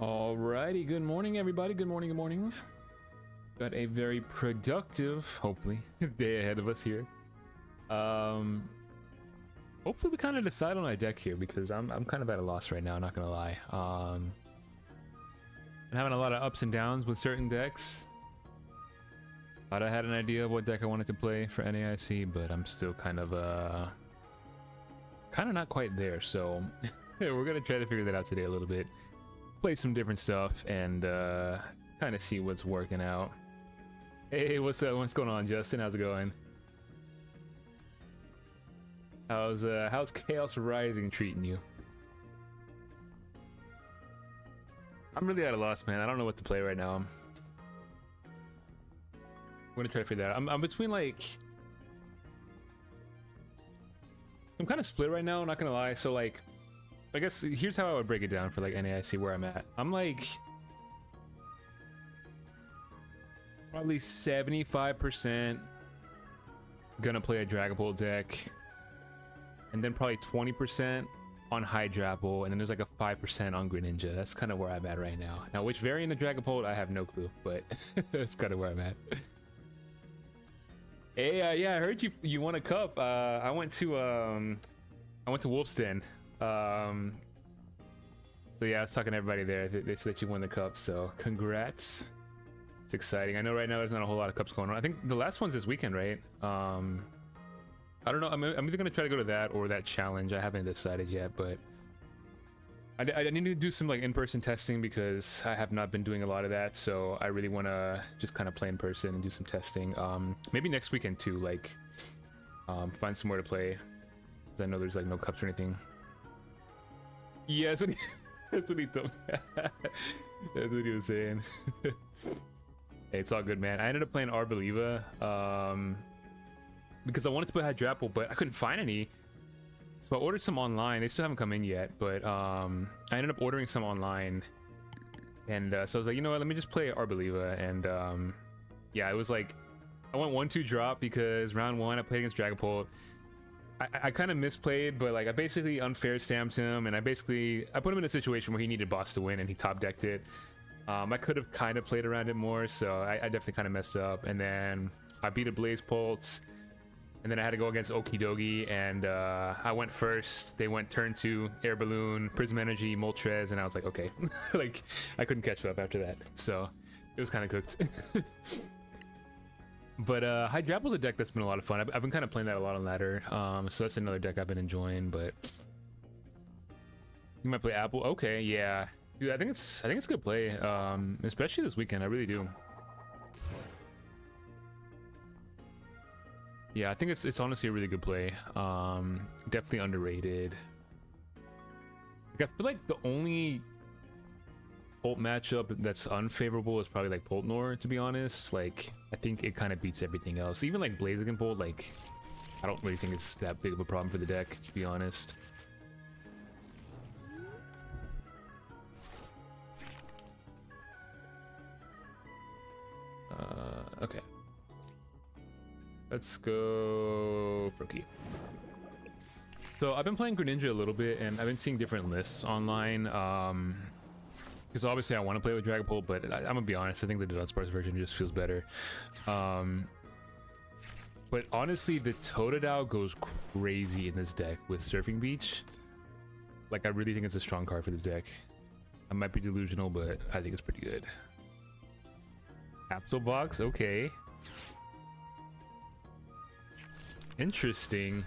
Alrighty, good morning everybody, good morning, good morning. Got a very productive, hopefully, day ahead of us here. Hopefully we kind of decide on a deck here because I'm kind of at a loss right now, not gonna lie. I'm having a lot of ups and downs with certain decks. Thought I had an idea of what deck I wanted to play for NAIC, but I'm still kind of not quite there, so we're gonna try to figure that out today a little bit. Play some different stuff and kind of see what's working out. Hey, what's up? What's going on, Justin? How's it going? How's Chaos Rising treating you? I'm really at a loss, man. I don't know what to play right now. I'm gonna try to figure that out. I'm between like, I'm kind of split right now, not gonna lie. So like, I guess here's how I would break it down for like NAIC where I'm at. I'm like probably 75% gonna play a Dragapult deck, and then probably 20% on Hydrapple, and then there's like a 5% on Greninja. That's kind of where I'm at right now. Now, which variant of Dragapult, I have no clue, but that's kind of where I'm at. Hey, yeah, I heard you won a cup. I went to Wolf's Den. So yeah, I was talking to everybody there. They said that you won the cup, so congrats. It's exciting. I know right now there's not a whole lot of cups going on. I think the last one's this weekend, right? I don't know. I'm either gonna try to go to that or that challenge. I haven't decided yet, but I need to do some like in-person testing because I have not been doing a lot of that. So I really want to just kind of play in person and do some testing. Maybe next weekend too. Like, find somewhere to play, because I know there's like no cups or anything. Yeah, that's what he told me. That's what he was saying. Hey, it's all good, man. I ended up playing Arboliva because I wanted to play Hydrapple, but I couldn't find any. So I ordered some online. They still haven't come in yet, but I ended up ordering some online. And so I was like, you know what, let me just play Arboliva. And yeah, it was like, I went 1-2 drop because round 1 I played against Dragapult. I kind of misplayed, but like I basically unfair stamped him, and I put him in a situation where he needed boss to win, and he top decked it. I could have kind of played around it more, so I definitely kind of messed up. And then I beat a Blaze Bolt, and then I had to go against Okidogi, and I went first. They went turn 2, Air Balloon, Prism Energy, Moltres, and I was like, okay, like I couldn't catch up after that, so it was kind of cooked. But Hydrapple's a deck that's been a lot of fun. I've been kind of playing that a lot on ladder, so that's another deck I've been enjoying. But you might play Apple. Okay, yeah, dude, I think it's good play, especially this weekend. I really do. Yeah, I think it's honestly a really good play. Definitely underrated. Like, I feel like the only Polt matchup that's unfavorable is probably like Poltnor, to be honest. Like, I think it kind of beats everything else. Even like Blaziken Bolt, like, I don't really think it's that big of a problem for the deck, to be honest. Okay. Let's go Brookie. So I've been playing Greninja a little bit, and I've been seeing different lists online. Because obviously I want to play with Dragapult, but I'm gonna be honest, I think the Dunsparce version just feels better. But honestly, the Totodile goes crazy in this deck with Surfing Beach. Like, I really think it's a strong card for this deck. I might be delusional, but I think it's pretty good. Capsule Box, okay. Interesting.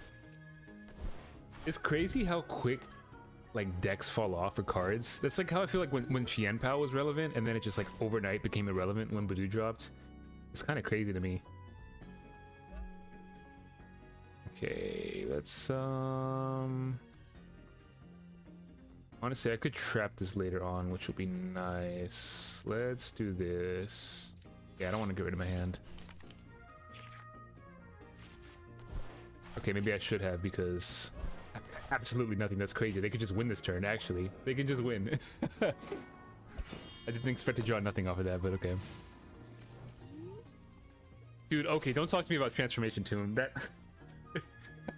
It's crazy how quick like decks fall off for cards. That's like how I feel like when Qianpao was relevant, and then it just like overnight became irrelevant when Badoo dropped. It's kind of crazy to me. Okay, let's honestly, I could trap this later on, which would be nice. Let's do this. Yeah, I don't want to get rid of my hand. Okay, maybe I should have, because absolutely nothing. That's crazy. They could just win this turn, actually. They can just win. I didn't expect to draw nothing off of that, but okay. Dude, okay, don't talk to me about Transformation Tomb. That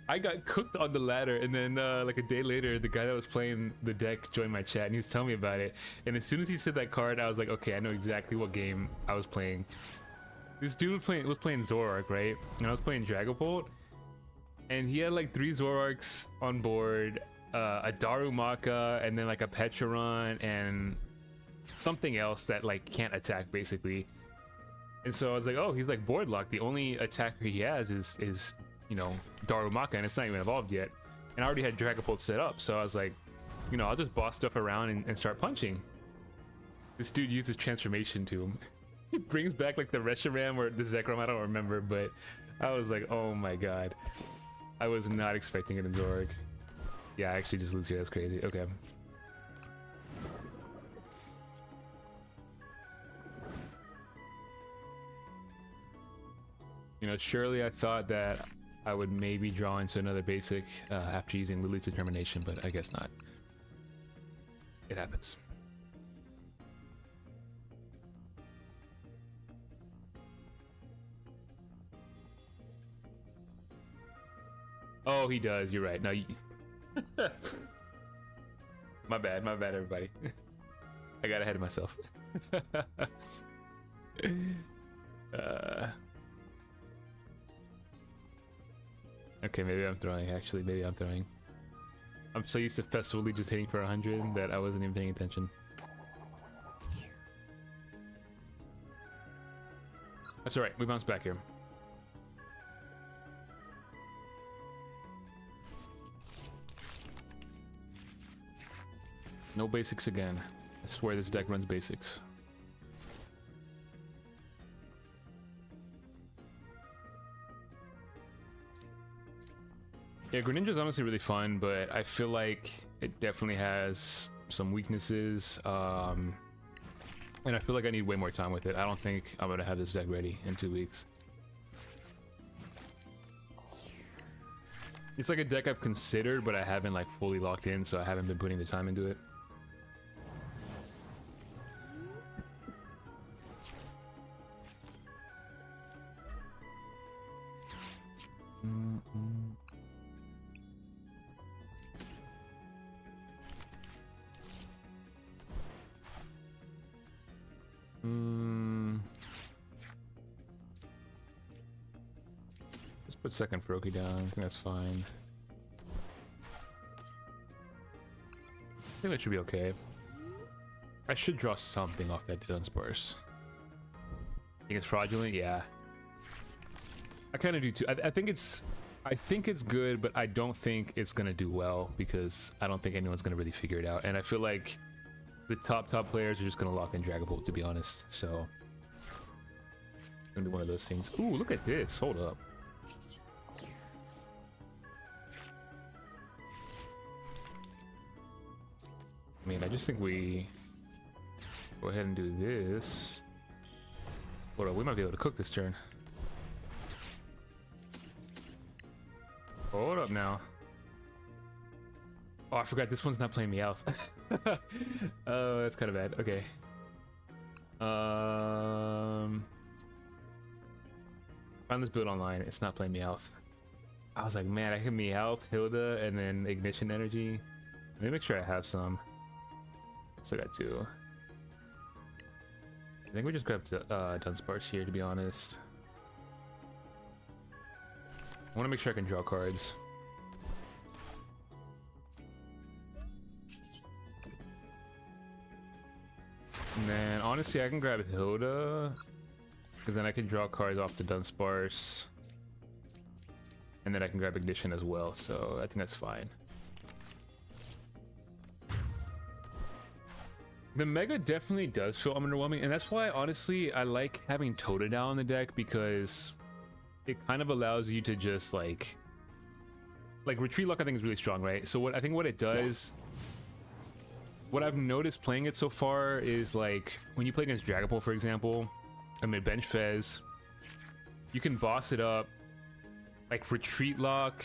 I got cooked on the ladder, and then like a day later, the guy that was playing the deck joined my chat, and he was telling me about it. And as soon as he said that card, I was like, okay, I know exactly what game I was playing. This dude was playing Zoroark, right? And I was playing Dragapult, and he had like 3 Zoroarks on board, a Darumaka, and then like a Pecharon, and something else that like can't attack basically. And so I was like, oh, he's like board locked. The only attacker he has is you know, Darumaka, and it's not even evolved yet. And I already had Dragapult set up, so I was like, you know, I'll just boss stuff around and start punching. This dude uses transformation to him. He brings back like the Reshiram or the Zekrom, I don't remember, but I was like, oh my god. I was not expecting it in Zoroark. Yeah, I actually just lose here, that's crazy. Okay. You know, surely I thought that I would maybe draw into another basic after using Lily's Determination, but I guess not. It happens. Oh, he does. You're right. No, my bad, everybody. I got ahead of myself. Okay, maybe I'm throwing, actually. Maybe I'm throwing. I'm so used to festivally just hitting for 100 that I wasn't even paying attention. That's alright, we bounce back here. No basics again. I swear this deck runs basics. Yeah, Greninja's honestly really fun, but I feel like it definitely has some weaknesses, and I feel like I need way more time with it. I don't think I'm gonna have this deck ready in 2 weeks. It's like a deck I've considered, but I haven't like fully locked in, so I haven't been putting the time into it. Let's put second Froakie down. I think that's fine. I think that should be okay. I should draw something off that Dunsparce. Think it's fraudulent? Yeah. I kind of do too. I think it's good, but I don't think it's gonna do well because I don't think anyone's gonna really figure it out. And I feel like the top players are just gonna lock in Dragapult, to be honest. So it's gonna be one of those things. Ooh, look at this. Hold up. I mean, I just think we go ahead and do this. Hold up, we might be able to cook this turn. Hold up now. Oh, I forgot this one's not playing me out. Oh, that's kind of bad. Okay. Found this build online. It's not playing me out. I was like, man, I hit me health, Hilda, and then Ignition Energy. Let me make sure I have some. Still got 2. I think we just grabbed Dunsparce here, to be honest. I want to make sure I can draw cards. And then, honestly, I can grab Hilda, because then I can draw cards off the Dunsparce. And then I can grab Ignition as well, so I think that's fine. The Mega definitely does feel underwhelming, and that's why, honestly, I like having Totodile in the deck, because it kind of allows you to just, like Retreat Lock I think is really strong, right? So what it does, what I've noticed playing it so far is, like, when you play against Dragapult, for example, and they bench Fez, you can boss it up, like, Retreat Lock,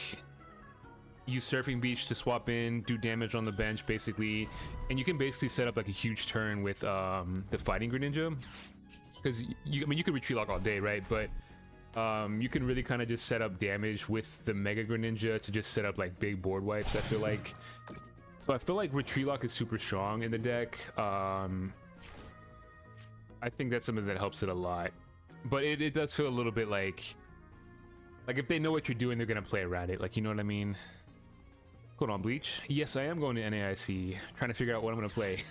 use Surfing Beach to swap in, do damage on the bench, basically, and you can basically set up like a huge turn with the Fighting Greninja, because you can Retreat Lock all day, right? But You can really kind of just set up damage with the Mega Greninja to just set up like big board wipes, I feel like. So I feel like Retreat Lock is super strong in the deck. I think that's something that helps it a lot. But it does feel a little bit like if they know what you're doing, they're gonna play around it. Like, you know what I mean? Hold on, Bleach. Yes, I am going to NAIC. Trying to figure out what I'm gonna play.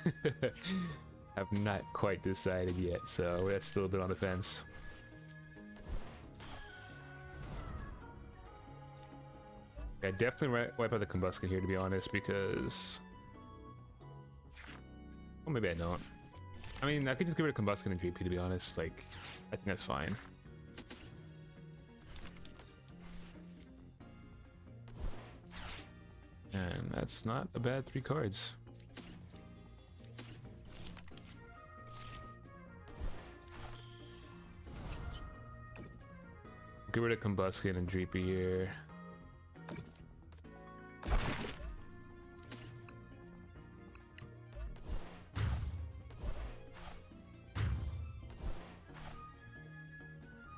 I've not quite decided yet, so that's still a bit on the fence. Yeah, definitely wipe out the Combusken here, to be honest, because... Well, maybe I don't. I mean, I could just give it a Combusken and GP, to be honest. Like, I think that's fine. And that's not a bad 3 cards. Get rid of Combusken and Dreepy here.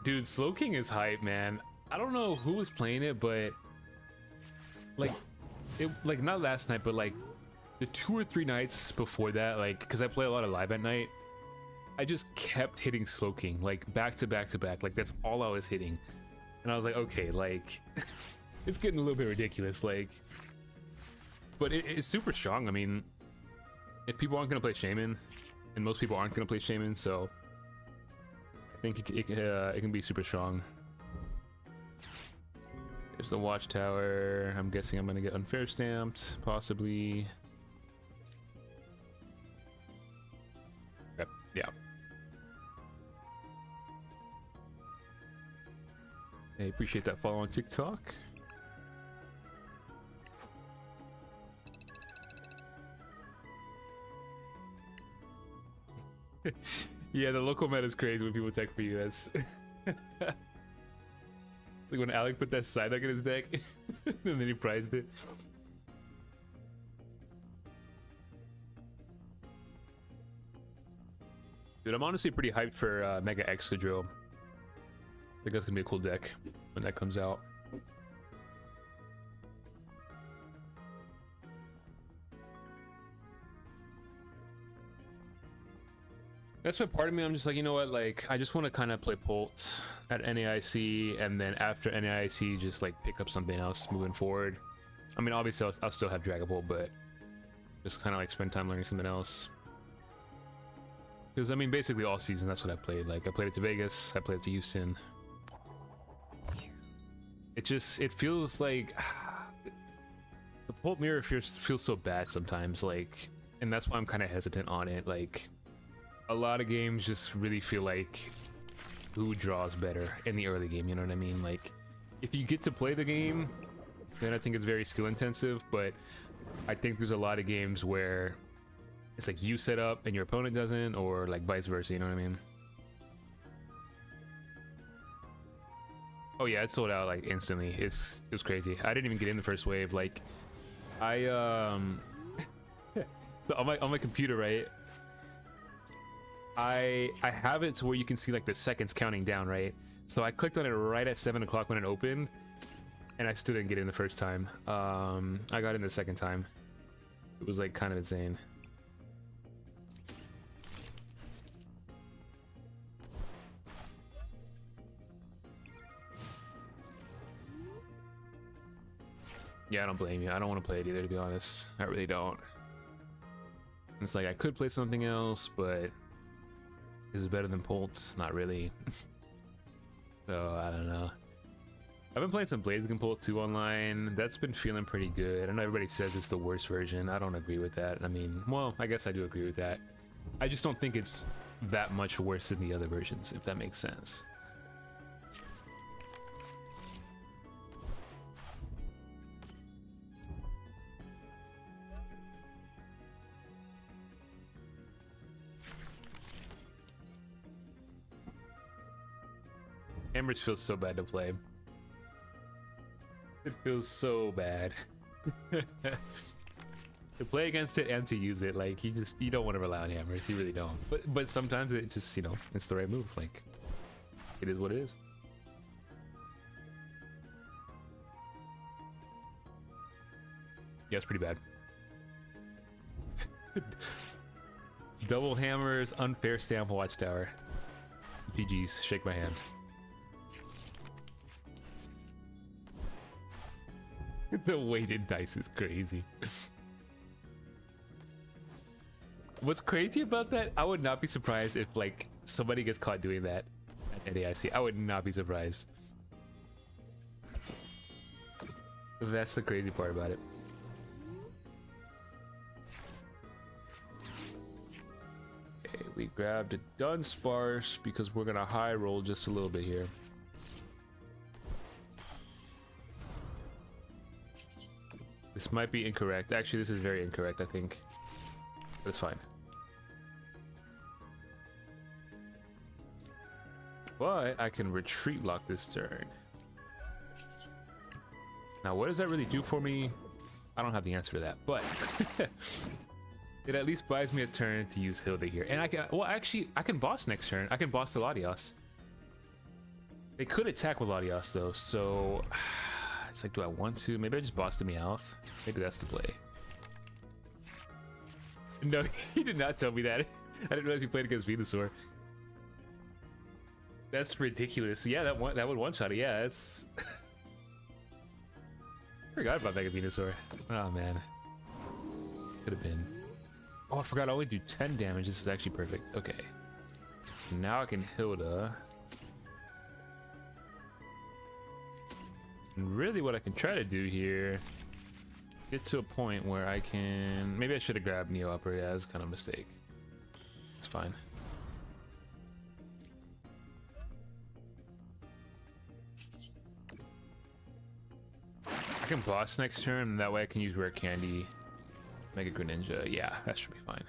Dude, Slowking is hype, man. I don't know who was playing it, but like not last night, but like the 2 or 3 nights before that, like, because I play a lot of live at night, I just kept hitting Slowking, like back to back to back. Like, that's all I was hitting. And I was like, okay, like it's getting a little bit ridiculous, like, but it's super strong. I mean, if people aren't gonna play Shaman, and most people aren't gonna play Shaman, so I think it can be super strong. There's the Watchtower. I'm guessing I'm gonna get Unfair Stamped, possibly. Yep, yeah. I appreciate that follow on TikTok. Yeah, the local meta is crazy when people tech for you. That's like when Alec put that Psyduck in his deck and then he prized it. Dude, I'm honestly pretty hyped for Mega Excadrill. I think that's gonna be a cool deck when that comes out. That's what part of me, I'm just like, you know what, like, I just want to kind of play Polt at NAIC, and then after NAIC, just like pick up something else moving forward. I mean, obviously, I'll still have Dragon Ball, but just kind of like spend time learning something else. Because, I mean, basically all season, that's what I played. Like, I played it to Vegas, I played it to Houston. It feels like the Polt mirror feels so bad sometimes, like, and that's why I'm kind of hesitant on it. Like, a lot of games just really feel like who draws better in the early game, you know what I mean? Like, if you get to play the game, then I think it's very skill intensive, but I think there's a lot of games where it's like you set up and your opponent doesn't, or like vice versa, you know what I mean? Oh yeah, it sold out like instantly. It was crazy. I didn't even get in the first wave. Like, I so on my computer, right? I have it to where you can see like the seconds counting down, right? So I clicked on it right at 7 o'clock when it opened, and I still didn't get in the first time. I got in the second time. It was like kind of insane. Yeah, I don't blame you. I don't want to play it either, to be honest. I really don't. It's like I could play something else, but is it better than Polt? Not really. So I don't know. I've been playing some Blaziken Polt 2 online. That's been feeling pretty good. I know everybody says it's the worst version. I don't agree with that. I mean, well, I guess I do agree with that. I just don't think it's that much worse than the other versions, if that makes sense. Ambridge feels so bad to play. It feels so bad. To play against it and to use it, like, you don't want to rely on hammers, you really don't. But sometimes it just, you know, it's the right move. Like, it is what it is. Yeah, it's pretty bad. Double hammers, unfair stamp, watchtower. GG's, shake my hand. The weighted dice is crazy. What's crazy about that, I would not be surprised if like somebody gets caught doing that at NAIC. I would not be surprised. That's the crazy part about it. Okay, we grabbed a done sparse because we're gonna high roll just a little bit here. This might be incorrect. Actually, this is very incorrect, I think. But it's fine. But I can retreat lock this turn. Now, what does that really do for me? I don't have the answer to that, but it at least buys me a turn to use Hilda here. And I can, well, actually, I can boss next turn. I can boss the Latios. They could attack with Latios, though, so it's like, do I want to? Maybe I just boss the Meowth. Maybe that's the play. No, he did not tell me that. I didn't realize he played against Venusaur. That's ridiculous. Yeah, that would one-shot it. Yeah, it's... Forgot about Mega Venusaur. Oh, man. Could have been. Oh, I forgot I only do 10 damage. This is actually perfect. Okay. Now I can Hilda. And really what I can try to do here, get to a point where I can... Maybe I should have grabbed Neo Upper. Yeah, that's kind of a mistake. It's fine. I can boss next turn, and that way I can use Rare Candy, Mega Greninja. Yeah, that should be fine.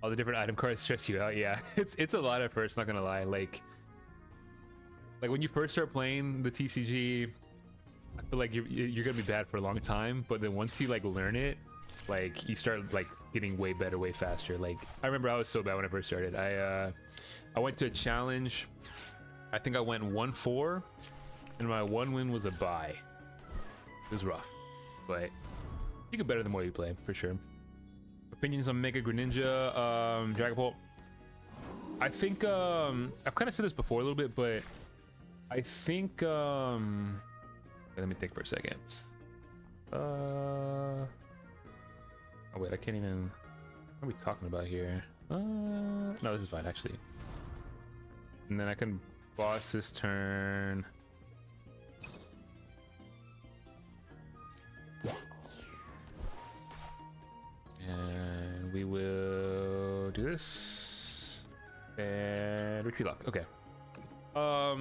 All the different item cards stress you out. Yeah, it's a lot at first, not gonna lie. Like when you first start playing the TCG, I feel like you're gonna be bad for a long time, but then once you like learn it, like you start like getting way better, way faster. Like I remember I was so bad when I first started. I went to a challenge. I think I went 1-4. And my one win was a bye. It was rough, but you get better the more you play, for sure. Opinions on Mega Greninja, Dragapult. I think I've kind of said this before a little bit, but I think let me think for a second. Oh wait, I can't even. What are we talking about here? No, this is fine actually. And then I can boss this turn. And we will do this and retreat lock. Okay. What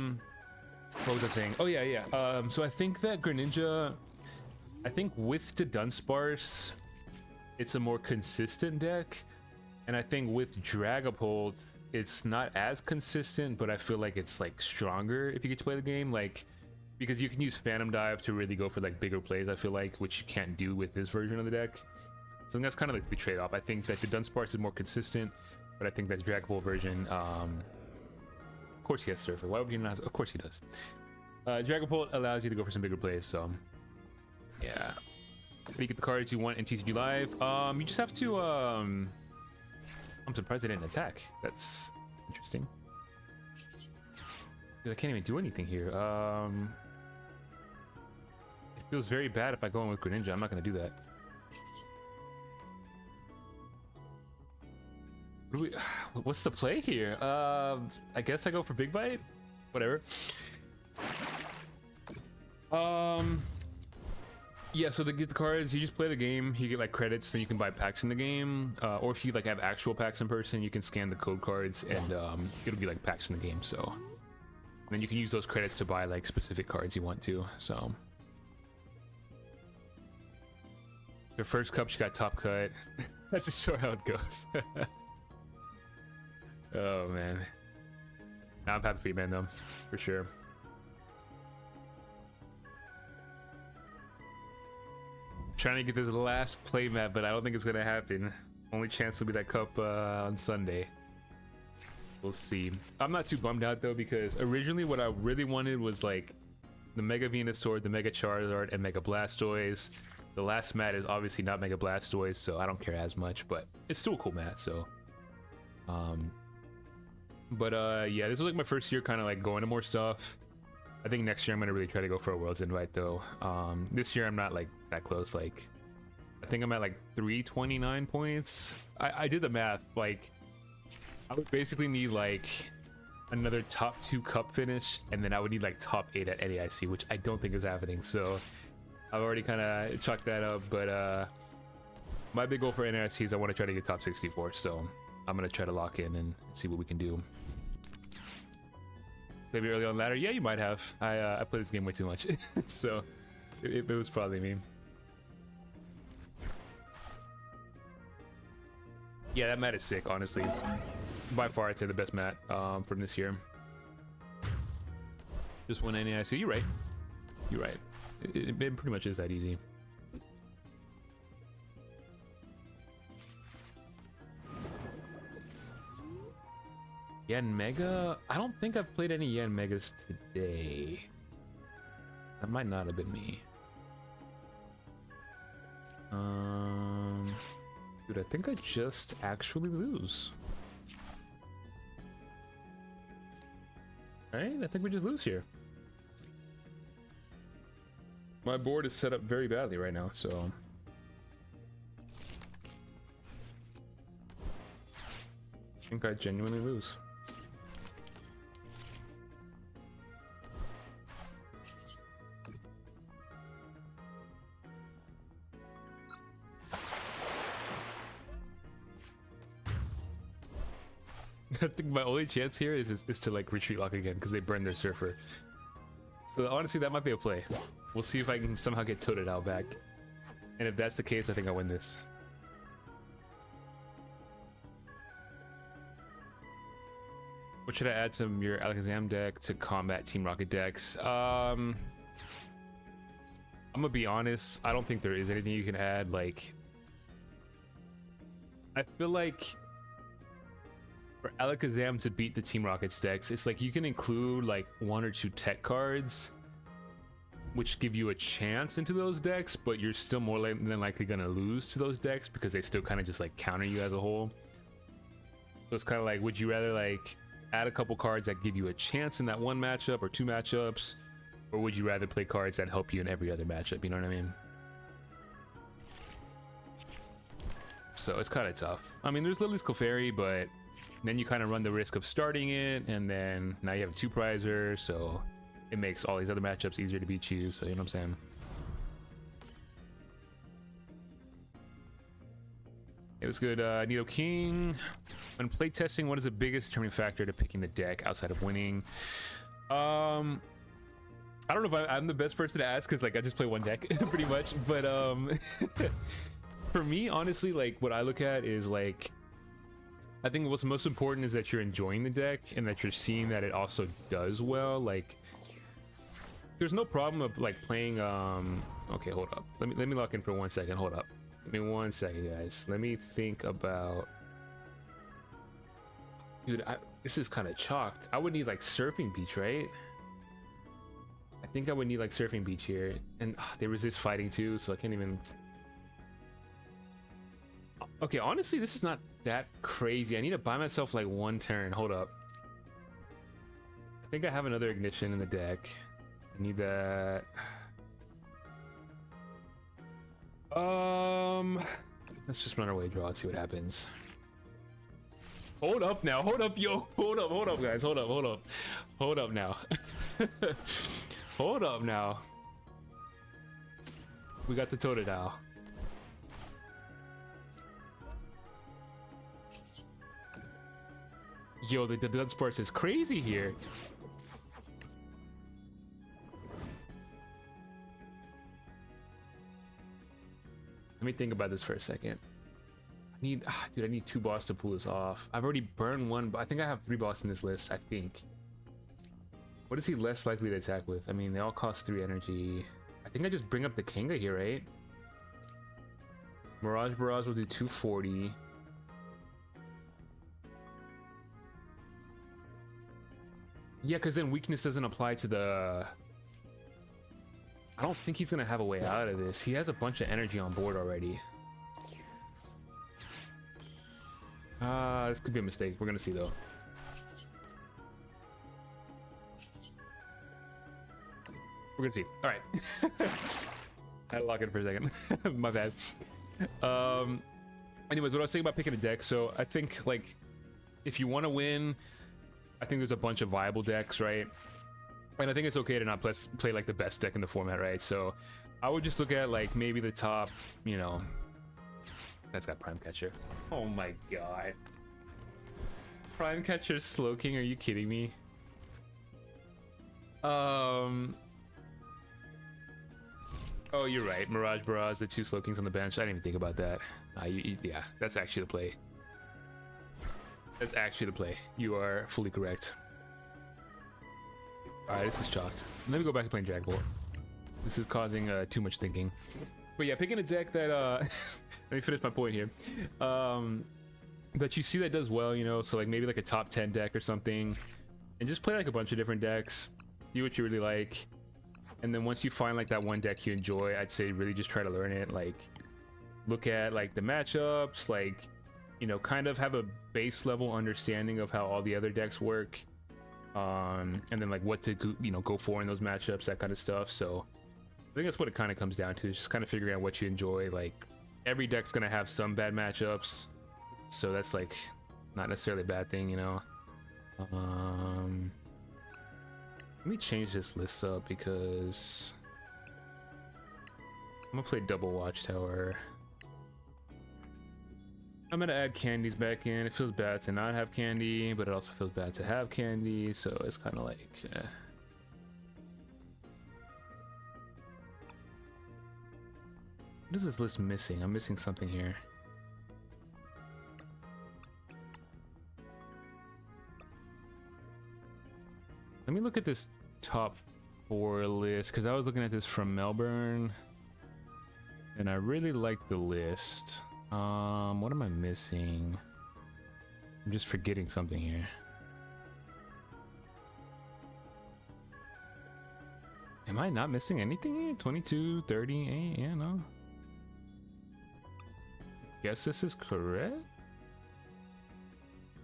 was I saying? Oh yeah. So I think that Greninja, I think with the Dunsparce, it's a more consistent deck, and I think with Dragapult, it's not as consistent, but I feel like it's like stronger if you get to play the game, like because you can use Phantom Dive to really go for like bigger plays. I feel like, which you can't do with this version of the deck. So that's kind of like the trade-off. I think that the Dunsparce is more consistent, but I think that Dragapult version, of course he has Surfer. Why would he not? Of course he does. Dragapult allows you to go for some bigger plays, so yeah. You get the cards you want in TCG Live. You just have to. I'm surprised they didn't attack. That's interesting. Dude, I can't even do anything here. It feels very bad if I go in with Greninja. I'm not gonna do that. What's the play here? I guess I go for Big Bite. Whatever. Yeah, so to get the cards, you just play the game, you get like credits, then you can buy packs in the game, or if you like have actual packs in person, you can scan the code cards and it'll be like packs in the game. So and then you can use those credits to buy like specific cards you want to. So the first cup, she got top cut. That's just sure how it goes. Oh man, I'm happy for you, man, though, for sure. Trying to get this last playmat, but I don't think it's gonna happen. Only chance will be that cup on Sunday. We'll see. I'm not too bummed out though, because originally what I really wanted was like the Mega Venusaur, the Mega Charizard, and Mega Blastoise. The last mat is obviously not Mega Blastoise, so I don't care as much, but it's still a cool mat, so. Yeah, this was like my first year kind of like going to more stuff. I think next year I'm gonna really try to go for a Worlds invite though. This year I'm not like that close, like I think I'm at like 329 points. I did the math, like I would basically need like another top 2 cup finish, and then I would need like top 8 at NAIC, which I don't think is happening, so I've already kind of chalked that up. But my big goal for NAIC is I want to try to get top 64, so I'm gonna try to lock in and see what we can do. Maybe early on ladder, yeah, you might have. I played this game way too much, so it was probably me. Yeah, that mat is sick, honestly. By far, I'd say the best mat from this year. Just one NAIC. You're right. You're right. It pretty much is that easy. Yen Mega? I don't think I've played any Yen Megas today. That might not have been me. Dude, I think I just actually lose. Alright, I think we just lose here. My board is set up very badly right now, so... I think I genuinely lose. I think my only chance here is to like retreat lock again because they burned their surfer. So honestly, that might be a play. We'll see if I can somehow get Toted out back. And if that's the case, I think I win this. What should I add to your Alakazam deck to combat Team Rocket decks? I'm gonna be honest, I don't think there is anything you can add. Like, I feel like for Alakazam to beat the Team Rockets decks, it's like you can include like 1 or 2 tech cards which give you a chance into those decks, but you're still more than likely gonna lose to those decks because they still kind of just like counter you as a whole. So it's kind of like, would you rather like add a couple cards that give you a chance in that one matchup or 2 matchups, or would you rather play cards that help you in every other matchup? You know what I mean? So it's kind of tough. I mean, there's Lily's Clefairy, but then you kind of run the risk of starting it, and then now you have a 2-prizer, so it makes all these other matchups easier to beat you, so you know what I'm saying? It was good. Nido King. When playtesting, what is the biggest determining factor to picking the deck outside of winning? I don't know if I'm the best person to ask because like I just play one deck pretty much, but for me, honestly, like what I look at is like, I think what's most important is that you're enjoying the deck and that you're seeing that it also does well. Like, there's no problem of like playing. Okay, hold up. Let me lock in for 1 second. Hold up. Give me 1 second, guys. Let me think about. Dude, this is kind of chalked. I would need like Surfing Beach, right? I think I would need like Surfing Beach here, and they resist fighting too, so I can't even. Okay, honestly, this is not that crazy. I need to buy myself like 1 turn. Hold up. I think I have another Ignition in the deck. I need that. Let's just run our way draw and see what happens. Hold up now. Hold up, yo. Hold up, guys. Hold up now. Hold up now. We got the Totodile. Yo, the Dunsparce is crazy here. Let me think about this for a second. Dude, I need 2 boss to pull this off. I've already burned 1, but I think I have 3 boss in this list, I think. What is he less likely to attack with? I mean, they all cost 3 energy. I think I just bring up the Kanga here, right? Mirage Barrage will do 240. Yeah, because then weakness doesn't apply to the I don't think he's gonna have a way out of this. He has a bunch of energy on board already. This could be a mistake. We're gonna see though. We're gonna see. All right. I had to lock in for a second. My bad. Anyways, what I was saying about picking a deck. So I think like if you want to win, I think there's a bunch of viable decks, right? And I think it's okay to not play like the best deck in the format, right? So I would just look at like maybe the top, you know. That's got Prime Catcher. Oh my god. Prime Catcher Slowking, are you kidding me? Oh, you're right. Mirage Barrage, the 2 Slowkings on the bench. I didn't even think about that. Yeah, that's actually the play. That's actually the play. You are fully correct. Alright, this is chalked. Let me go back to playing Drag Ball. This is causing too much thinking. But yeah, picking a deck that, let me finish my point here. That you see that does well, you know, so like maybe like a top 10 deck or something. And just play like a bunch of different decks. See what you really like. And then once you find like that one deck you enjoy, I'd say really just try to learn it. Like, look at like the matchups, like, you know, kind of have a base level understanding of how all the other decks work. And then like what to, you know, go for in those matchups, that kind of stuff. So I think that's what it kind of comes down to, is just kind of figuring out what you enjoy. Like, every deck's gonna have some bad matchups, so that's like not necessarily a bad thing, you know. Let me change this list up because I'm gonna play double Watchtower. I'm gonna add candies back in. It feels bad to not have candy, but it also feels bad to have candy, so it's kind of like What is this list missing? I'm missing something here. Let me look at this top 4 list, because I was looking at this from Melbourne and I really like the list. What am I missing? I'm just forgetting something here. Am I not missing anything here? 22, 30, yeah, no. Guess this is correct?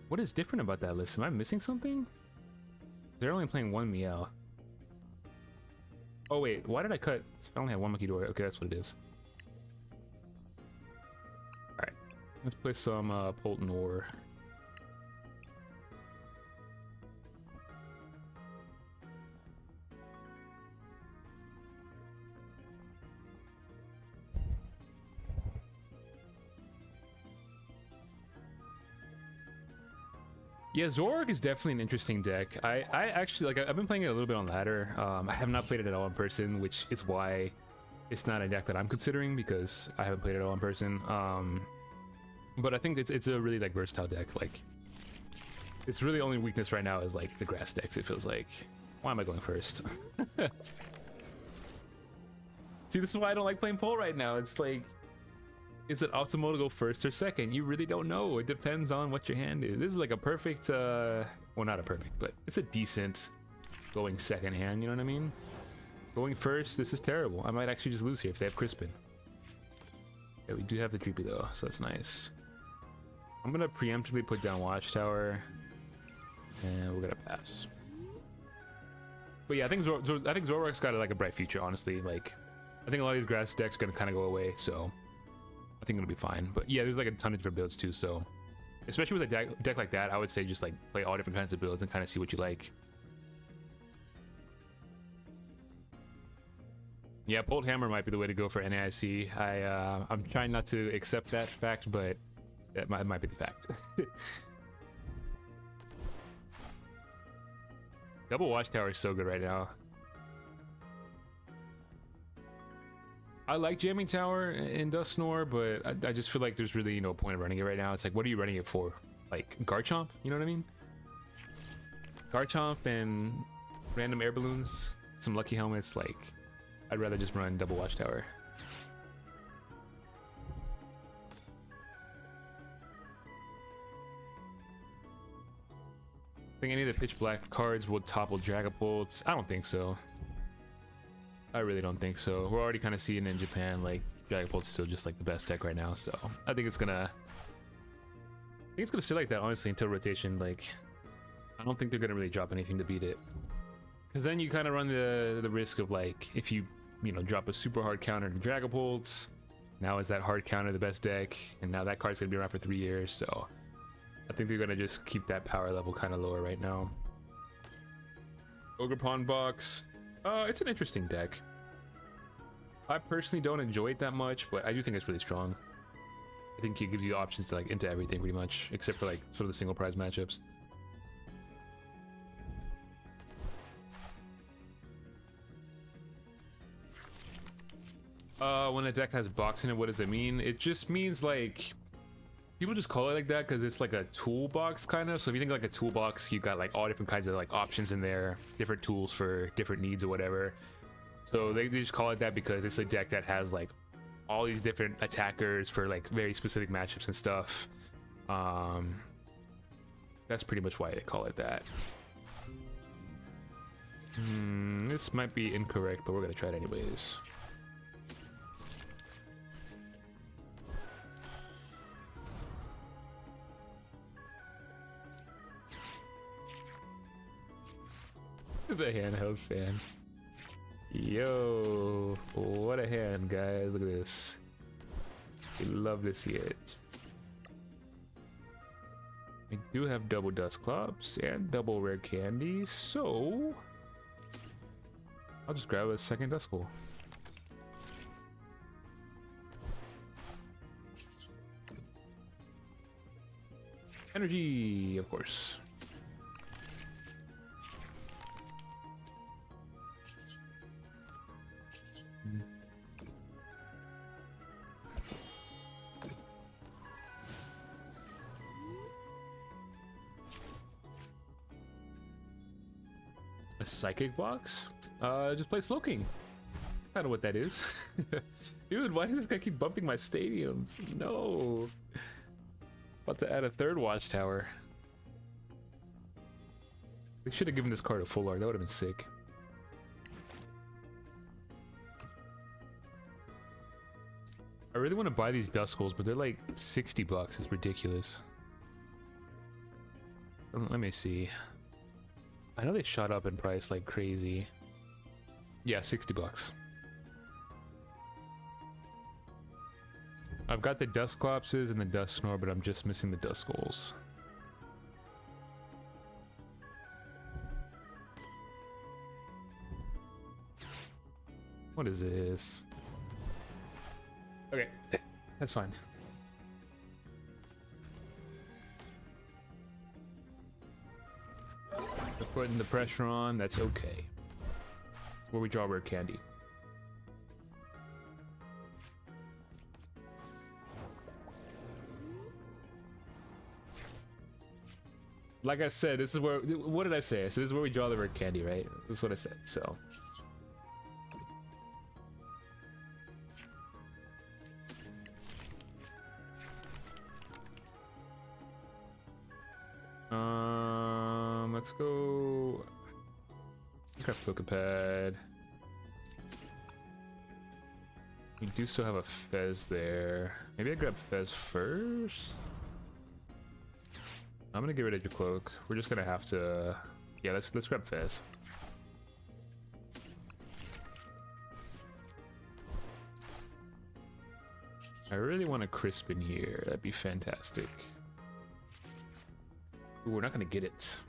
What is different about that list? Am I missing something? They're only playing 1 Meow. Oh wait, why did I cut? I only have 1 Monkey Door. Okay, that's what it is. Alright, let's play some Polten Ore. Yeah, Zorg is definitely an interesting deck. I actually, like, I've been playing it a little bit on ladder. I have not played it at all in person, which is why it's not a deck that I'm considering, because I haven't played it all in person. But I think it's a really like versatile deck. Like, its really only weakness right now is like the grass decks. It feels like. Why am I going first? See, this is why I don't like playing pole right now. It's like, is it optimal to go first or second? You really don't know. It depends on what your hand is. This is like a perfect, well, not a perfect, but it's a decent going second hand, you know what I mean? Going first, this is terrible. I might actually just lose here if they have Crispin. Yeah, we do have the Dreepy though, so that's nice. I'm gonna preemptively put down Watchtower, and we're gonna pass. But yeah, I think Zoroark's got like a bright future, honestly. Like, I think a lot of these grass decks are gonna kind of go away, so I think it'll be fine. But yeah, there's like a ton of different builds too, so especially with a deck like that, I would say just like play all different kinds of builds and kind of see what you like. Yeah, Bolt Hammer might be the way to go for NAIC. I'm trying not to accept that fact, but that might be the fact. Double Watchtower is so good right now. I like Jamming Tower in Dust Snore, but I just feel like there's really no point of running it right now. It's like, what are you running it for? Like Garchomp? You know what I mean? Garchomp and random air balloons, some lucky helmets. Like, I'd rather just run Double Watchtower. I think any of the pitch black cards will topple Dragapults. I don't think so. I really don't think so. We're already kind of seeing in Japan, like, Dragapult's still just like the best deck right now, so I think it's gonna stay like that, honestly, until rotation. Like, I don't think they're gonna really drop anything to beat it, because then you kind of run the risk of, like, if you know, drop a super hard counter to Dragapult, now is that hard counter the best deck, and now that card's gonna be around for 3 years. So I think they're gonna just keep that power level kind of lower right now. Ogre Pawn Box, it's an interesting deck. I personally don't enjoy it that much, but I do think it's really strong. I think it gives you options to, like, into everything pretty much, except for, like, some of the single prize matchups. When a deck has box in it, what does it mean? It just means, like, people just call it like that because it's like a toolbox kind of. So if you think like a toolbox, you got like all different kinds of like options in there, different tools for different needs or whatever. So they just call it that because it's a deck that has like all these different attackers for like very specific matchups and stuff. That's pretty much why they call it that. This might be incorrect, but we're gonna try it anyways. The handheld fan. Yo, what a hand, guys. Look at this. We love to see it. We do have double Dusclops and double rare candy, so I'll just grab a second Duskull. Energy, of course. A psychic box? Just play Slowking. That's kind of what that is. Dude, why does this guy keep bumping my stadiums? No. About to add a third watchtower. They should have given this card a full art. That would have been sick. I really want to buy these Duskulls, but they're like 60 bucks. It's ridiculous. Let me see. I know they shot up in price like crazy. Yeah, 60 bucks. I've got the Dusclopses and the Dusknor, but I'm just missing the Duskulls. What is this? Okay, that's fine. We're putting the pressure on, that's okay. That's where we draw rare candy. Like I said, this is where, what did I say? I said this is where we draw the rare candy, right? That's what I said, so. Let's go. Grab Pokepad. We do still have a Fez there. Maybe I grab Fez first. I'm gonna get rid of your cloak. We're just gonna have to. Yeah, let's grab Fez. I really want a crisp in here. That'd be fantastic. Ooh, we're not gonna get it.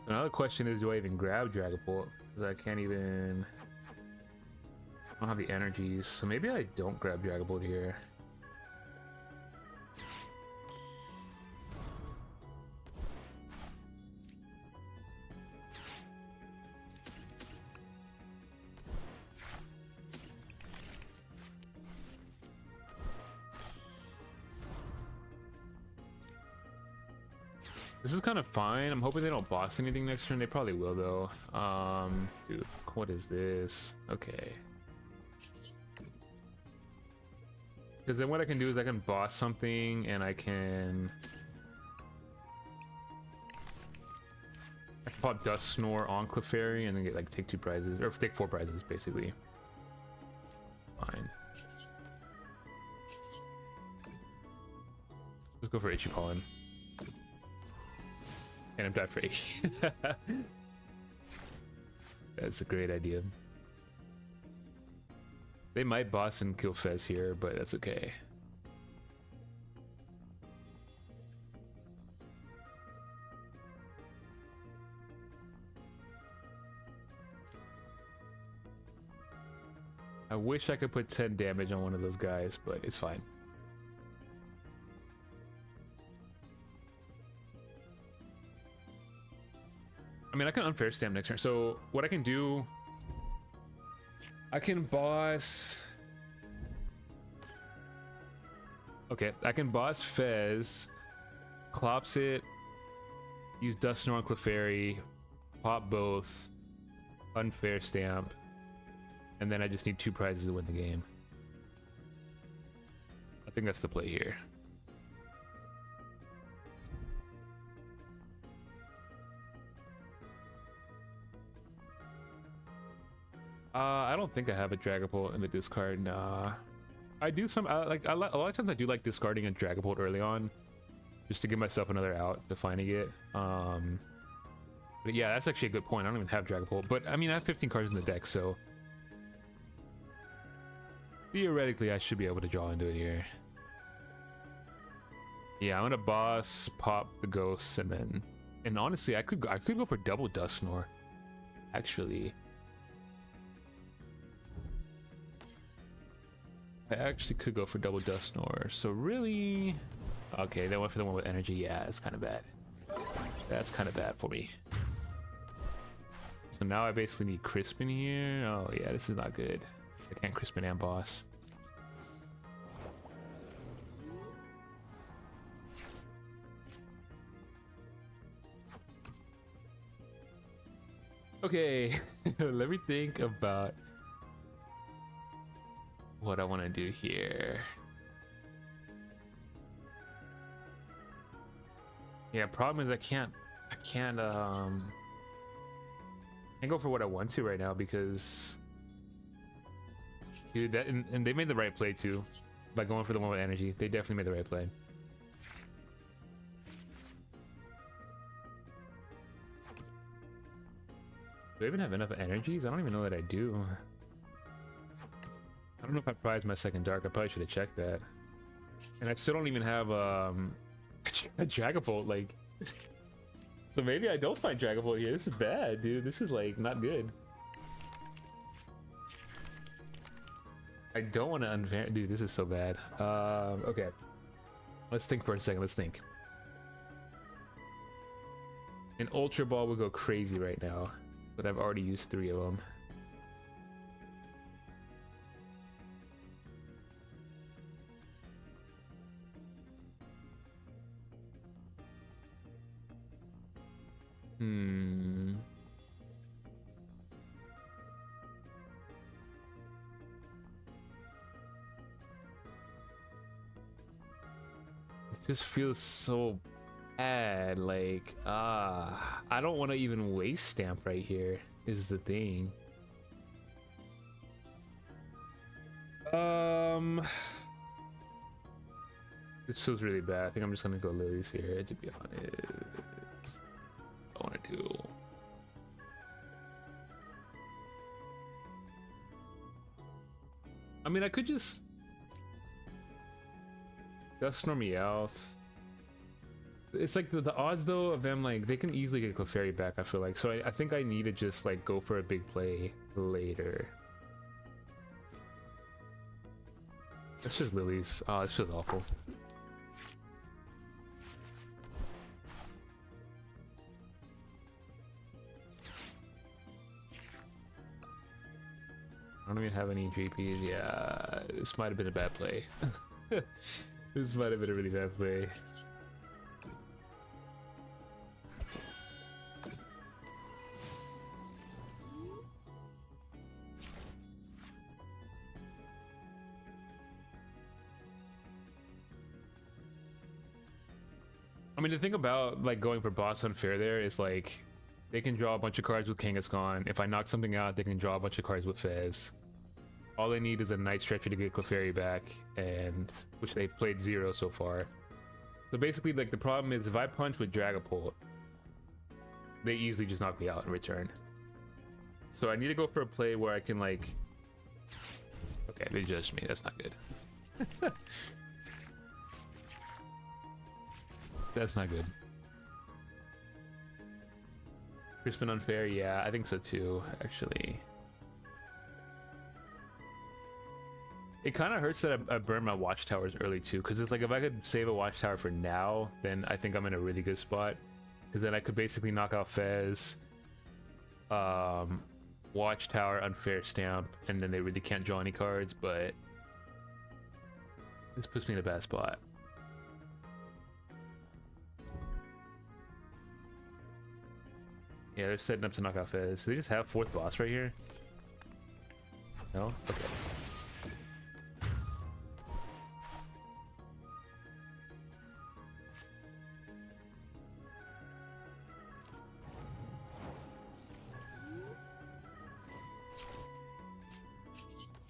Another question is, do I even grab Dragapult? Because I can't even. I don't have the energies, so maybe I don't grab Dragapult here. This is kind of fine. I'm hoping they don't boss anything next turn. They probably will, though. Dude, what is this? Okay. Because then what I can do is I can boss something and I can pop Dust Snore on Clefairy and then get like take 2 prizes, or take 4 prizes basically. Fine. Let's go for Itchy Pollen. And I'm died for 8. That's a great idea. They might boss and kill Fez here, but that's okay. I wish I could put 10 damage on one of those guys, but it's fine. I mean, I can unfair stamp next turn. So what I can do, I can boss. Okay, I can boss Fez, clops it, use Dust Snore on Clefairy, pop both, unfair stamp, and then I just need 2 prizes to win the game. I think that's the play here. I don't think I have a Dragapult in the discard. Nah, I do some a lot of times I do like discarding a Dragapult early on, just to give myself another out to finding it. But yeah, that's actually a good point. I don't even have Dragapult, but I mean I have 15 cards in the deck, so theoretically I should be able to draw into it here. Yeah, I'm gonna boss, pop the ghosts, and honestly I could go for double Dust Snore, actually. I actually could go for double Dust Snore, so really... Okay, they went for the one with energy. Yeah, that's kind of bad. That's kind of bad for me. So now I basically need Crispin here. Oh yeah, this is not good. I can't Crispin and boss. Okay, let me think about what I want to do here. Yeah, problem is I can't go for what I want to right now because, dude, that and they made the right play too by going for the one with energy. They definitely made the right play. Do I even have enough energies? I don't even know that I do. I don't know if I prized my second dark. I probably should have checked that. And I still don't even have a Dragapult, like. So maybe I don't find Dragapult here. This is bad, dude. This is like not good. I don't want to unfair. Dude, this is so bad. Okay. Let's think for a second. Let's think. An Ultra Ball would go crazy right now, but I've already used 3 of them. It just feels so bad. Like, I don't want to even waste stamp right here, is the thing. This feels really bad. I think I'm just gonna go Lilies here, to be honest. I want to do. I mean, I could just Dust Snore Meowth. It's like the odds though of them, like they can easily get Clefairy back, I feel like. So I think I need to just like go for a big play later. It's just Lilies. Oh, this feels awful. I don't even have any GPs. Yeah, this might have been a bad play. This might have been a really bad play. I mean, the thing about like going for boss unfair there is like they can draw a bunch of cards with Kangaskhan. If I knock something out, they can draw a bunch of cards with Fez. All they need is a Night Stretcher to get Clefairy back, and which they've played 0 so far. So basically, like the problem is if I punch with Dragapult, they easily just knock me out in return. So I need to go for a play where I can like... Okay, they judged me. That's not good. That's not good. Crispin unfair? Yeah, I think so too, actually. It kind of hurts that I burned my watchtowers early too, because it's like if I could save a watchtower for now, then I think I'm in a really good spot. Because then I could basically knock out Fez, watchtower, unfair stamp, and then they really can't draw any cards, but this puts me in a bad spot. Yeah, they're setting up to knock out Fez. So they just have 4th boss right here? No? Okay.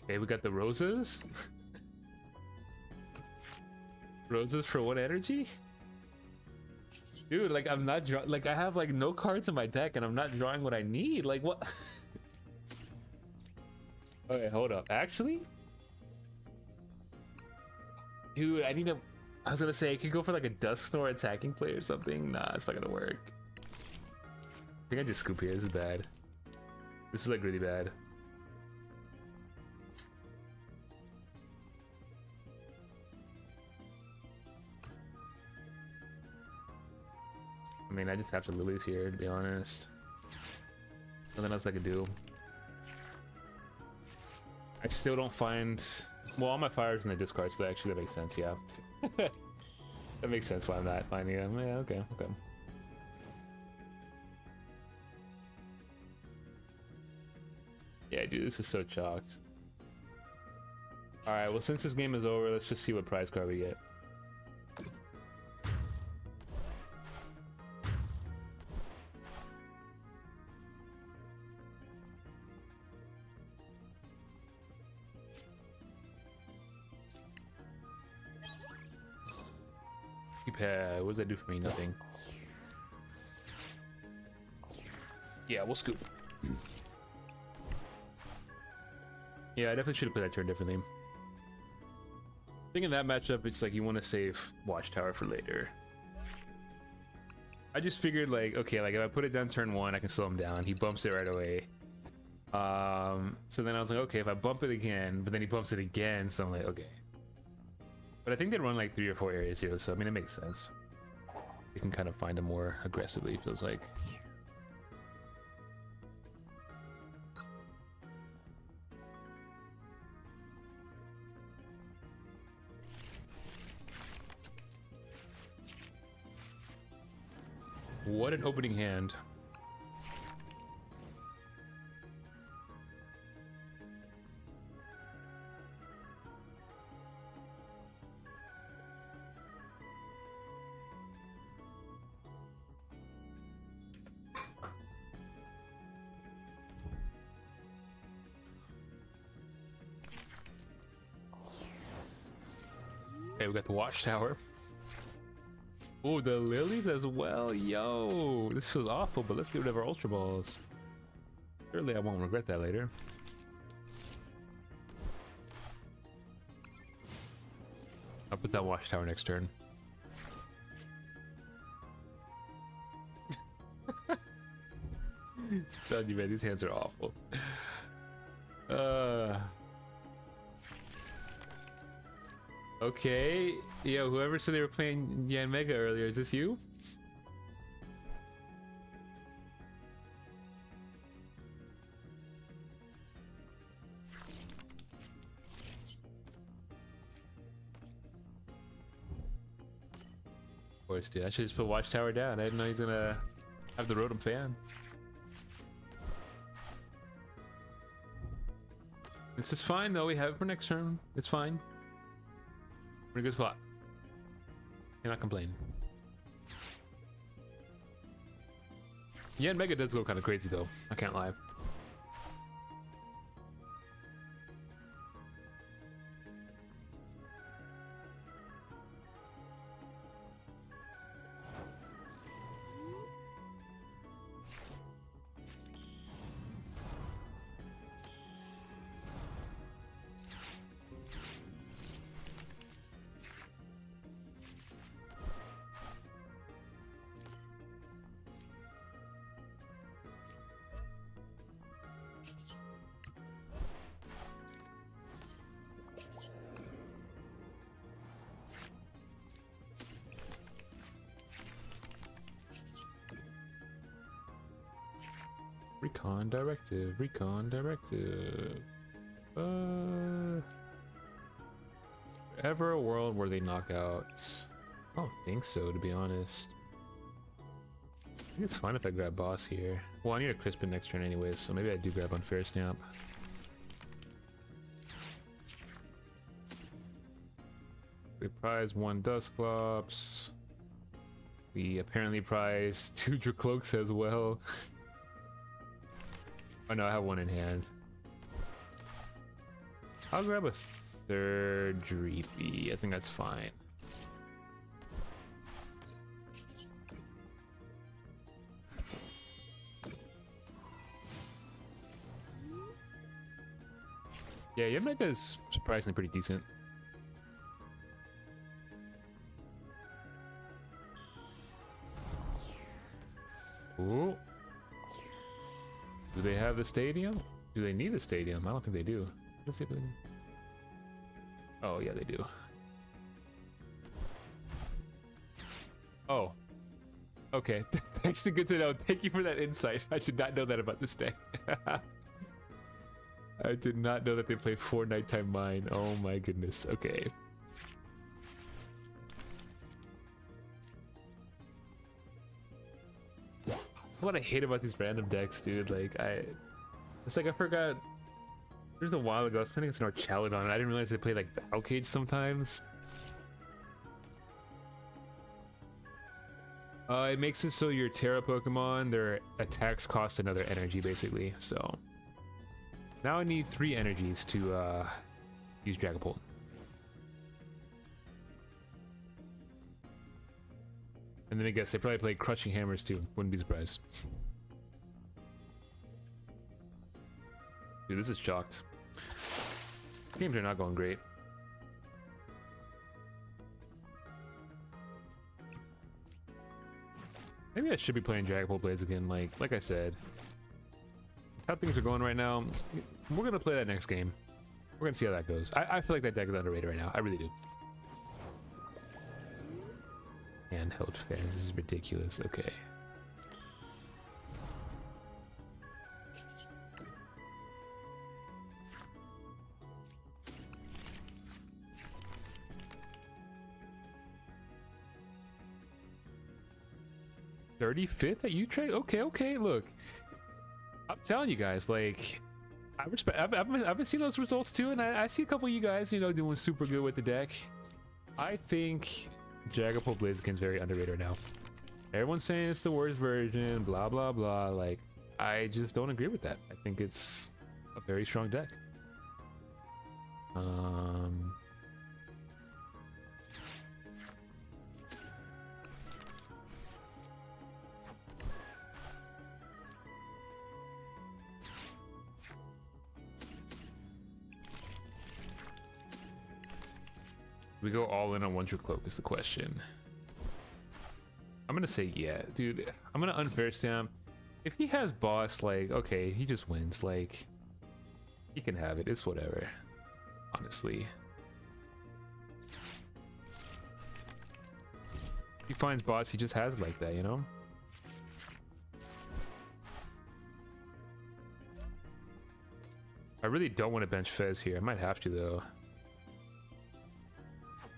Okay, we got the roses. Roses for what energy? Dude, like I'm not like I have like no cards in my deck and I'm not drawing what I need. Like what? Okay, hold up. Actually, dude, I need a. I was gonna say I could go for like a Dusknor attacking play or something. Nah, it's not gonna work. I think I just scoop here. This is bad. This is like really bad. I mean, I just have to lose here, to be honest. Nothing else I could do. I still don't find... Well, all my fires in the discard, so actually that makes sense, yeah. That makes sense why I'm not finding them. Yeah, okay, okay. Yeah, dude, this is so chalked. Alright, well, since this game is over, let's just see what prize card we get. What does that do for me? Nothing. Yeah, we'll scoop. Yeah, I definitely should have put that turn differently. I think in that matchup, it's like you want to save Watchtower for later. I just figured like, okay, like if I put it down turn 1, I can slow him down. He bumps it right away. So then I was like, okay, if I bump it again, but then he bumps it again, so I'm like, okay. But I think they run like 3 or 4 areas here, so I mean, it makes sense. You can kind of find them more aggressively, it feels like. What an opening hand. Okay, we got the Watchtower. Oh, the lilies as well. Yo, this feels awful, but let's get rid of our Ultra Balls. Surely I won't regret that later. I'll put that Watchtower next turn. Telling you, man, these hands are awful. Okay, yo, whoever said they were playing Yan Mega earlier, is this you? Of course, dude. I should just put Watchtower down. I didn't know he's gonna have the Rotom fan. This is fine though. We have it for next turn. It's fine. We're in a good spot. Cannot complain. Yeah, Mega does go kind of crazy though. I can't lie. Recon directive, recon directive. Ever a world where they knock out? I don't think so, to be honest. I think it's fine if I grab boss here. Well, I need a Crispin next turn anyways, so maybe I do grab unfair stamp. We prize 1 Dustclops. We apparently prize 2 Dracloaks as well. Oh no, I have 1 in hand. I'll grab a 3rd Dreepy. I think that's fine. Yeah, your Mega is surprisingly pretty decent. Ooh. Do they have the stadium? Do they need the stadium? I don't think they do. Let's see if they do. Oh, yeah, they do. Oh. Okay. Actually, good to know. Thank you for that insight. I did not know that about this deck. I did not know that they play 4 Nighttime Mine. Oh my goodness. Okay. What I hate about these random decks, dude. Like, it's like I forgot. There's a while ago I was playing against an Archaludon and I didn't realize they play like Battle Cage sometimes. It makes it so your Terra Pokemon, their attacks cost another energy basically. So now I need 3 energies to use Dragapult. And then I guess they probably play Crushing Hammers too. Wouldn't be surprised. Dude, this is chalked. Games are not going great. Maybe I should be playing Dragapult Blades again, like I said. How things are going right now, we're gonna play that next game. We're gonna see how that goes. I feel like that deck is underrated right now. I really do. Handheld fans, this is ridiculous. Okay. $35th at U-Trade? Okay, look. I'm telling you guys, like, I respect. I've been seeing those results too, and I see a couple of you guys, you know, doing super good with the deck. I think Dragapult Blaziken's very underrated right now. Everyone's saying it's the worst version, blah blah blah. Like, I just don't agree with that. I think it's a very strong deck. We go all in on one trick cloak is the question. I'm gonna say yeah, dude. I'm gonna unfair stamp. If he has boss, like, okay, he just wins. Like, he can have it. It's whatever. Honestly. If he finds boss, he just has it like that, you know? I really don't want to bench Fez here. I might have to though.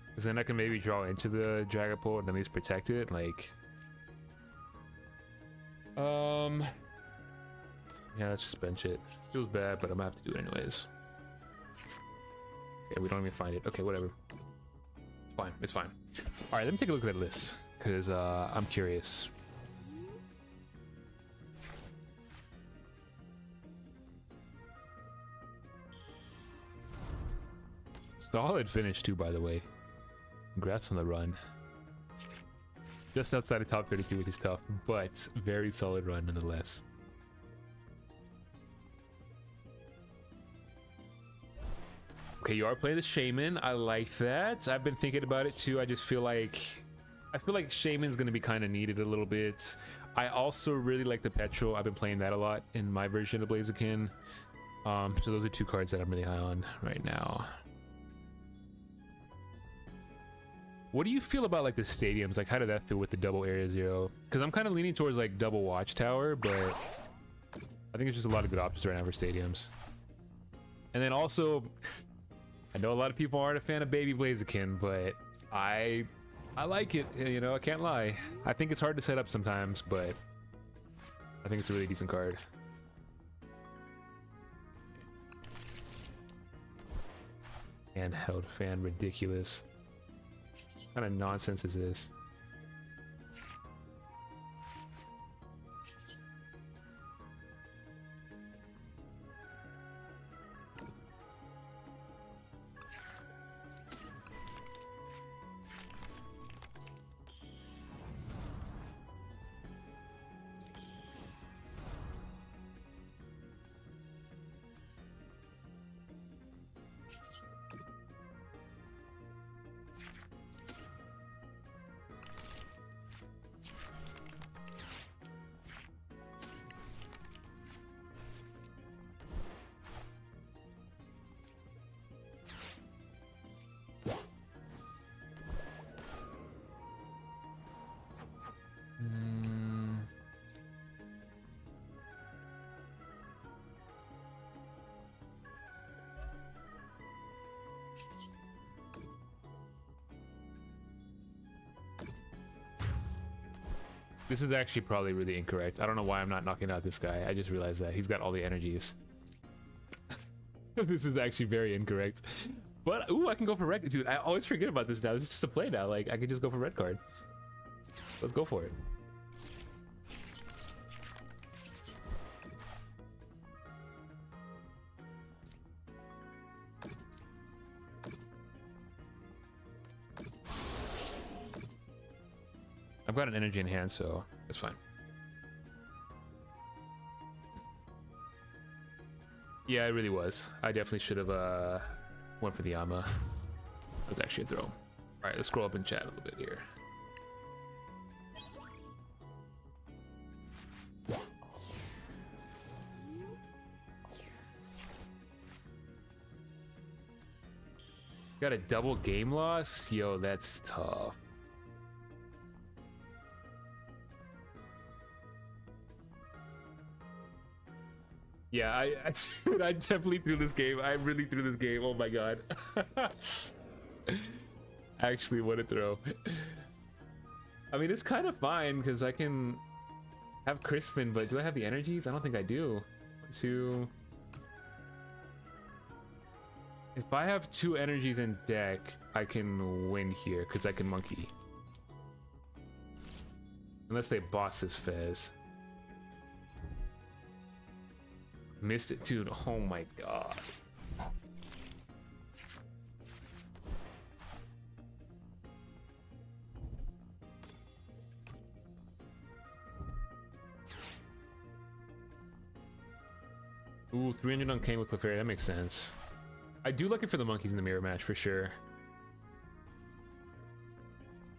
Because then I can maybe draw into the Dragapult and at least protect it, like... Yeah, let's just bench it. Feels bad, but I'm gonna have to do it anyways. Okay, we don't even find it. Okay, whatever. It's fine, it's fine. Alright, let me take a look at that list, because I'm curious. Solid finish too, by the way. Congrats on the run. Just outside of top 32, which is tough, but very solid run nonetheless. Okay, you are playing the Shaman. I like that. I've been thinking about it too. I feel like Shaman's gonna be kind of needed a little bit. I also really like the Petrol. I've been playing that a lot in my version of Blaziken. So those are two cards that I'm really high on right now. What do you feel about like the stadiums? Like, how did that feel with the double Area Zero? Because I'm kind of leaning towards like double Watchtower, but I think it's just a lot of good options right now for stadiums. And then also, I know a lot of people aren't a fan of Baby Blaziken, but I like it. You know, I can't lie. I think it's hard to set up sometimes, but I think it's a really decent card. Handheld fan, ridiculous. What kind of nonsense is this? This is actually probably really incorrect. I don't know why I'm not knocking out this guy. I just realized that he's got all the energies. This is actually very incorrect. But ooh, I can go for red, dude. I always forget about this now. This is just a play now. Like, I can just go for red card. Let's go for it. I've got an energy in hand, so it's fine. Yeah, it really was. I definitely should have went for the Yama. That's actually a throw. All right, let's scroll up and chat a little bit here. Got a double game loss? Yo, that's tough. Yeah, dude, I definitely threw this game. I really threw this game. Oh my god. Actually, what a throw. I mean, it's kind of fine because I can have Crispin, but do I have the energies? I don't think I do. Two. If I have two energies in deck, I can win here because I can monkey. Unless they boss this Fez. Missed it, dude. Oh my god. Ooh, 300 on Kane with Clefairy. That makes sense. I do like it for the monkeys in the mirror match for sure.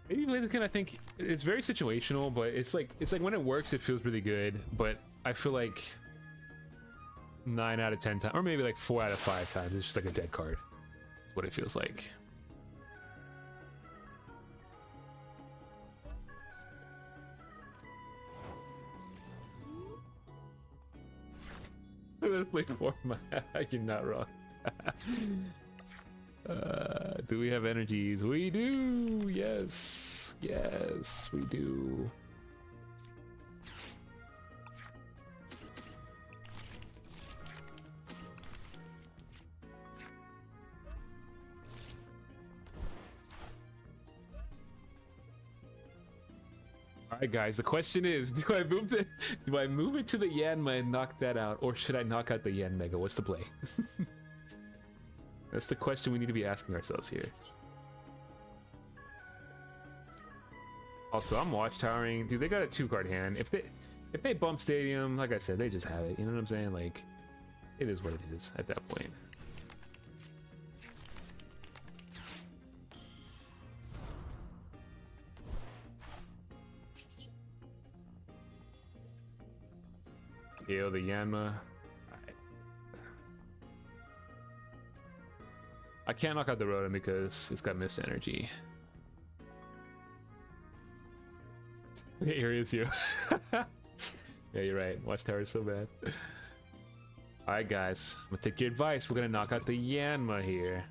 Maybe Blaziken, I think it's very situational, but it's like when it works, it feels really good. But I feel like 9 out of 10 times, or maybe like 4 out of 5 times, it's just like a dead card. That's what it feels like. Let's play format. You're not wrong. Do we have energies? We do. Yes, yes, we do. All right, guys. The question is: do I move it to the Yanma and knock that out, or should I knock out the Yan Mega? What's the play? That's the question we need to be asking ourselves here. Also, I'm watchtowering. Dude, they got a 2-card hand. If they bump Stadium, like I said, they just have it. You know what I'm saying? Like, it is what it is at that point. Yo, the Yanma. I can't knock out the Rotom because it's got mist energy. Here he is, you. Yeah, you're right. Watchtower is so bad. Alright, guys. I'm gonna take your advice. We're gonna knock out the Yanma here.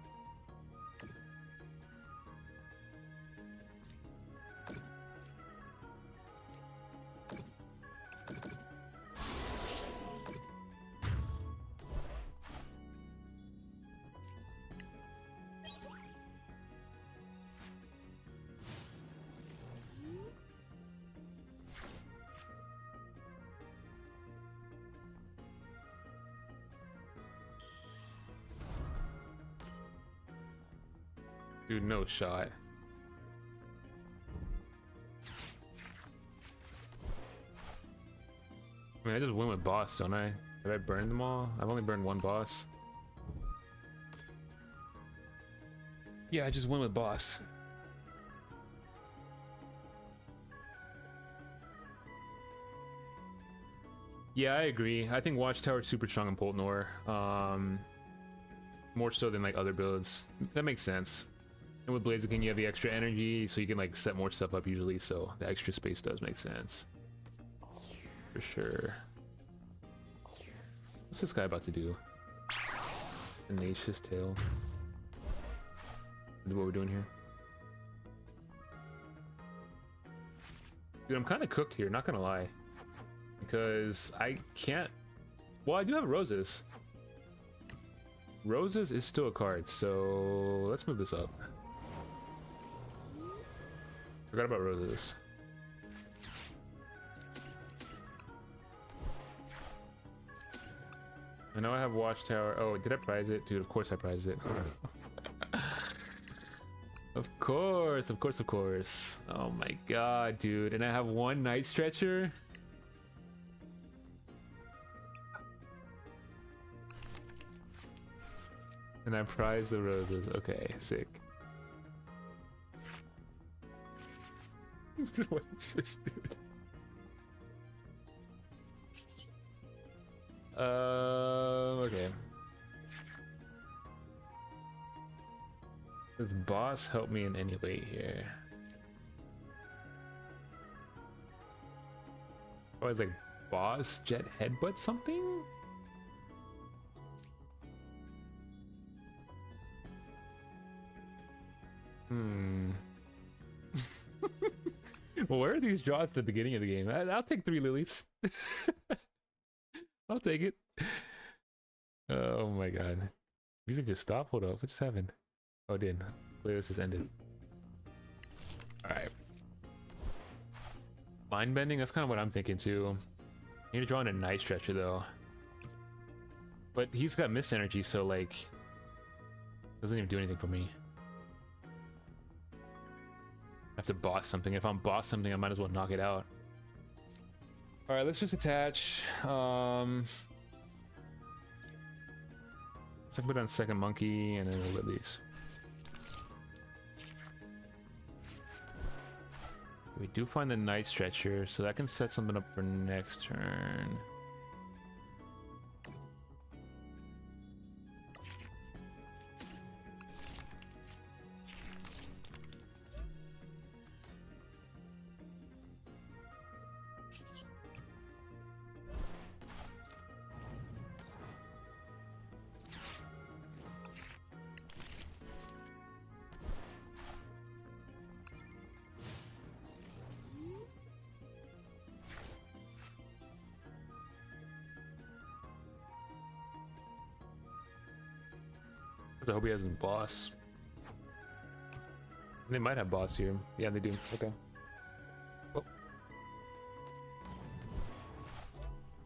Dude, no shot. I mean, I just win with boss, don't I? Have I burned them all? I've only burned one boss. Yeah, I just win with boss. Yeah, I agree. I think Watchtower is super strong in Poltnor. More so than like other builds. That makes sense. And with Blaziken, you have the extra energy, so you can like set more stuff up usually, so the extra space does make sense. For sure. What's this guy about to do? Tenacious Tail. Is what we're doing here. Dude, I'm kind of cooked here, not gonna lie. Because I can't... Well, I do have Roses. Roses is still a card, so let's move this up. Forgot about Roses. I know I have Watchtower. Oh, did I prize it? Dude, of course I prized it. Of course, of course, of course. Oh my god, dude. And I have one Night Stretcher? And I prize the Roses. Okay, sick. What is this, dude? Okay. Does boss help me in any way here? Oh, it's like boss jet headbutt something? Well, where are these draws at the beginning of the game? I'll take 3 lilies. I'll take it. Oh my god. Music just stopped? Hold up. What just happened? Oh, it did. Playlist just ended. Alright. Mind bending? That's kind of what I'm thinking too. I need to draw in a Night Stretcher though. But he's got mist energy, so like... doesn't even do anything for me. I have to boss something. If I'm boss something, I might as well knock it out. Alright, let's just attach. So I can put on second monkey and then we'll let these. We do find the Night Stretcher, so that can set something up for next turn. I hope he has a boss. They might have boss here. Yeah, they do. Okay. Oh.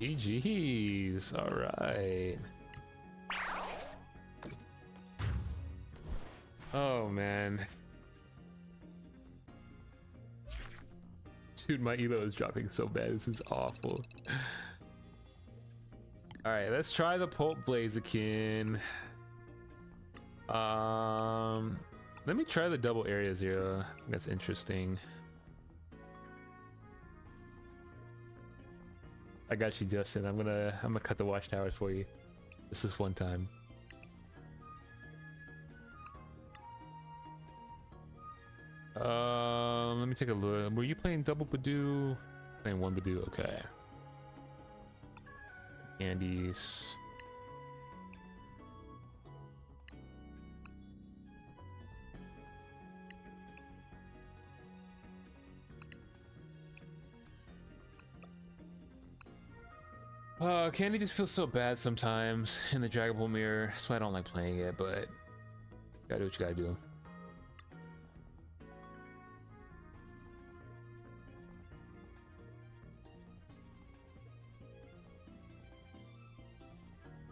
GG's. Alright. Oh man. Dude, my elo is dropping so bad. This is awful. Alright, let's try the Pulp Blaziken. Let me try the double area zero. That's interesting. I got you, Justin. I'm gonna cut the watchtowers for you. This is one time. Let me take a look. Were you playing double Badoo? Playing one Badoo, okay. Candies. Candy just feels so bad sometimes in the Dragon Ball mirror. That's why I don't like playing it, but gotta do what you gotta do.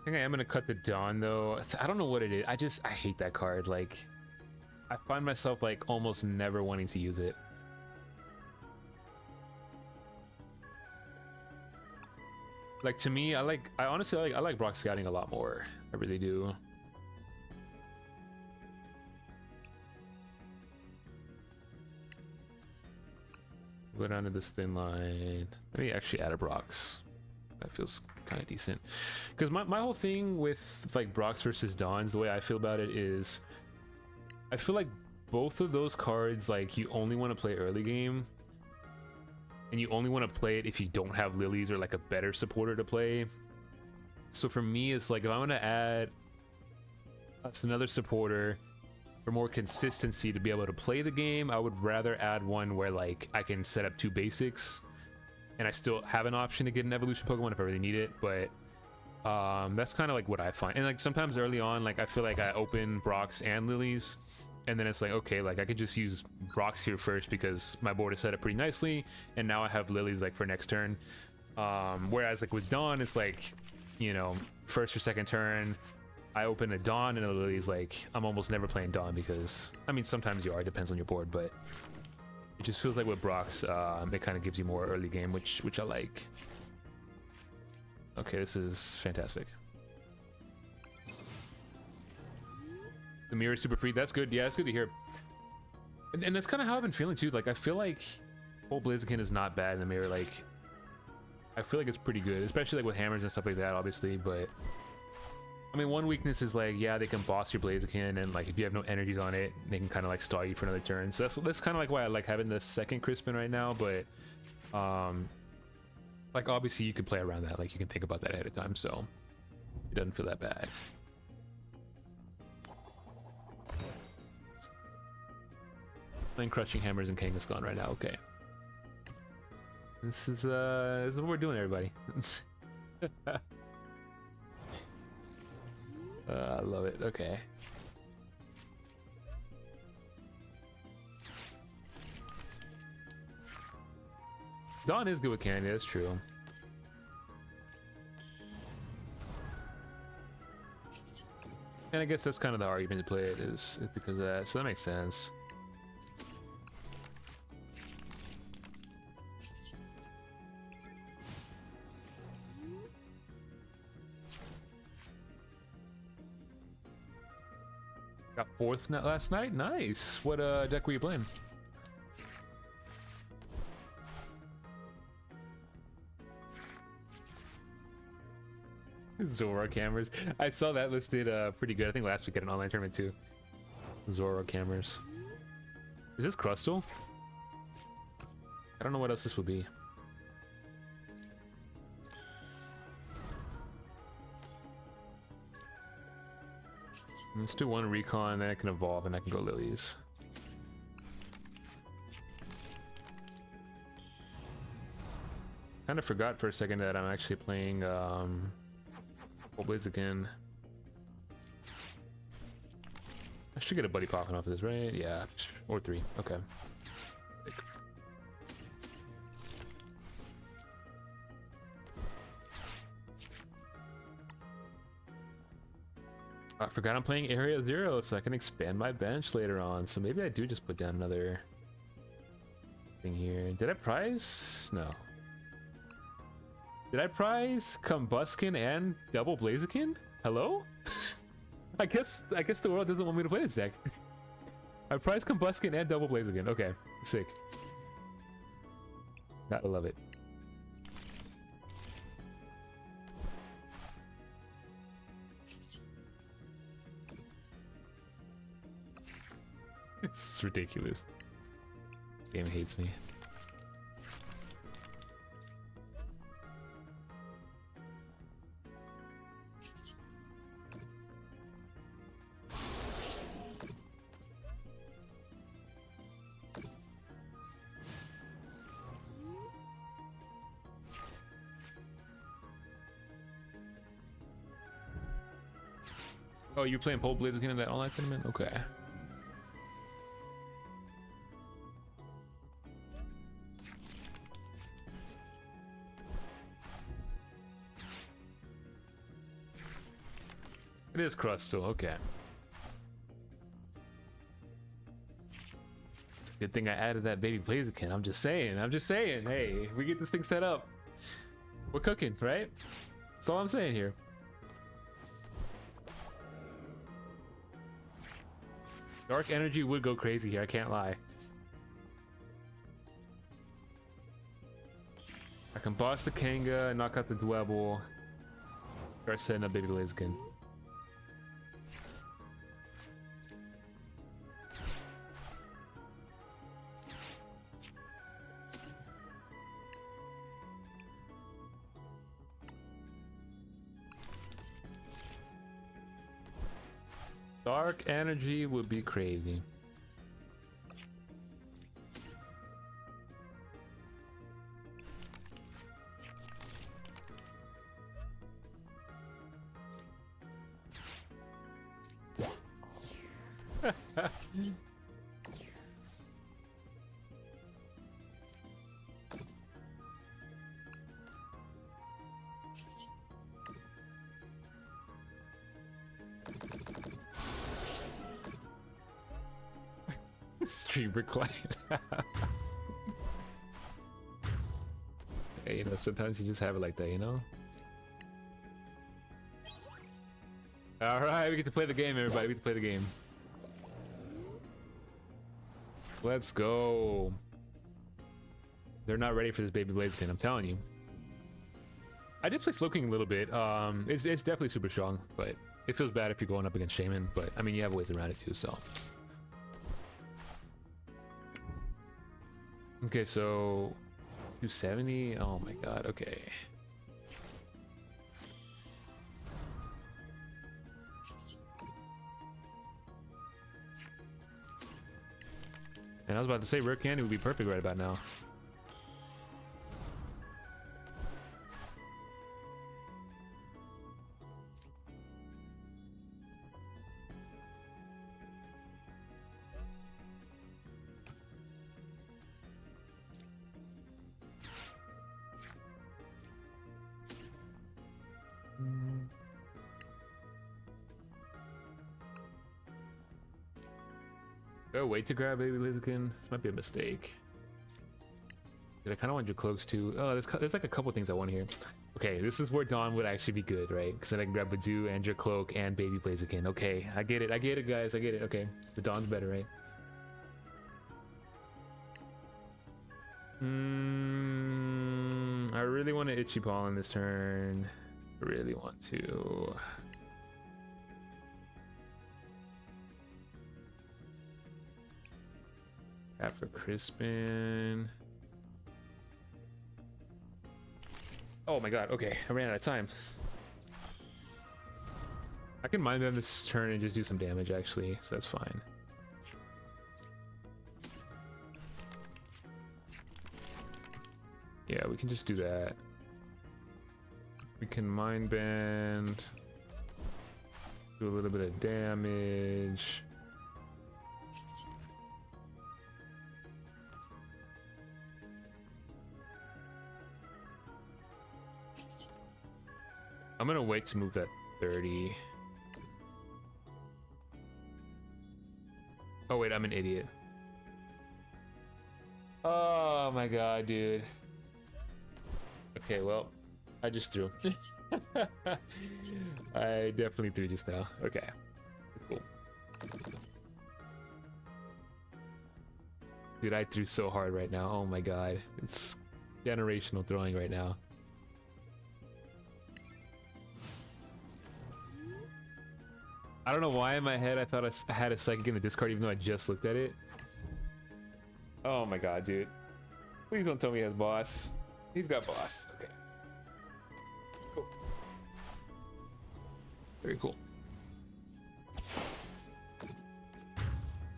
I think I am gonna cut the Dawn though. I don't know what it is. I hate that card. Like, I find myself like almost never wanting to use it. Like, to me, I honestly like Brock Scouting a lot more. I really do. Go down to this thin line. Let me actually add a Brox. That feels kind of decent. Because my whole thing with like Brox versus Dawns, the way I feel about it is, I feel like both of those cards, like, you only want to play early game. And you only want to play it if you don't have lilies or like a better supporter to play. So for me, it's like, if I want to add another supporter for more consistency to be able to play the game, I would rather add one where like I can set up two basics and I still have an option to get an evolution Pokemon if I really need it. But that's kind of like what I find. And like sometimes early on, like I feel like I open Brox and lilies, and then it's like, okay, like I could just use Brox here first because my board is set up pretty nicely, and now I have lilies like for next turn. Whereas like with Dawn, it's like, you know, first or second turn, I open a Dawn and a lilies. Like, I'm almost never playing Dawn because, I mean, sometimes you are, depends on your board, but it just feels like with Brox, it kind of gives you more early game, which I like. Okay, this is fantastic. The mirror is super free. That's good. Yeah, that's good to hear. And that's kind of how I've been feeling too. Like, I feel like whole Blaziken is not bad in the mirror. Like, I feel like it's pretty good, especially like with hammers and stuff like that, obviously. But I mean, one weakness is like, yeah, they can boss your Blaziken, and like if you have no energies on it, they can kind of like stall you for another turn. So that's kind of like why I like having the second Crispin right now. But like obviously you could play around that. Like you can think about that ahead of time, so it doesn't feel that bad. Playing Crushing Hammers and Kangaskhan right now. Okay, this is what we're doing, everybody. I love it. Okay. Dawn is good with candy, that's true. And I guess that's kind of the argument to play it is because of that, so that makes sense. Got fourth last night? Nice. What deck were you playing? Zoroark Hammers. I saw that listed pretty good. I think last week at an online tournament too. Zoroark Hammers. Is this Crustle? I don't know what else this would be. Let's do one recon, then I can evolve and I can go lilies. Kind of forgot for a second that I'm actually playing Blaziken. I should get a buddy popping off of this, right? Yeah, or three. Okay. I forgot I'm playing Area 0, so I can expand my bench later on. So maybe I do just put down another thing here. Did I prize? No. Did I prize Combuskin and Double Blaziken? Hello? I guess the world doesn't want me to play this deck. I prized Combuskin and Double Blaziken. Okay, sick. Gotta love it. It's ridiculous. This game hates me. Oh, you're playing Pole Blaziken in that online tournament? Okay. It is Crustal, okay. It's a good thing I added that baby Blaziken. I'm just saying. Hey, we get this thing set up. We're cooking, right? That's all I'm saying here. Dark Energy would go crazy here, I can't lie. I can boss the Kanga, knock out the Dwebble, start setting up baby Blaziken. Dark Energy would be crazy. Streamer client. Hey, you know, sometimes you just have it like that, you know? Alright, we get to play the game, everybody. We get to play the game. Let's go. They're not ready for this baby Blaziken, I'm telling you. I did play Slowking a little bit. It's definitely super strong, but it feels bad if you're going up against Shaman. But I mean, you have ways around it too, so. Okay, so 270. Oh my god. Okay. And I was about to say Rare Candy would be perfect right about now. Oh, wait to grab baby Blaziken. This might be a mistake. I kind of want your cloaks too. Oh, there's like a couple things I want here. Okay, this is where Dawn would actually be good, right? Because then I can grab Badoo and your cloak and baby Blaziken. Okay, I get it, guys, I get it. Okay, the Dawn's better, right? I really want to Itchy Pollen this turn. I really want to. After Crispin. Oh my god, okay, I ran out of time. I can mind them this turn and just do some damage actually, so that's fine. Yeah, we can just do that. We can Mind Bend. Do a little bit of damage. I'm gonna wait to move that 30. Oh wait, I'm an idiot. Oh my god, dude. Okay, well, I just threw. I definitely threw just now. Okay, cool. Dude, I threw so hard right now. Oh my god, it's generational throwing right now. I don't know why in my head I thought I had a psychic in the discard even though I just looked at it. Oh my god, dude. Please don't tell me he has boss. He's got boss. Okay. Cool. Very cool.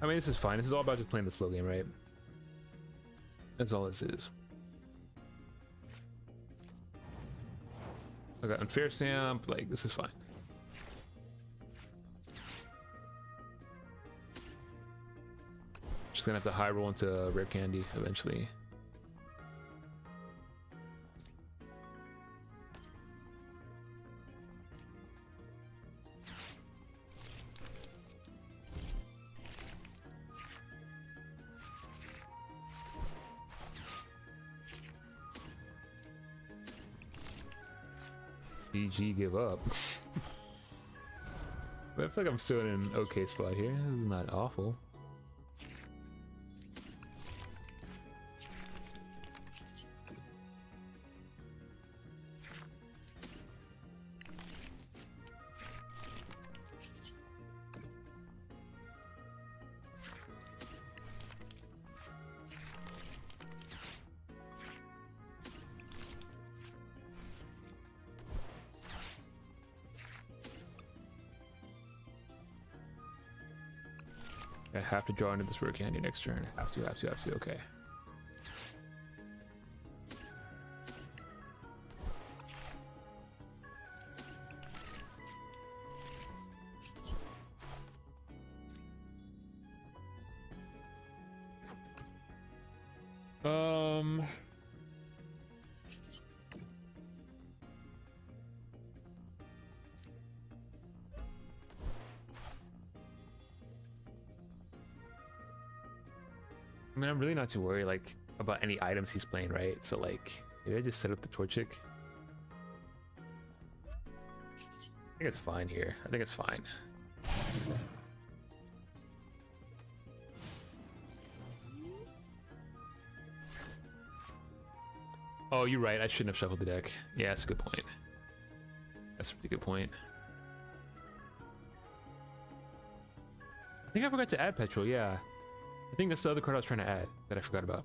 I mean, this is fine. This is all about just playing the slow game, right? That's all this is. I got unfair stamp. Like, this is fine. Just gonna have to high roll into rare candy eventually. GG, give up. But I feel like I'm still in an okay spot here. This is not awful. I have to draw into this rare candy next turn. Have to. Okay. I mean, I'm really not too worried like about any items he's playing, right? So like, maybe I just set up the Torchic. I think it's fine here. I think it's fine. Oh, you're right. I shouldn't have shuffled the deck. Yeah, that's a good point. That's a pretty good point. I think I forgot to add Petrol, yeah. I think that's the other card I was trying to add that I forgot about.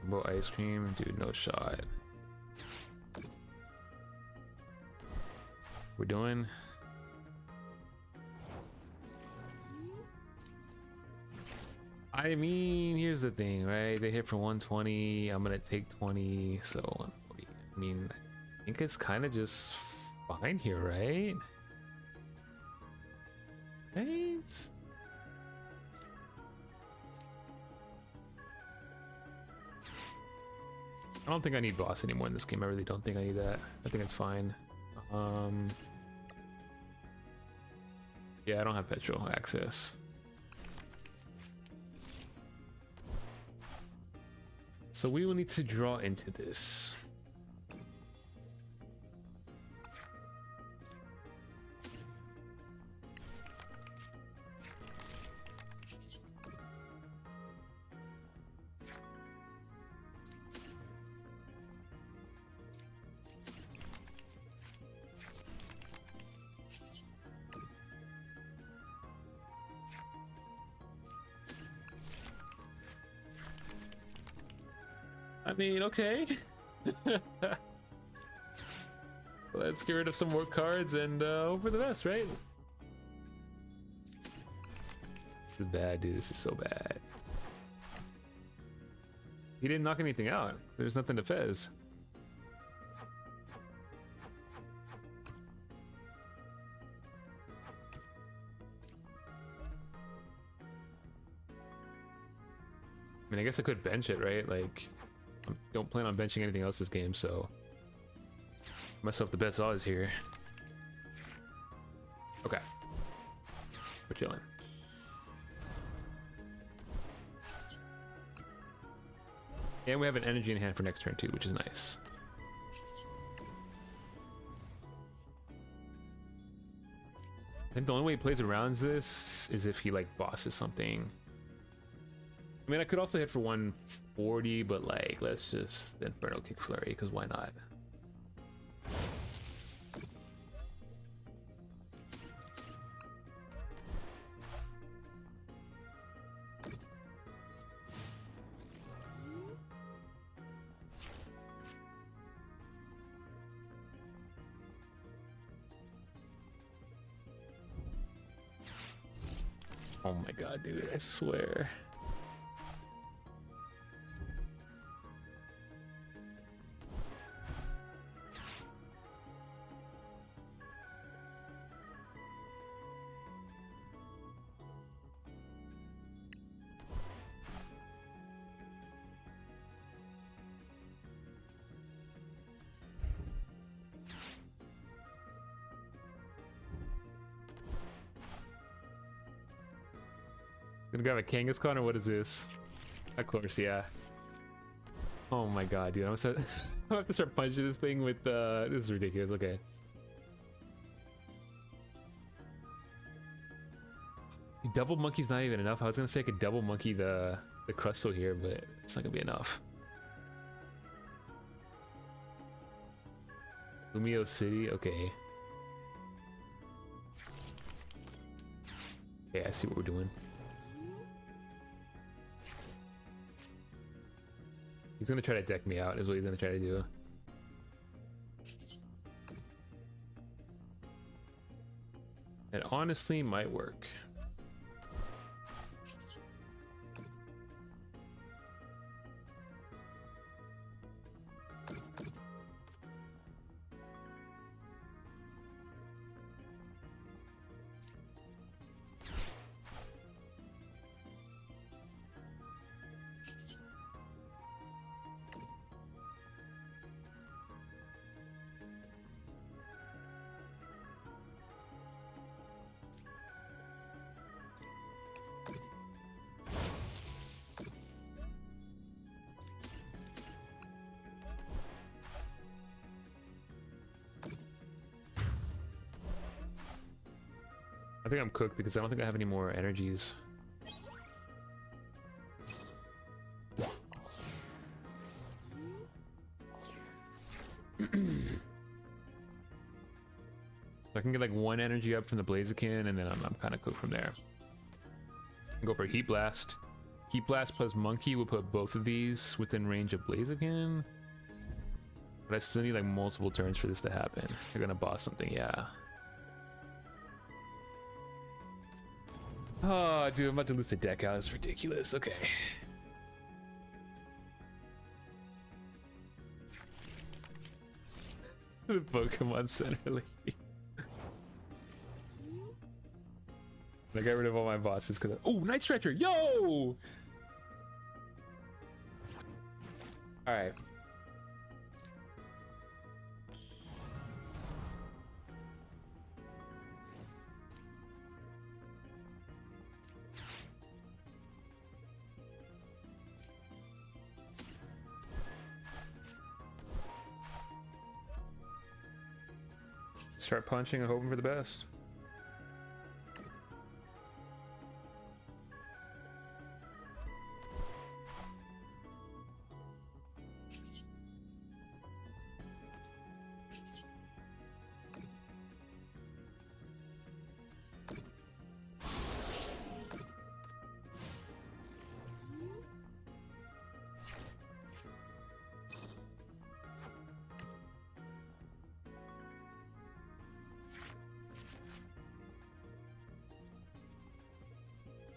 Rainbow ice cream, dude, no shot. We're doing. I mean, here's the thing, right? They hit for 120. I'm gonna take 20, so 140. I mean, I think it's kind of just fine here, right? Right? I don't think I need boss anymore in this game. I really don't think I need that. I think it's fine. Yeah, I don't have petrol access. So we will need to draw into this. I mean, okay. Let's get rid of some more cards and hope for the best, right? This is bad, dude. This is so bad. He didn't knock anything out. There's nothing to fez. I mean, I guess I could bench it, right? Like, don't plan on benching anything else this game, so myself the best odds here. Okay, we're chilling. And we have an energy in hand for next turn too, which is nice. I think the only way he plays around this is if he like bosses something. I mean, I could also hit for 140, but like, let's just Inferno Kick Flurry, because why not? Oh my god, dude, I swear. Gonna grab a Kangaskhan or what is this? Of course, yeah. Oh my god, dude, I'm gonna have to start punching this thing with this is ridiculous. Okay. Dude, double monkey's not even enough. I was gonna say I could double monkey the Crustle here, but it's not gonna be enough. Lumio City, okay. Okay, I see what we're doing. He's gonna try to deck me out, is what he's gonna try to do. It honestly might work. I think I'm cooked because I don't think I have any more energies. I can get like one energy up from the Blaziken, and then I'm kind of cooked from there. Go for Heat Blast. Heat Blast plus Monkey will put both of these within range of Blaziken. But I still need like multiple turns for this to happen. They're gonna boss something, yeah. Oh, dude, I'm about to lose the deck out. It's ridiculous. Okay. The Pokemon Center League. I got rid of all my bosses because. Oh, Night Stretcher! Yo! Alright. Start punching and hoping for the best.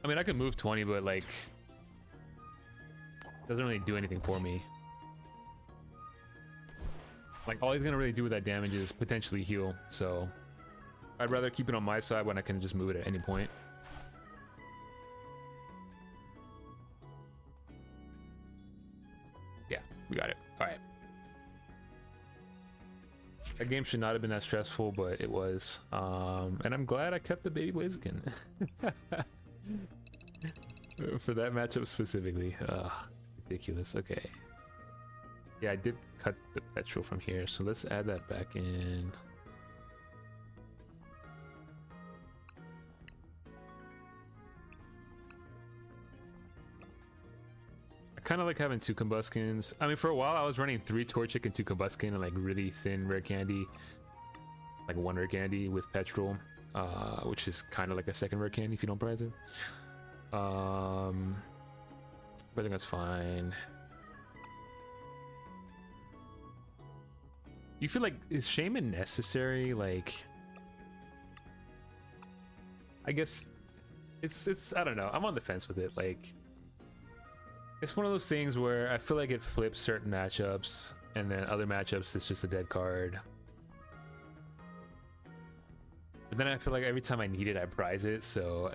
I mean, I could move 20, but like, doesn't really do anything for me. Like, all he's gonna really do with that damage is potentially heal, so I'd rather keep it on my side when I can just move it at any point. Yeah, we got it. That game should not have been that stressful, but it was. And I'm glad I kept the baby Blaziken. For that matchup specifically. Ugh, ridiculous. Okay. Yeah, I did cut the petrol from here, so let's add that back in. I kind of like having 2 Combuskins. I mean, for a while I was running 3 Torchic and 2 Combuskin and like really thin rare candy, like 1 rare candy with petrol, which is kind of like a 2nd rare candy if you don't prize it. But I think that's fine. You feel like, is Shaman necessary? Like, I guess it's I don't know. I'm on the fence with it. Like, it's one of those things where I feel like it flips certain matchups, and then other matchups it's just a dead card. But then I feel like every time I need it, I prize it, so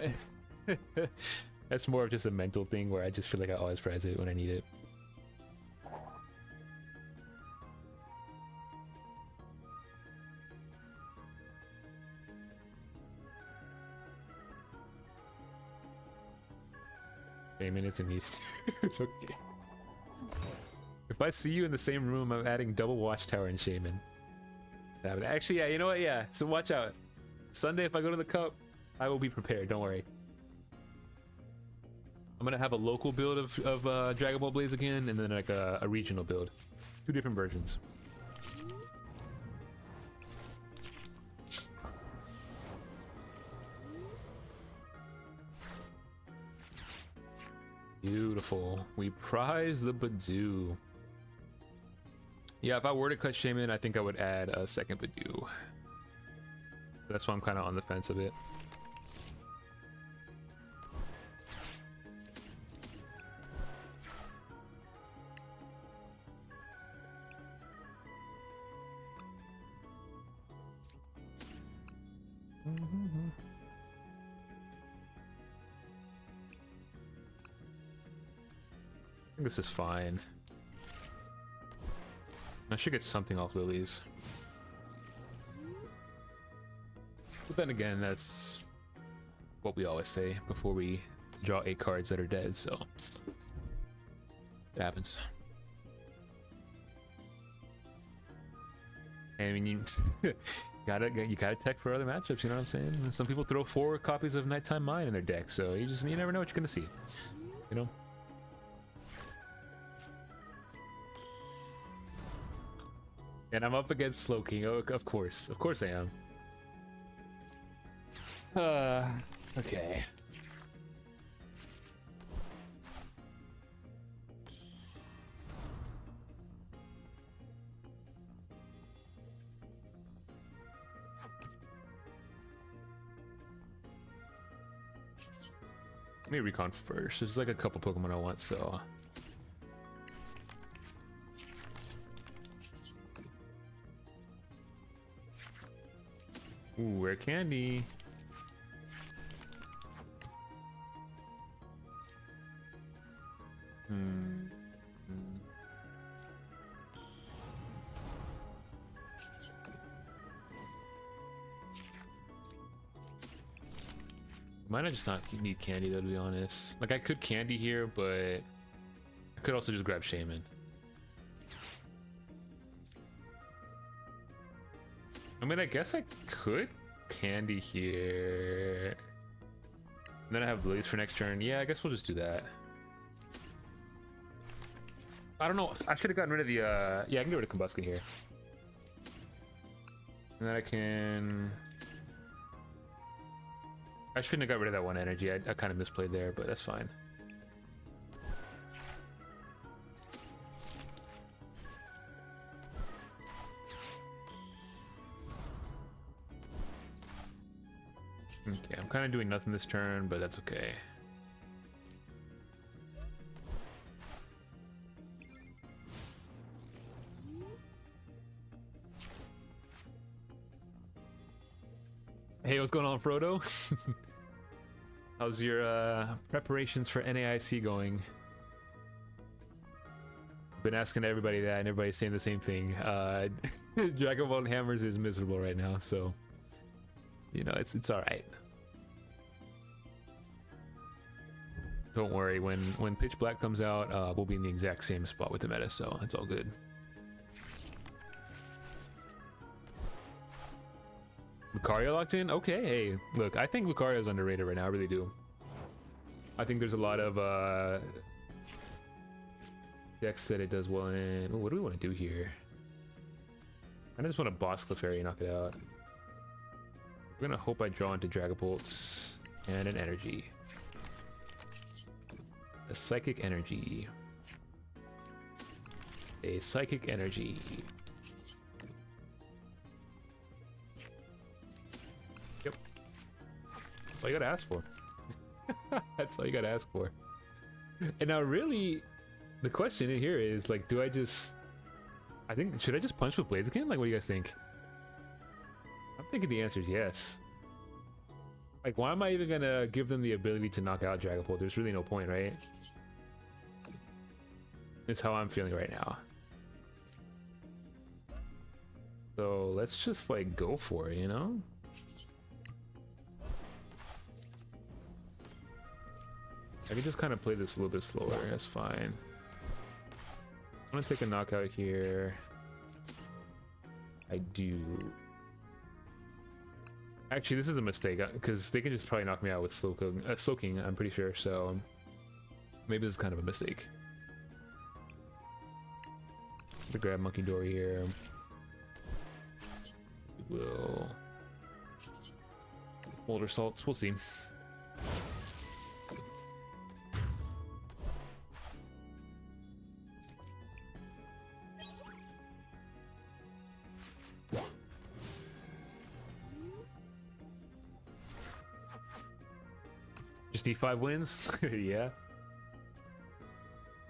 that's more of just a mental thing where I just feel like I always prize it when I need it. Minutes and needs. Okay. If I see you in the same room, I'm adding double Watchtower and Shaman. Actually, yeah, you know what? Yeah, so watch out. Sunday, if I go to the Cup, I will be prepared. Don't worry. I'm gonna have a local build of Dragon Ball Blaziken, and then like a regional build. 2 different versions. Beautiful. We prize the Badoo. Yeah, if I were to cut Shaman, I think I would add a 2nd Badoo. That's why I'm kind of on the fence of it. I think this is fine. I should get something off Lilies. But then again, that's what we always say before we draw 8 cards that are dead, so it happens. I mean, you gotta tech for other matchups, you know what I'm saying? And some people throw 4 copies of Nighttime Mine in their deck, so you never know what you're gonna see, you know? And I'm up against Slowking. Oh, of course I am. Okay. Let me recon first. There's like a couple Pokemon I want, so. Ooh, rare candy. Might I just not need candy though, to be honest. Like I could candy here, but I could also just grab Shaman. I mean, I guess I could candy here. And then I have Blaze for next turn. Yeah, I guess we'll just do that. I don't know. I should have gotten rid of the, yeah, I can get rid of Combuskin here. And then I can... I shouldn't have got rid of that 1 energy. I kind of misplayed there, but that's fine. Okay, I'm kind of doing nothing this turn, but that's okay. Hey, what's going on, Frodo? How's your preparations for NAIC going? Been asking everybody that, and everybody's saying the same thing. Dragon Ball Hammers is miserable right now, so you know it's all right. Don't worry, when Pitch Black comes out, we'll be in the exact same spot with the meta, so it's all good. Lucario locked in? Okay, hey, look, I think Lucario is underrated right now, I really do. I think there's a lot of decks that it does well in. Ooh, what do we want to do here? I just want to boss Clefairy and knock it out. We're gonna hope I draw into Dragapults and an energy. A psychic energy. A psychic energy. Yep. That's all you gotta ask for. That's all you gotta ask for. And now really, the question in here is like, do I just... should I just punch with Blaziken? Like, what do you guys think? I'm thinking the answer is yes. Like, why am I even gonna give them the ability to knock out Dragapult? There's really no point, right? It's how I'm feeling right now. So let's just like go for it, you know? I can just kind of play this a little bit slower, that's fine. I'm gonna take a knockout here. I do. Actually, this is a mistake because they can just probably knock me out with Slowking, I'm pretty sure. So maybe this is kind of a mistake. To grab Monkey Dory here. We'll Boulder Salts. We'll see. Just need 5 wins? Yeah.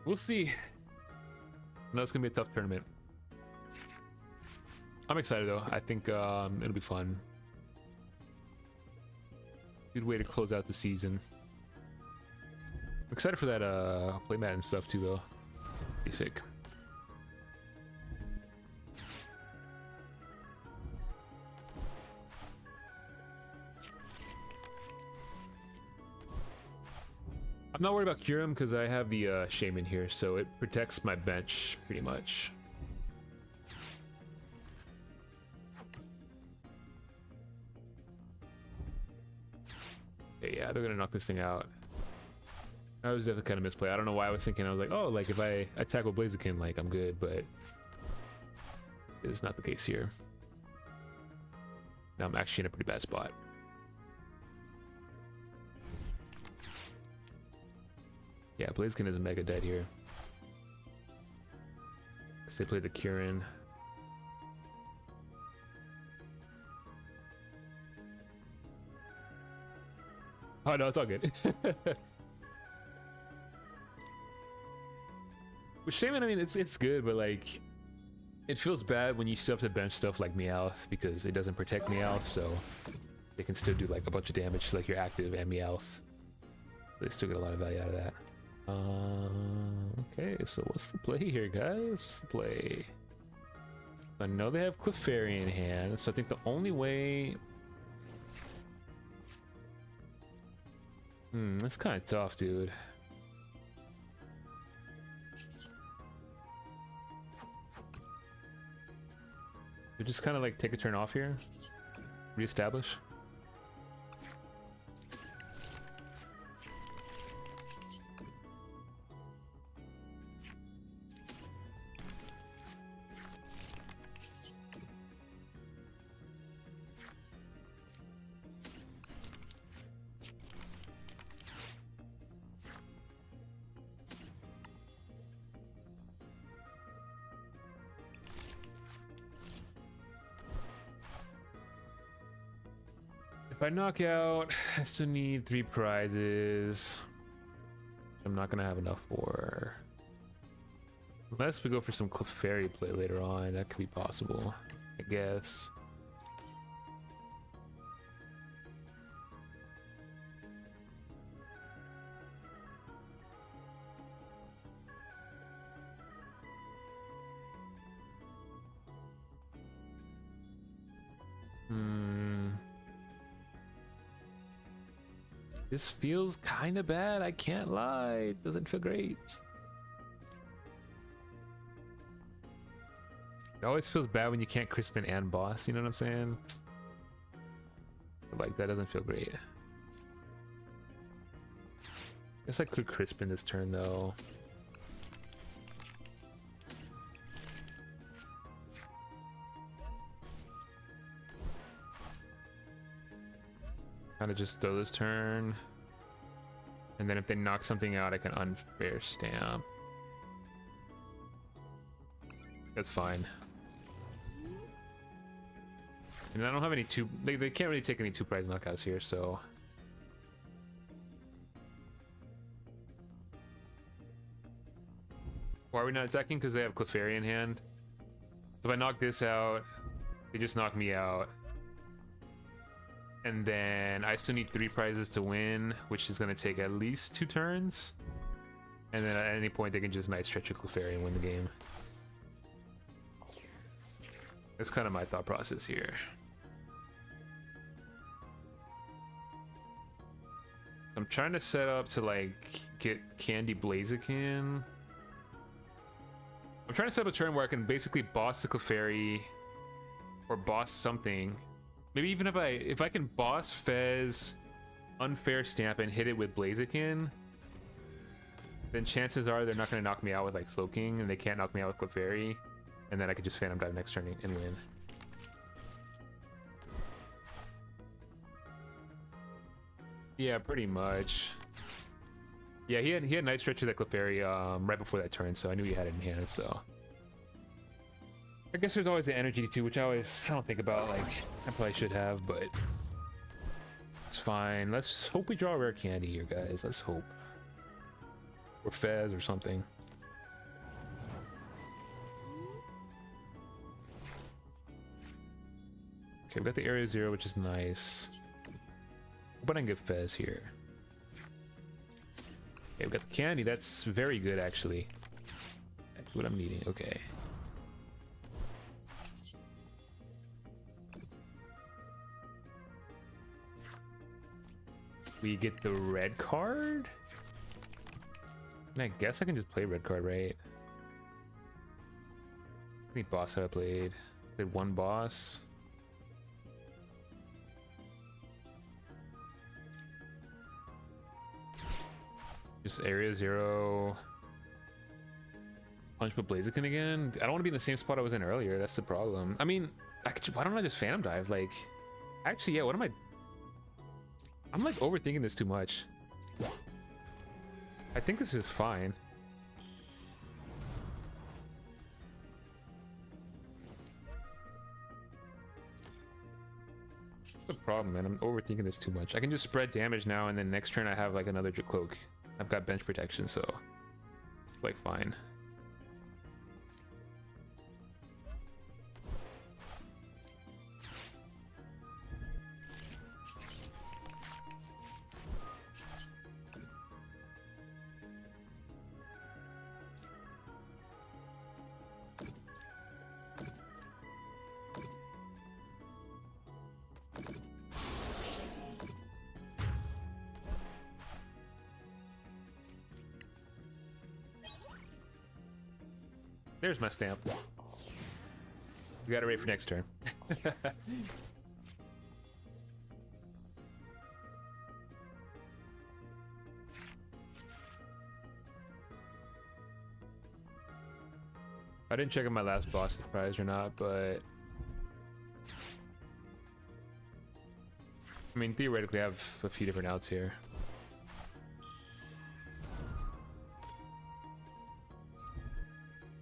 We'll see. No, it's gonna be a tough tournament. I'm excited though. I think it'll be fun. Good way to close out the season. I'm excited for that playmat and stuff too though. Be sick. I'm not worried about Kyurem because I have the Shaman here, so it protects my bench pretty much. Okay, yeah, they're gonna knock this thing out. That was definitely kind of misplay. I don't know why I was thinking. I was like, oh, like if I attack with Blaziken, like I'm good, but it's not the case here. Now I'm actually in a pretty bad spot. Yeah, Blaziken is mega dead here. Because they played the Kyurem. Oh no, it's all good. With Shaman, I mean, it's good, but like, it feels bad when you still have to bench stuff like Meowth because it doesn't protect Meowth, so they can still do like a bunch of damage to like your active and Meowth. They still get a lot of value out of that. Okay, so what's the play here, guys? What's the play? I know they have Clefairy in hand, so I think the only way... that's kind of tough, dude. We just kind of like take a turn off here, reestablish. If I knock out, I still need 3 prizes. I'm not gonna have enough for. Unless we go for some Clefairy play later on, that could be possible, I guess. This feels kind of bad, I can't lie. It doesn't feel great. It always feels bad when you can't Crispin and boss, you know what I'm saying? Like, that doesn't feel great. Guess I could Crispin this turn though. Kind of just throw this turn. And then if they knock something out, I can unfair stamp. That's fine. And I don't have any two, they can't really take any two prize knockouts here, so. Why are we not attacking? Because they have Clefairy in hand. If I knock this out, they just knock me out. And then I still need 3 prizes to win, which is going to take at least 2 turns. And then at any point they can just Night Stretch a Clefairy and win the game. That's kind of my thought process here. I'm trying to set up to like get Candy Blaziken. I'm trying to set up a turn where I can basically boss the Clefairy or boss something. Maybe even if I can boss Fez, unfair stamp, and hit it with Blaziken, then chances are they're not going to knock me out with like Slowking, and they can't knock me out with Clefairy, and then I could just Phantom Dive next turn and win. Yeah, pretty much. Yeah, he had Night Stretch to that Clefairy right before that turn, so I knew he had it in hand, so. I guess there's always the energy too, which I don't think about, like, I probably should have, but it's fine. Let's hope we draw a rare candy here, guys. Let's hope. Or Fez or something. Okay, we got the Area 0, which is nice. But I can get Fez here. Okay, we got the candy. That's very good, actually. That's what I'm needing. Okay. We get the red card? And I guess I can just play red card, right? How many boss have I played? Played 1 boss. Just Area 0. Punch with Blaziken again? I don't want to be in the same spot I was in earlier. That's the problem. I mean, why don't I just Phantom Dive? Like, actually, yeah, what am I? I'm like overthinking this too much. I think this is fine. What's the problem, man? I'm overthinking this too much. I can just spread damage now, and then next turn I have like another Cloak. I've got bench protection, so it's like fine. There's my stamp. We gotta wait for next turn. I didn't check if my last boss is prized or not, but I mean, theoretically, I have a few different outs here.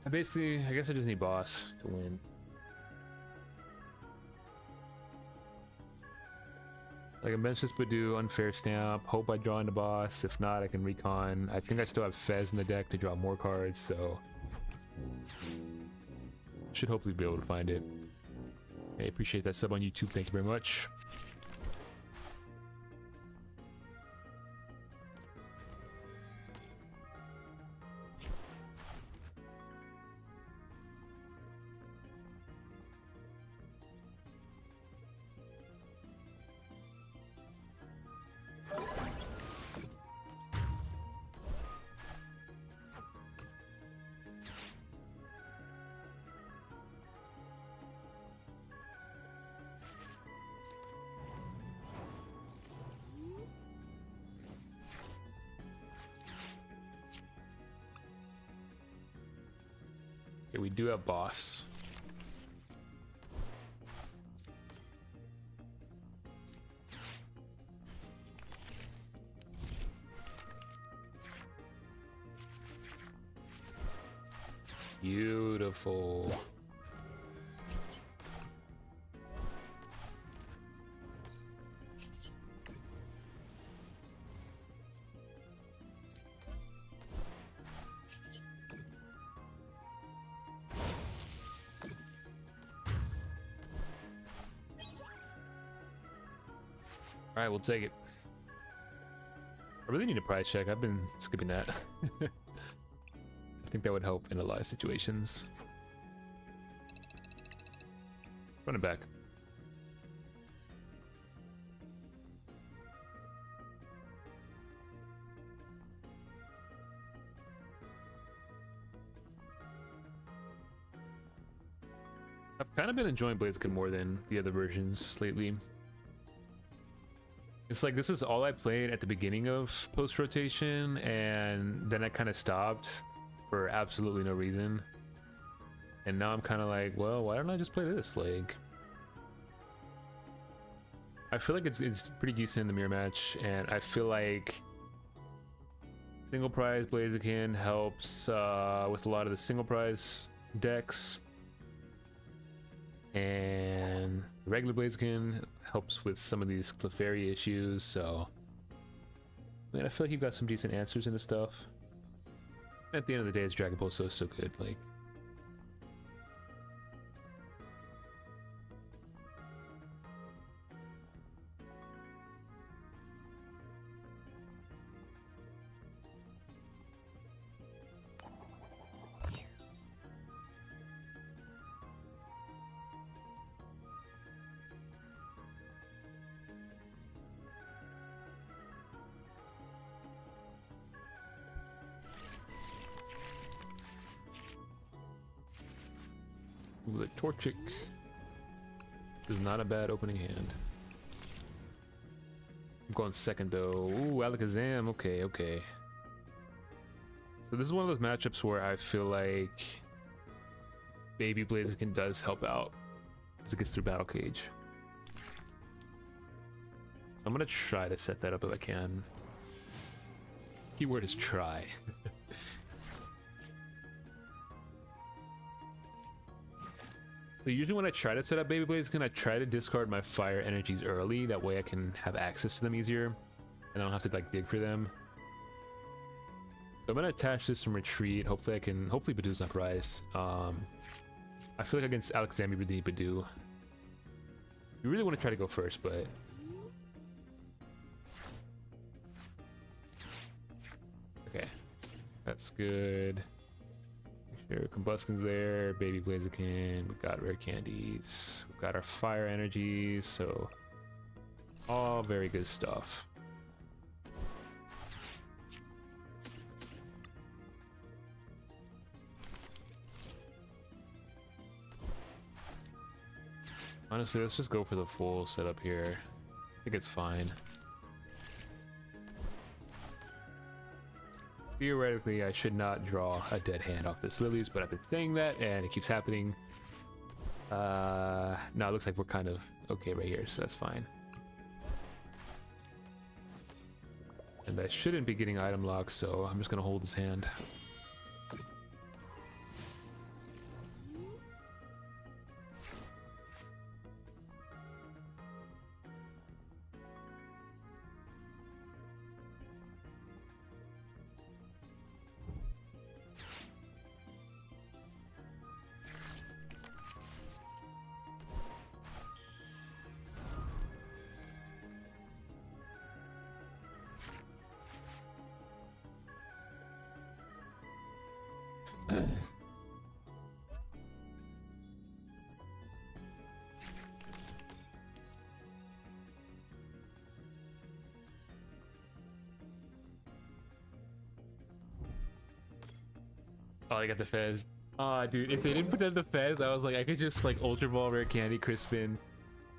I guess I just need boss to win. Like, I bench this Badoo, unfair stamp, hope I draw into boss. If not, I can recon. I think I still have Fez in the deck to draw more cards, so should hopefully be able to find it. Hey, appreciate that sub on YouTube. Thank you very much. we do have boss. Beautiful. All right, we'll take it. I really need a price check. I've been skipping that. I think that would help in a lot of situations. Run it back. I've kind of been enjoying Blaziken more than the other versions lately. It's like this is all I played at the beginning of post-rotation, and then I kind of stopped for absolutely no reason. And now I'm kind of like, well, why don't I just play this? Like, I feel like it's pretty decent in the mirror match, and I feel like single prize Blaziken helps with a lot of the single prize decks, and regular Blaziken helps with some of these Clefairy issues. So, man, I feel like you've got some decent answers in this stuff. At the end of the day, it's Dragon Ball, so good. Like, the Torchic is not a bad opening hand. I'm going second though. Ooh, Alakazam. Okay, okay. So this is one of those matchups where I feel like Baby Blaziken does help out as it gets through Battle Cage. I'm gonna try to set that up if I can. Keyword is try. So usually when I try to set up Baby Blaziken, I try to discard my fire energies early. That way I can have access to them easier, and I don't have to like dig for them. So I'm gonna attach this and retreat. Hopefully Badoo's not rise. I feel like against Alakazam you really need Badoo. You really want to try to go first, but okay, that's good. Sure, Combustion's there, Baby Blaziken, we've got rare candies, we've got our fire energies, so all very good stuff. Honestly, let's just go for the full setup here. I think it's fine. Theoretically, I should not draw a dead hand off this Lilies, but I've been saying that, and it keeps happening. No, it looks like we're kind of okay right here, so that's fine. And I shouldn't be getting item lock, so I'm just gonna hold his hand. Oh, I got the Fez. Ah, dude, if they didn't put down the Fez, I was like, I could just like Ultra Ball, Rare Candy, Crispin,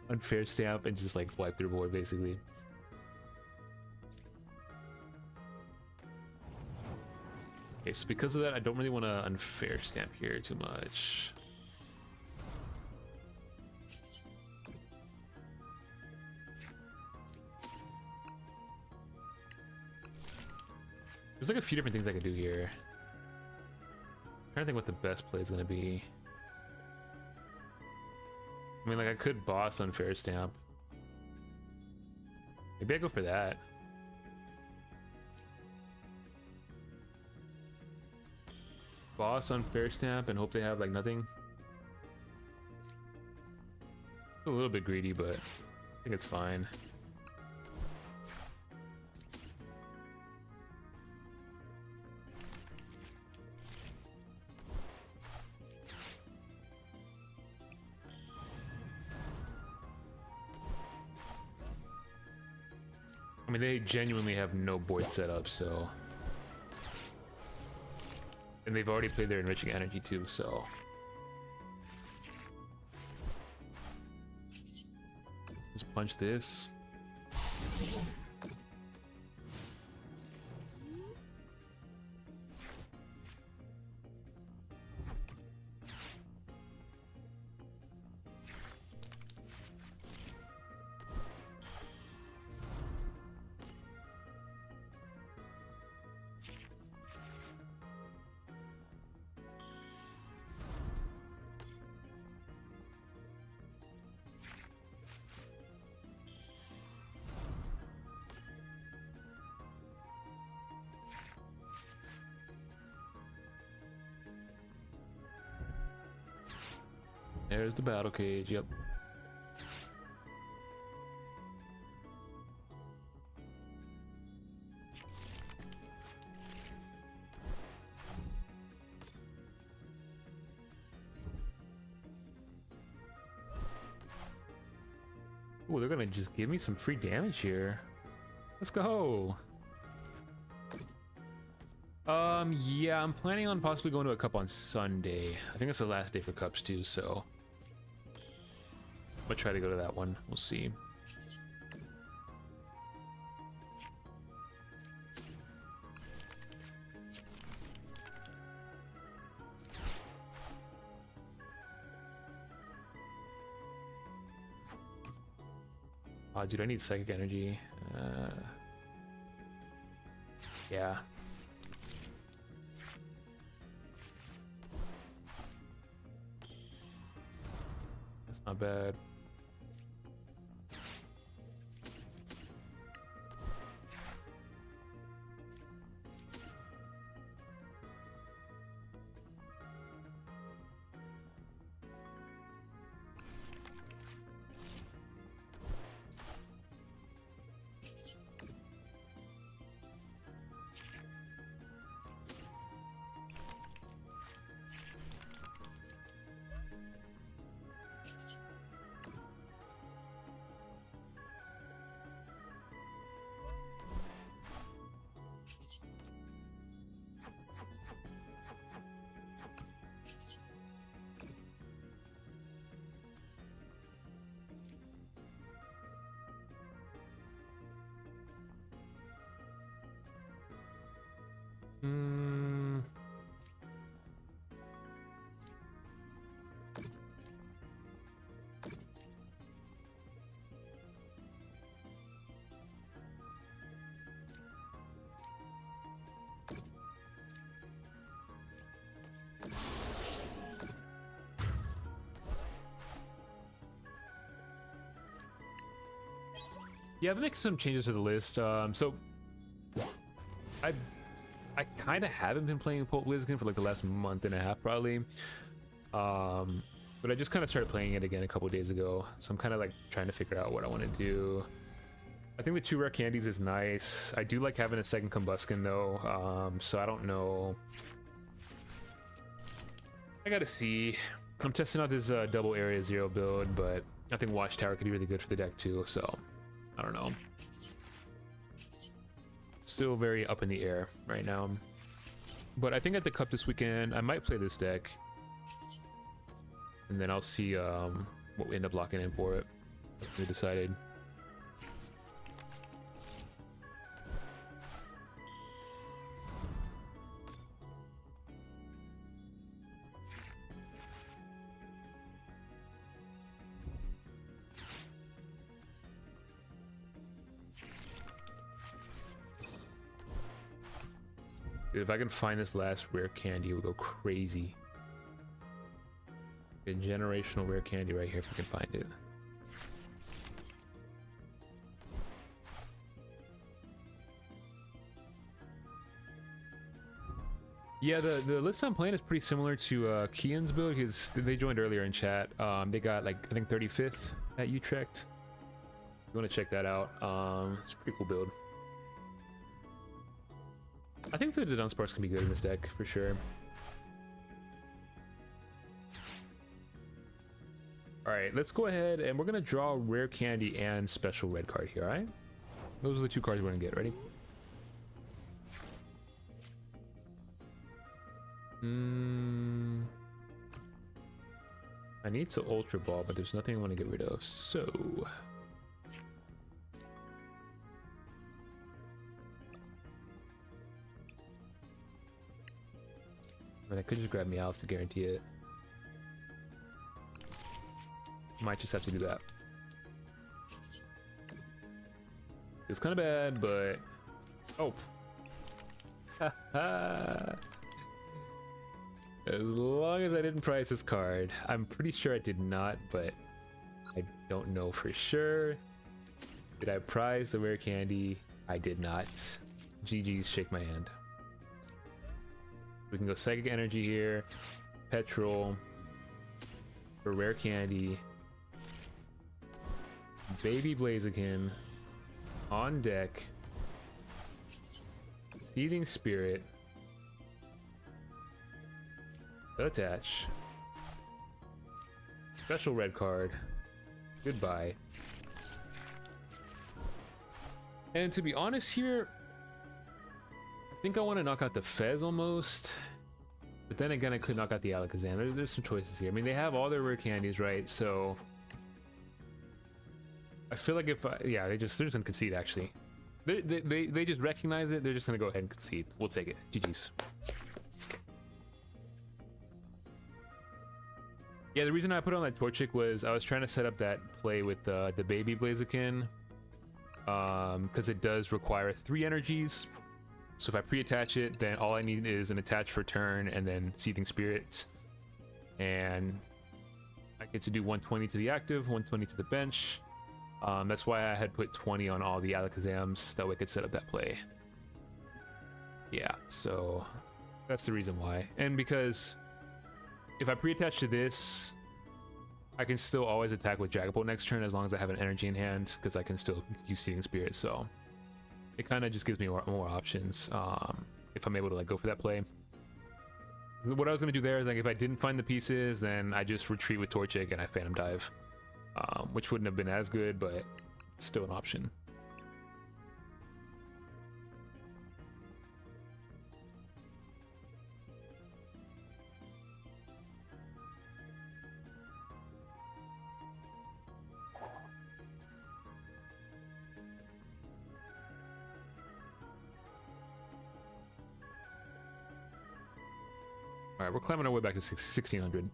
Unfair Stamp, and just like wipe their board basically. Okay, so because of that, I don't really want to unfair stamp here too much. There's like a few different things I could do here. I'm trying to think what the best play is going to be. I mean, like, I could boss unfair stamp. Maybe I go for that. Boss unfair stamp and hope they have, like, nothing. It's a little bit greedy, but I think it's fine. I mean, they genuinely have no board set up, so... And they've already played their enriching energy too, so... Just punch this. There's the battle cage, yep. Oh, they're gonna just give me some free damage here. Let's go. Yeah, I'm planning on possibly going to a cup on Sunday. I think it's the last day for cups too, so I'm gonna try to go to that one. We'll see. Oh, dude, I need psychic energy. Yeah. That's not bad. Yeah, I've making some changes to the list. So I kind of haven't been playing Pope Blizzkin for like the last month and a half, probably. But I just kind of started playing it again a couple days ago, so I'm kind of like trying to figure out what I want to do. I think the 2 rare candies is nice. I do like having a second Combuskin though, so I don't know. I gotta see. I'm testing out this double area 0 build, but I think Watchtower could be really good for the deck too, so I don't know. Still very up in the air right now. But I think at the Cup this weekend, I might play this deck. And then I'll see what we end up locking in for it. We decided. Dude, if I can find this last rare candy, it would go crazy. A generational rare candy right here if we can find it. Yeah, the list I'm playing is pretty similar to Kian's build because they joined earlier in chat. They got like I think 35th at Utrecht. You want to check that out? It's a pretty cool build. I think the Dunsparks can be good in this deck for sure. All right, let's go ahead and we're gonna draw rare candy and special red card here. All right, those are the two cards we're gonna get. Ready? I need to Ultra Ball, but there's nothing I want to get rid of, so... I could just grab Meowth to guarantee it. Might just have to do that. It's kind of bad, but... Oh! Haha! As long as I didn't prize this card. I'm pretty sure I did not, but I don't know for sure. Did I prize the rare candy? I did not. GG's, shake my hand. We can go Psychic Energy here, Petrol, for rare candy, Baby Blaziken, on deck, Seething Spirit, attach, special red card, goodbye. And to be honest here, I think I want to knock out the Fez almost, but then again I could knock out the Alakazam. There's some choices here. I mean, they have all their rare candies, right? So I feel like if yeah, they're just gonna concede. Actually, they just recognize it. They're just gonna go ahead and concede. We'll take it. GG's. Yeah, the reason I put on that Torchic was I was trying to set up that play with the Baby Blaziken, because it does require 3 energies. So if I pre-attach it, then all I need is an attach for turn and then Seething Spirit, and I get to do 120 to the active, 120 to the bench. That's why I had put 20 on all the Alakazams, that way I could set up that play. Yeah, so that's the reason why. And because if I pre-attach to this, I can still always attack with Dragapult next turn as long as I have an energy in hand, because I can still use Seething Spirit, so it kind of just gives me more options if I'm able to like go for that play. What I was going to do there is like if I didn't find the pieces, then I just retreat with Torchic and I Phantom Dive, which wouldn't have been as good, but it's still an option. All right, we're climbing our way back to 1600.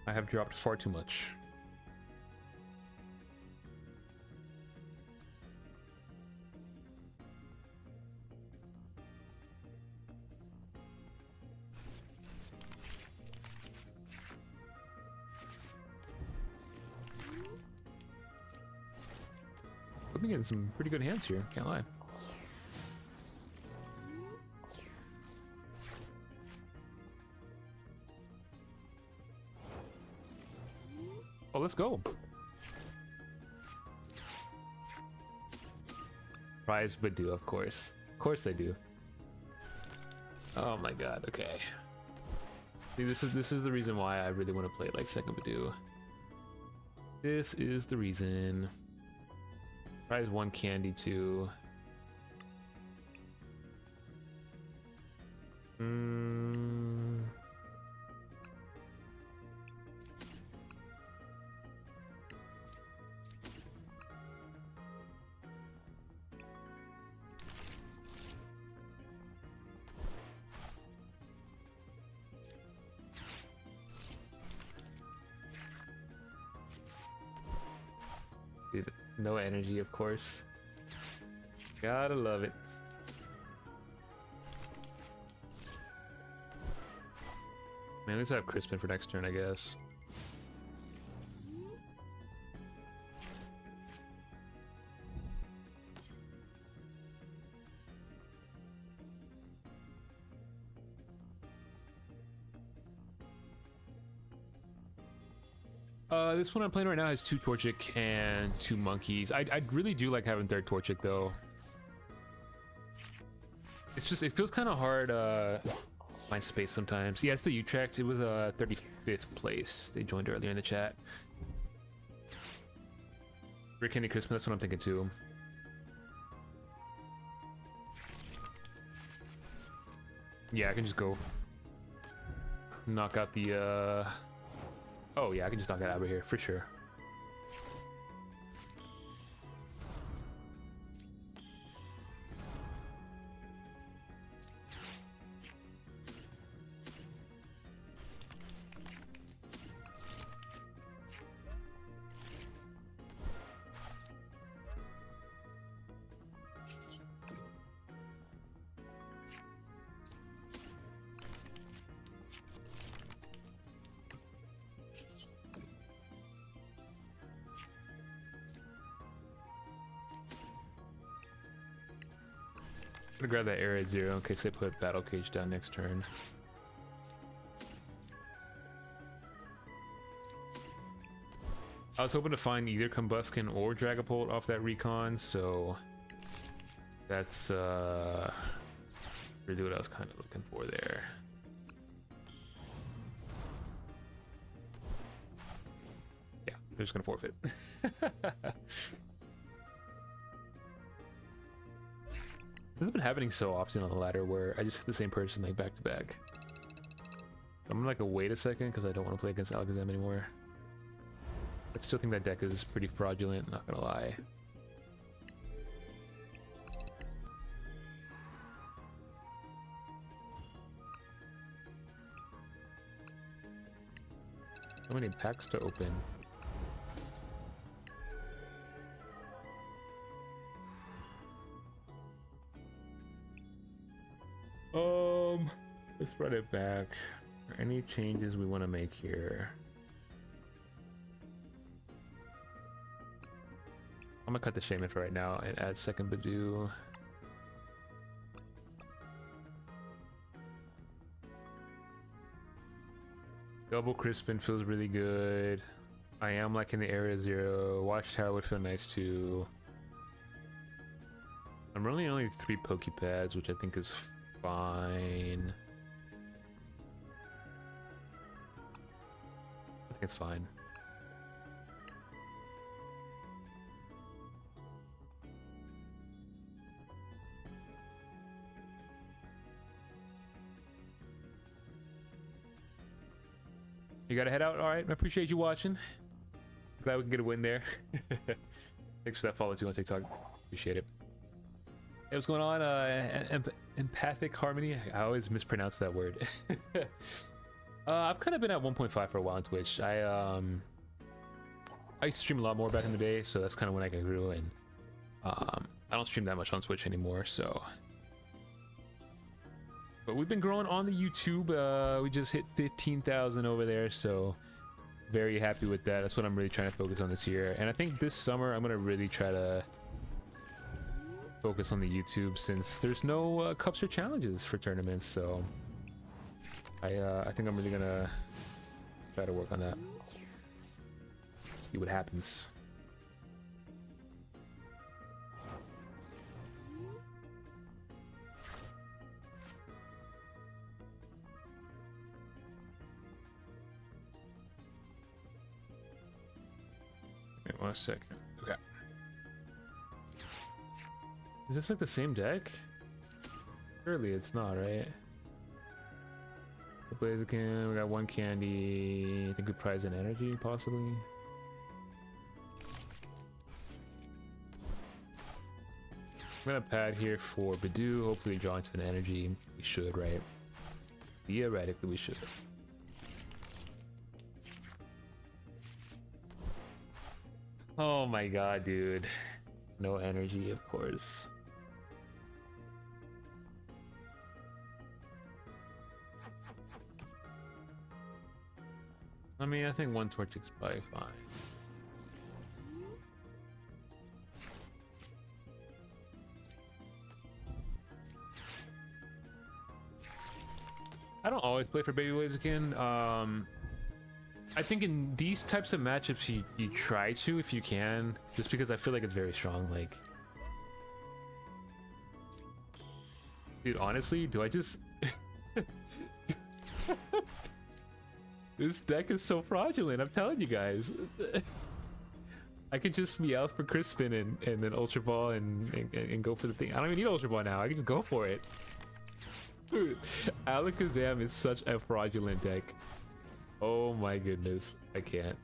I have dropped far too much. I've been getting some pretty good hands here, can't lie. Oh, let's go. Prize Badoo, of course. Of course I do. Oh my god, okay. See, this is the reason why I really want to play like second Badoo. This is the reason. Prize 1 candy too. Dude, no energy, of course. Gotta love it. at least I have Crispin for next turn, I guess. This one I'm playing right now has 2 Torchic and 2 Monkeys. I really do like having 3rd Torchic though. It's just, it feels kind of hard find space sometimes. Yeah, it's the Utrecht. It was 35th place. They joined earlier in the chat. Rick Candy Crispin, that's what I'm thinking too. Yeah, I can just go knock out the oh yeah, I can just knock it out over here for sure. I'm gonna grab that area 0 in case they put Battle Cage down next turn. I was hoping to find either Combuskin or Dragapult off that recon, so that's really what I was kind of looking for there. Yeah, they're just gonna forfeit. This has been happening so often on the ladder where I just hit the same person like back to back. I'm gonna like wait a second because I don't want to play against Alakazam anymore. I still think that deck is pretty fraudulent, not gonna lie. So many packs to open. Let's run it back. Are any changes we want to make here? I'm gonna cut the Shaman for right now and add second Badoo. Double Crispin feels really good. I am liking the area 0. Watchtower would feel nice too. I'm running only 3 Pokepads, which I think is fine. I think it's fine. You gotta head out. All right, I appreciate you watching. Glad we can get a win there. Thanks for that follow too on TikTok. Appreciate it. Hey, what's going on? Empathic harmony. I always mispronounce that word. I've kind of been at 1.5 for a while on Twitch. I streamed a lot more back in the day, so that's kind of when I grew, and I don't stream that much on Twitch anymore. So, but we've been growing on the YouTube. We just hit 15,000 over there, so very happy with that. That's what I'm really trying to focus on this year, and I think this summer I'm gonna really try to focus on the YouTube since there's no cups or challenges for tournaments. So I think I'm really gonna try to work on that. See what happens. Wait 1 second. Okay. Is this like the same deck? Surely it's not, right? The Blaziken, we got 1 candy. I think we prize an energy, possibly. I'm gonna pad here for Badoo. Hopefully draw into an energy. We should, right? Theoretically, we should. Oh my god, dude. No energy, of course. mean, I think one Torchic is probably fine. I don't always play for Baby Blaziken. I think in these types of matchups you try to if you can, just because I feel like it's very strong. Like, dude, honestly, do I just this deck is so fraudulent, I'm telling you guys. I could just meow for Crispin and then Ultra Ball and go for the thing. I don't even need Ultra Ball now, I can just go for it. Dude, Alakazam is such a fraudulent deck. Oh my goodness, I can't.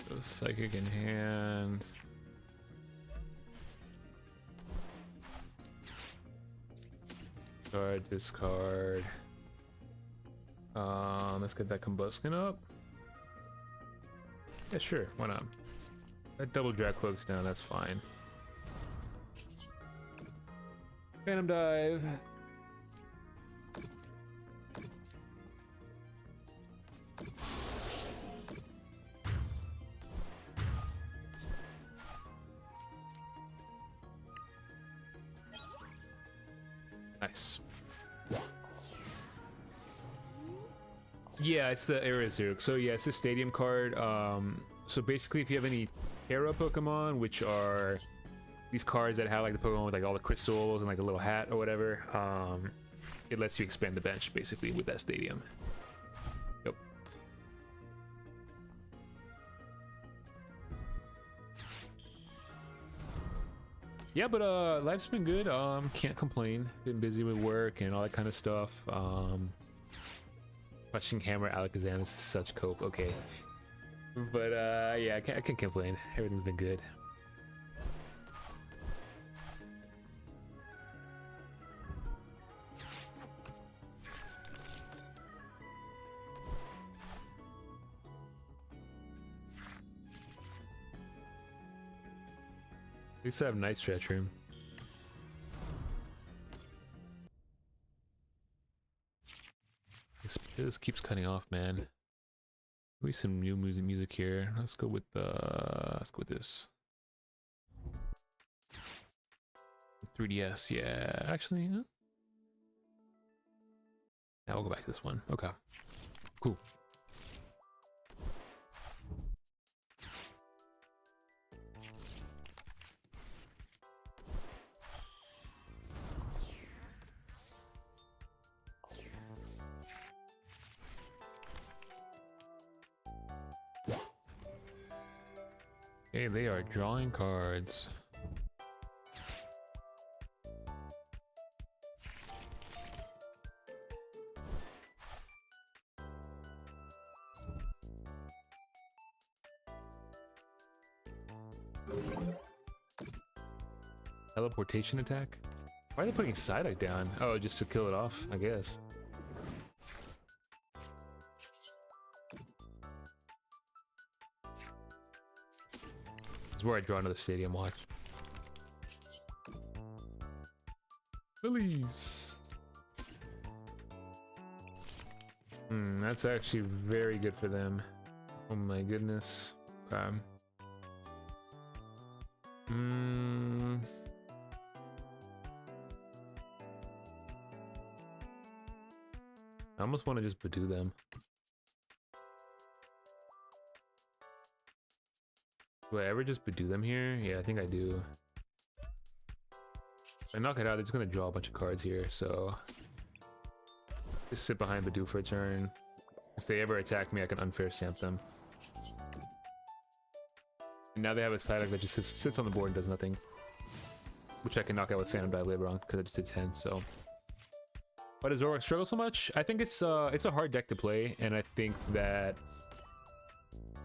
So Psychic in hand. Discard. Let's get that Combustion up. Yeah, sure, why not? That double drag cloaks down, that's fine. Phantom Dive. Nice. Yeah, it's the Aerazurk. So yeah, it's the stadium card. So basically if you have any Terra Pokemon, which are these cards that have like the Pokemon with like all the crystals and like a little hat or whatever, it lets you expand the bench basically with that stadium. Yep. Yeah, but life's been good. Can't complain. Been busy with work and all that kind of stuff. Crushing Hammer Alakazam is such cope. Okay, but yeah, I can't complain. Everything's been good. At least I have night stretch room. This keeps cutting off, man. Maybe some new music here. Let's go with this. 3DS, yeah. Actually, now we'll go back to this one. Okay, cool. Okay, they are drawing cards. Teleportation attack? Why are they putting Psyduck down? Oh, just to kill it off, I guess. Where I draw another stadium, watch. Lilies. That's actually very good for them. Oh my goodness. Okay. I almost want to just Badoo them. Do I ever just Badoo them here? Yeah, I think I do. If I knock it out, they're just gonna draw a bunch of cards here, so just sit behind Badoo for a turn. If they ever attack me, I can unfair stamp them. And now they have a Psyduck that just sits on the board and does nothing, which I can knock out with Phantom Dive later on because I just did 10. So, why does Zoroark struggle so much? I think it's a hard deck to play, and I think that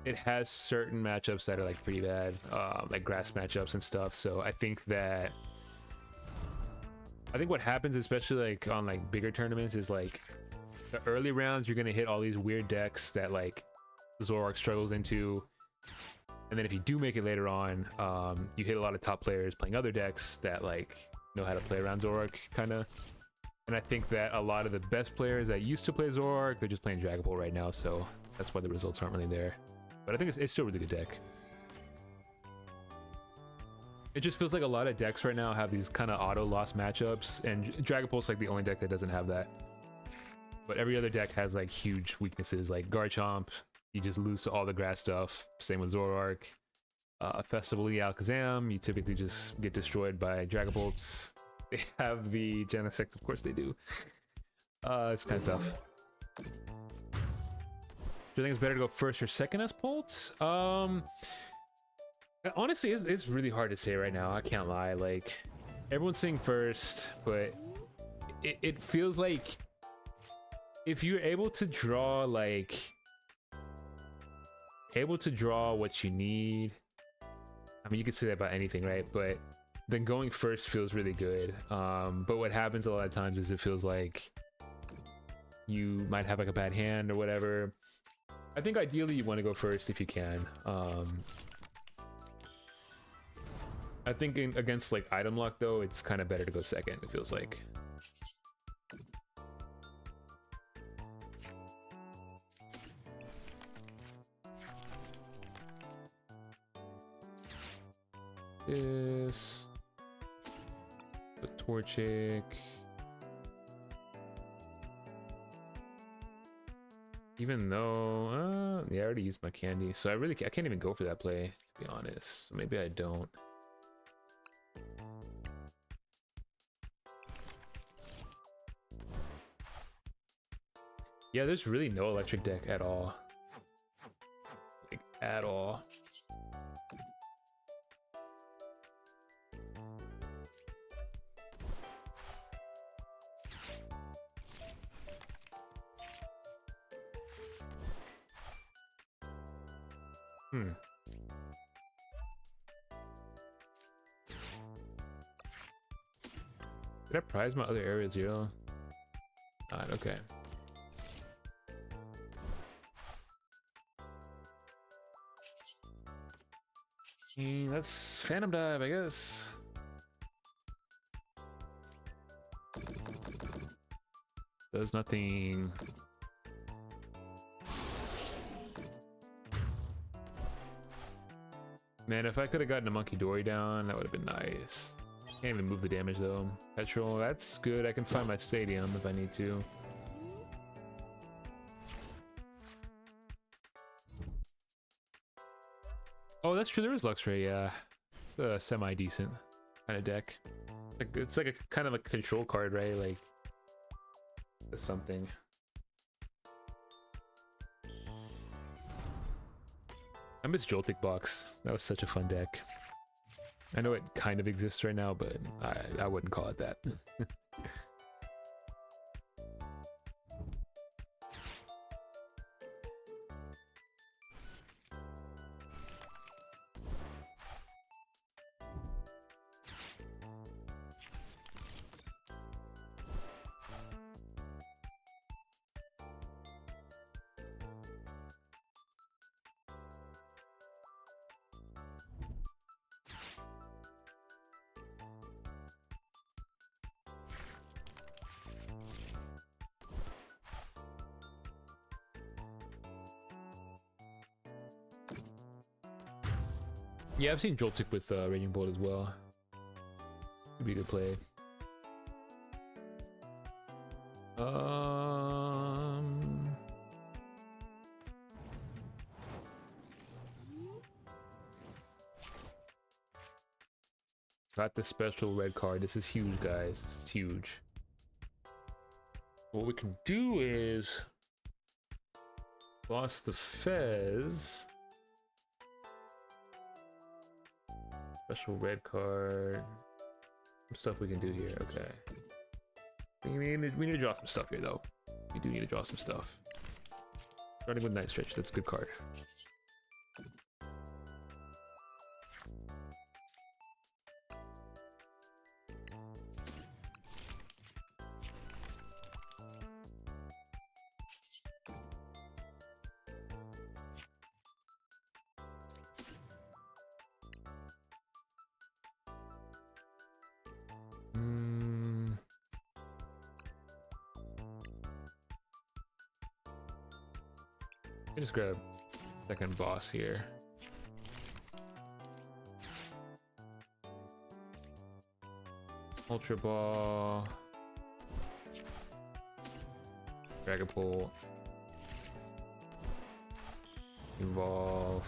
it has certain matchups that are like pretty bad, like grass matchups and stuff. So I think that I think what happens, especially like on like bigger tournaments, is like the early rounds you're gonna hit all these weird decks that like Zoroark struggles into, and then if you do make it later on, you hit a lot of top players playing other decks that like know how to play around Zoroark kind of. And I think that a lot of the best players that used to play Zoroark, they're just playing Dragapult right now, so that's why the results aren't really there. But I think it's still a really good deck. It just feels like a lot of decks right now have these kind of auto loss matchups, and Dragapult's like the only deck that doesn't have that. But every other deck has like huge weaknesses, like Garchomp, you just lose to all the grass stuff. Same with Zoroark. Festival Alakazam, you typically just get destroyed by Dragapults. They have the Genesect, of course they do. It's kind of tough. Do you think it's better to go first or second as Pults? Honestly, it's really hard to say right now. I can't lie. Like, everyone's saying first, but it feels like if you're able to draw what you need. I mean, you could say that about anything, right? But then going first feels really good. But what happens a lot of times is it feels like you might have like a bad hand or whatever. I think ideally you want to go first if you can. I think against like item lock though, it's kind of better to go second, it feels like. This, the Torchic. Even though, yeah, I already used my candy, so I can't even go for that play, to be honest. So maybe I don't. Yeah, there's really no electric deck at all. Like, at all. Did I prize my other area 0? Alright, okay. Let's Phantom Dive, I guess. Does nothing. Man, if I could have gotten a Monkey Dory down, that would have been nice. Can't even move the damage though. Petrol, that's good. I can find my stadium if I need to. Oh, that's true. There is Luxray, yeah. Semi-decent kind of deck. It's like a kind of a control card, right? Like, that's something. I miss Joltik Box. That was such a fun deck. I know it kind of exists right now, but I wouldn't call it that. Yeah, I've seen Joltik with Raging Bolt as well. Could be a good play. Got the special red card. This is huge, guys. It's huge. What we can do is lost the Fez. Special red card. Some stuff we can do here. Okay. We need to draw some stuff here, though. We do need to draw some stuff. Starting with Night Stretch. That's a good card. Just grab second boss here. Ultra Ball. Dragapult. Evolve.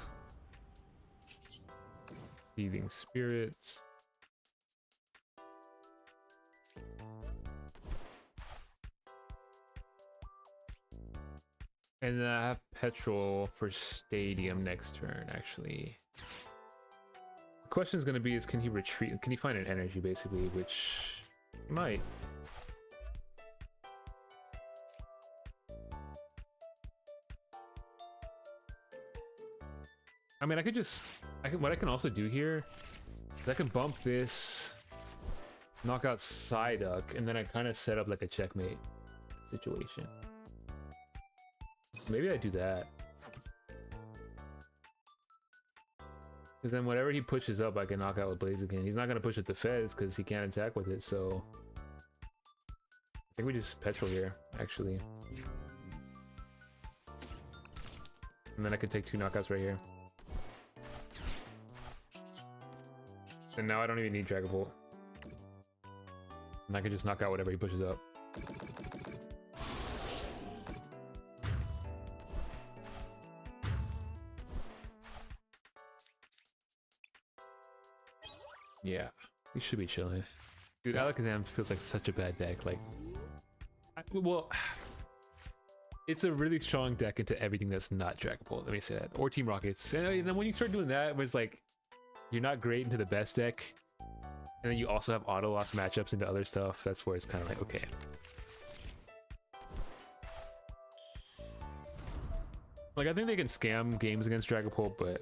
Thieving Spirits. And then I have Petrol for Stadium next turn, actually. The question is going to be is can he retreat? Can he find an energy, basically, which he might. I mean, what I can also do here is I can bump this, knock out Psyduck, and then I kind of set up like a checkmate situation. Maybe I do that. Because then whatever he pushes up, I can knock out with Blaziken. He's not going to push it to Fez because he can't attack with it, so... I think we just Petrol here, actually. And then I can take 2 knockouts right here. And now I don't even need Dragapult. And I can just knock out whatever he pushes up. Yeah, we should be chilling. Dude, Alakazam feels like such a bad deck. Like, well, it's a really strong deck into everything that's not Dragapult. Let me say that. Or Team Rockets. And then when you start doing that, it was like, you're not great into the best deck. And then you also have auto loss matchups into other stuff. That's where it's kind of like, okay. Like, I think they can scam games against Dragapult, but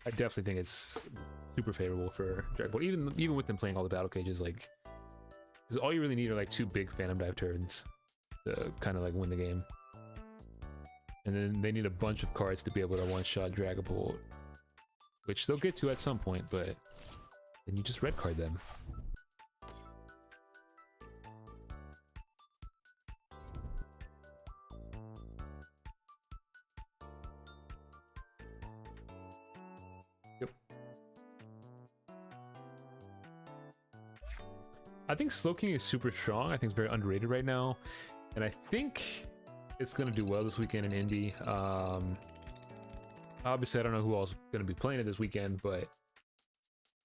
I definitely think it's super favorable for Dragapult, even with them playing all the battle cages, like, because all you really need are like 2 big Phantom Dive turns to kind of like win the game, and then they need a bunch of cards to be able to one-shot Dragapult, which they'll get to at some point, but then you just red card them. I think Slowking is super strong. I think it's very underrated right now, and I think it's gonna do well this weekend in Indy. Obviously, I don't know who else is gonna be playing it this weekend, but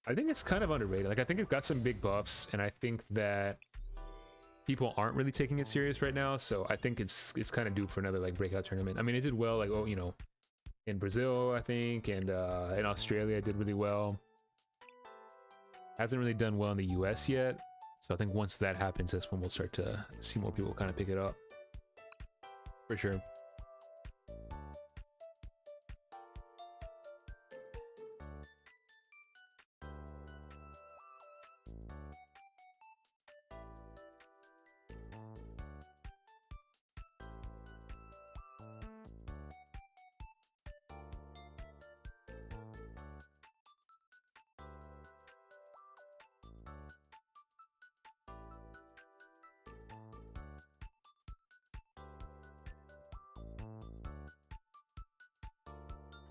I think it's kind of underrated. Like, I think it got some big buffs, and I think that people aren't really taking it serious right now. So I think it's kind of due for another like breakout tournament. I mean, it did well, like, oh, you know, in Brazil, I think, and in Australia, it did really well. Hasn't really done well in the US yet. So I think once that happens, that's when we'll start to see more people kind of pick it up. For sure.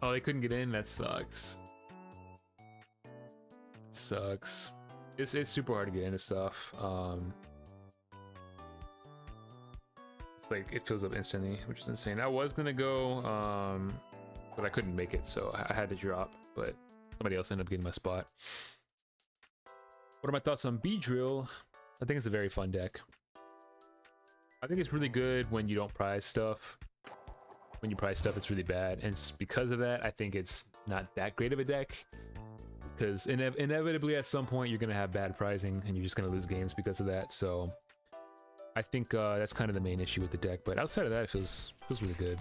Oh, they couldn't get in? That sucks. It sucks. It's super hard to get into stuff. It's like, it fills up instantly, which is insane. I was gonna go, but I couldn't make it, so I had to drop, but somebody else ended up getting my spot. What are my thoughts on Beedrill? I think it's a very fun deck. I think it's really good when you don't prize stuff. When you prize stuff, it's really bad, and because of that, I think it's not that great of a deck, because inevitably at some point you're gonna have bad prizing and you're just gonna lose games because of that. So I think that's kind of the main issue with the deck, but outside of that, it feels really good.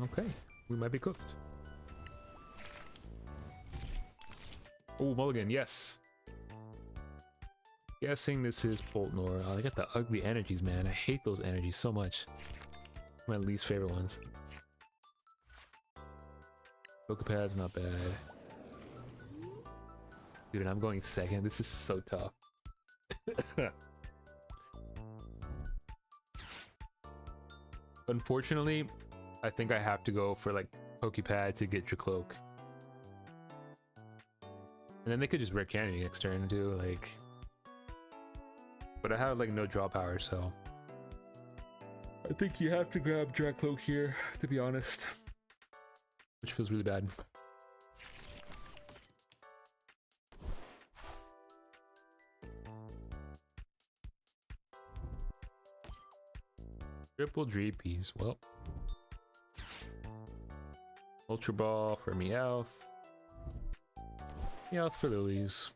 Okay, we might be cooked. Oh, mulligan, yes. Guessing this is Poltnor. Oh, they got the ugly energies, man. I hate those energies so much. My least favorite ones. Pokepad's not bad. Dude, and I'm going second. This is so tough. Unfortunately, I think I have to go for like Pokepad to get your cloak. And then they could just rare candy next turn too, like. But I have like no draw power, so I think you have to grab Drac Cloak here, to be honest. Which feels really bad. Triple Dreepies, well. Ultra Ball for Meowth. Meowth for Lilies.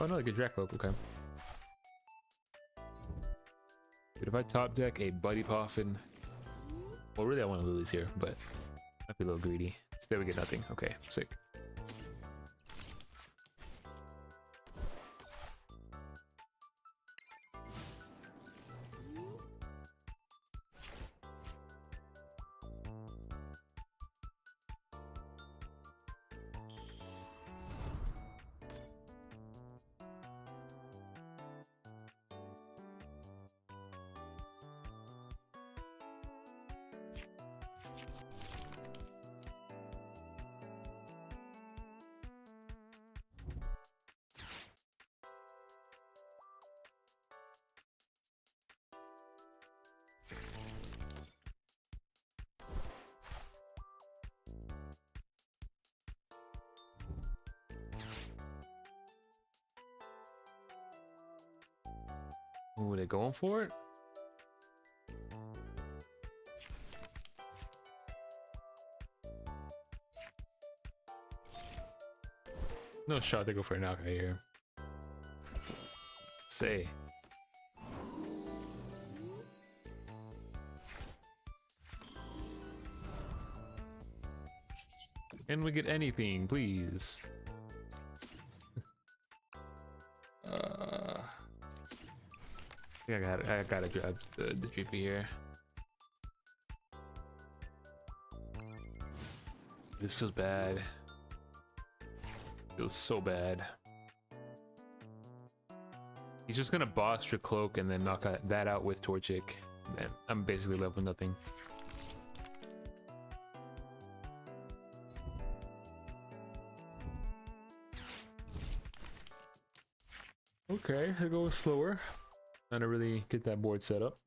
Oh no, I get Drac Cloak, okay. But if I top deck a Buddy Poffin, well really I want a Lilies here, but might be a little greedy. Still we get nothing. Okay, sick. Ooh, they going for it? No shot they go for a knockout here. Say. Can we get anything, please? I gotta grab the GP here. This feels bad. Feels so bad. He's just gonna boss your cloak and then knock that out with Torchic. Man, I'm basically left with nothing. Okay, I go slower. Trying to really get that board set up.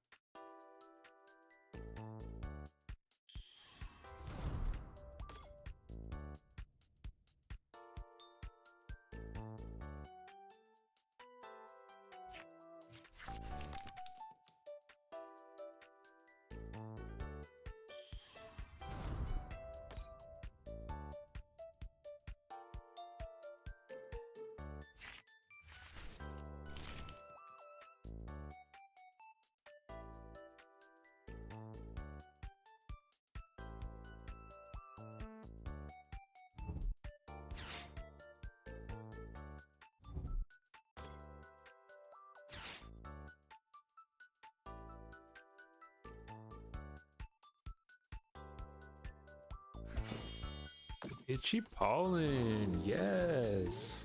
Itchy Pollen, yes.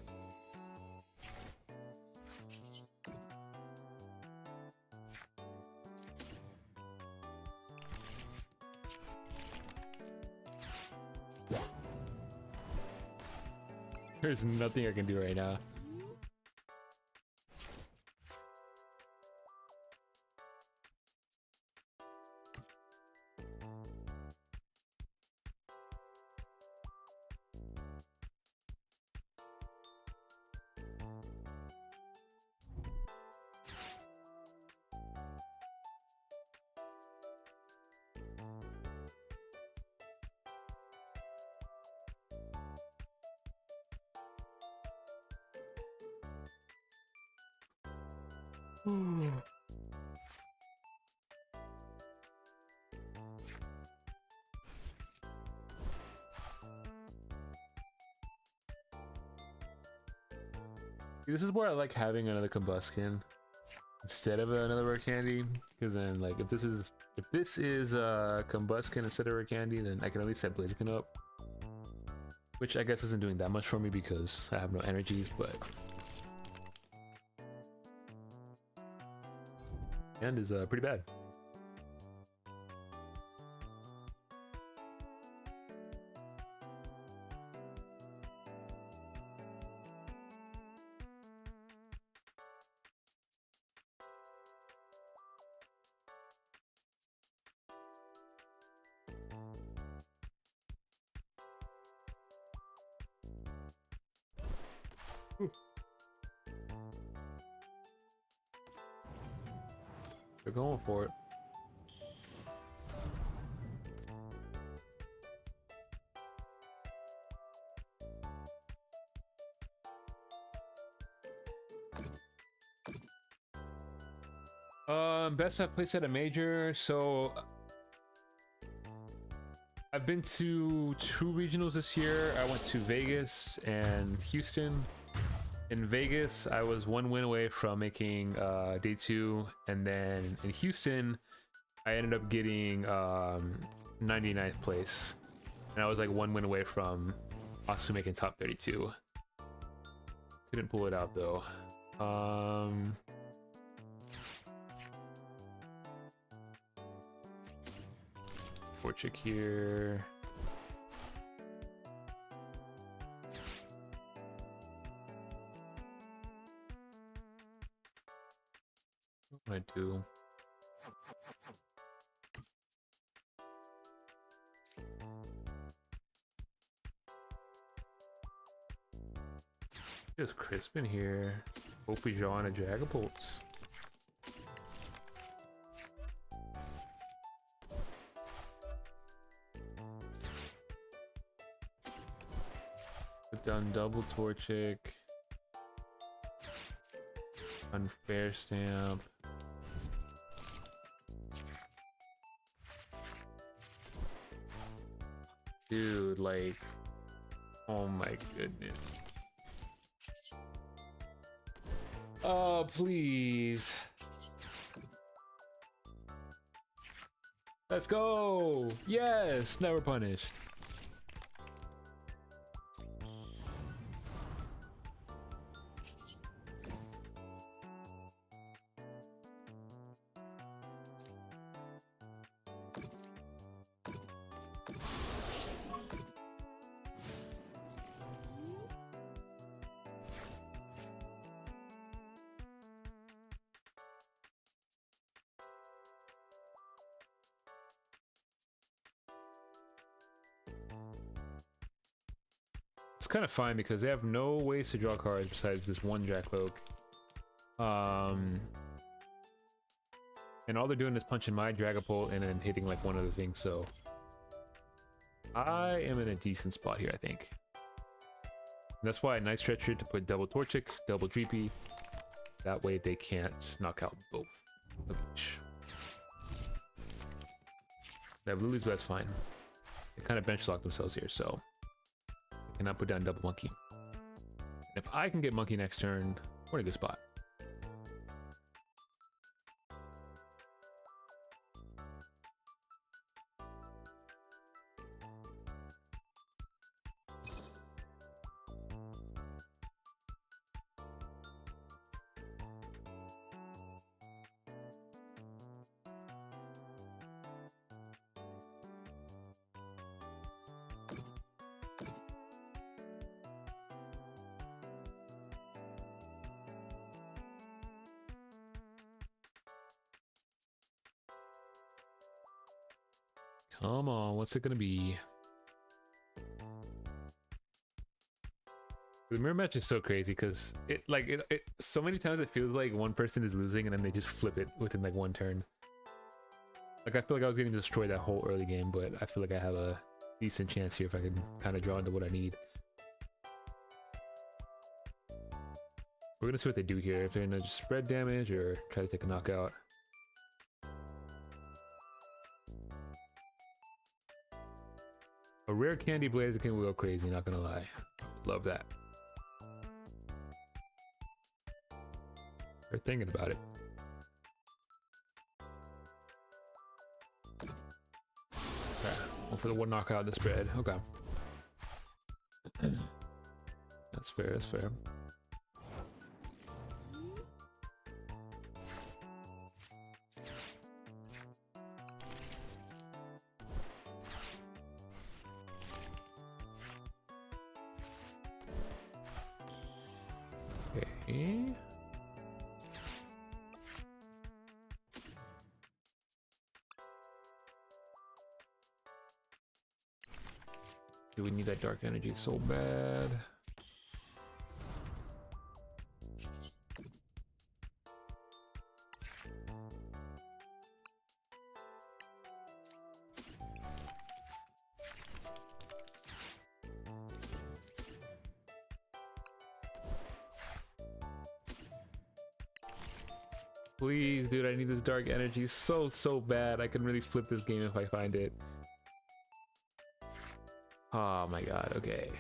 There's nothing I can do right now. This is where I like having another Combuskin instead of another rare candy, because then like if this is Combuskin instead of rare candy, then I can at least set Blaziken up. which I guess isn't doing that much for me because I have no energies, but and is pretty bad. They're going for it. Best I've placed at a major, so I've been to 2 regionals this year. I went to Vegas and Houston. In Vegas, I was 1 win away from making day 2, and then in Houston, I ended up getting 99th place, and I was like 1 win away from possibly making top 32. Couldn't pull it out though. Forchick here. What do I do? Just Crispin here. Hope we draw on a Dragapults. Put down double Torchic. Unfair Stamp. Dude, like, oh my goodness. Oh, please. Let's go. Yes, never punished. It's kind of fine because they have no ways to draw cards besides this one Jackloak. And all they're doing is punching my Dragapult and then hitting like one other thing, so I am in a decent spot here, I think. And that's why a nice stretcher to put double Torchic, double Dreepy. That way they can't knock out both of each. They have Lilies, but that's fine. They kind of bench lock themselves here, so cannot put down double Monkey. And if I can get Monkey next turn, we're in a good spot. Come on, what's it gonna be? The mirror match is so crazy because it so many times it feels like one person is losing and then they just flip it within like one turn. Like I feel like I was getting destroyed that whole early game, but I feel like I have a decent chance here if I can kind of draw into what I need. We're gonna see what they do here, if they're gonna just spread damage or try to take a knockout. A rare Candy Blaze can go crazy, not gonna lie. Love that. They're thinking about it. Okay, well, for the one knockout, the spread. Okay. That's fair, that's fair. Okay. Do we need that dark energy so bad? Please, dude, I need this dark energy so bad. I can really flip this game if I find it. Oh my god, okay.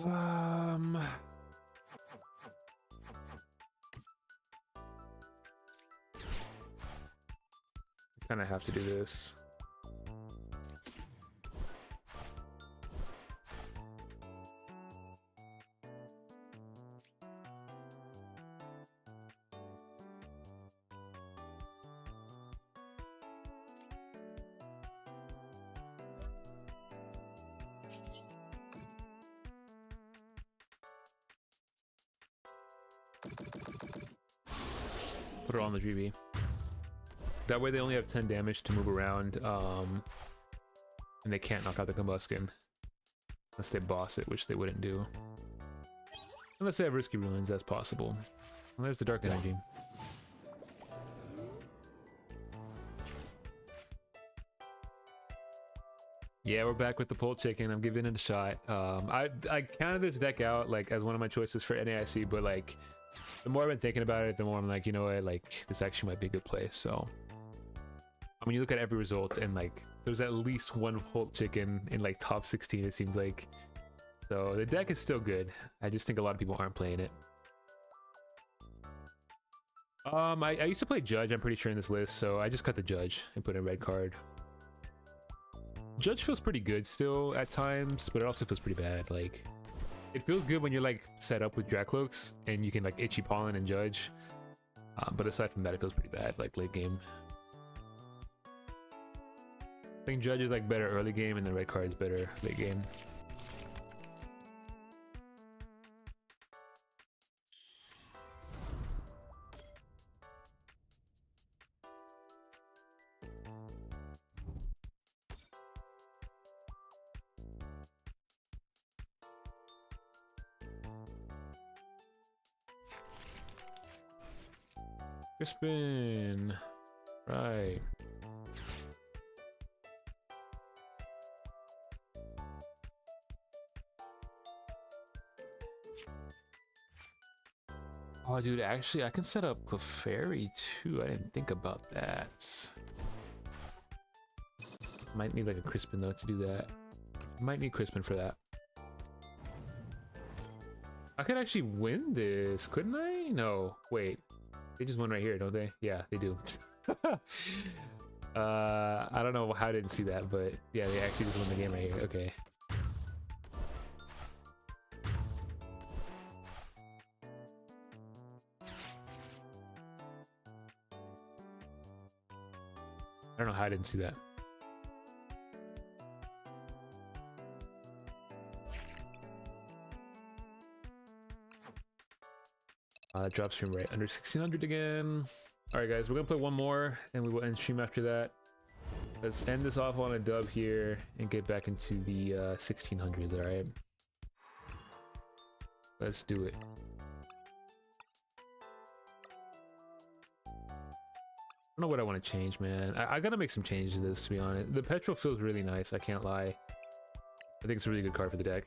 I kind of have to do this. Put it on the GB. That way they only have 10 damage to move around, and they can't knock out the combustion. Unless they boss it, which they wouldn't do. Unless they have risky ruins, that's possible. Well, there's the dark energy. Yeah, we're back with the pole chicken. I'm giving it a shot. I counted this deck out like as one of my choices for NAIC, but like the more I've been thinking about it, the more I'm like, you know what, like this actually might be a good play. So I mean, you look at every result and like there's at least one pole chicken in like top 16, it seems like. So the deck is still good. I just think a lot of people aren't playing it. I used to play Judge, I'm pretty sure, in this list, so I just cut the Judge and put in a red card. Judge feels pretty good still at times, but it also feels pretty bad. Like, it feels good when you're like set up with Dracloaks and you can like Itchy Pollen and Judge. But aside from that, it feels pretty bad, like late game. I think Judge is like better early game and the red card is better late game. Crispin, right. Oh, dude, actually, I can set up Clefairy too. I didn't think about that. Might need like a Crispin though to do that. Might need Crispin for that. I could actually win this, couldn't I? No, wait. They just won right here, don't they? Yeah, they do. I don't know how I didn't see that, but yeah, they actually just won the game right here. Okay. I don't know how I didn't see that. Drop stream right under 1600 again. All right, guys, we're gonna play one more, and we will end stream after that. Let's end this off on a dub here and get back into the 1600s. All right, let's do it. I don't know what I want to change, man. I gotta make some changes to this, to be honest. The petrol feels really nice, I can't lie. I think it's a really good card for the deck.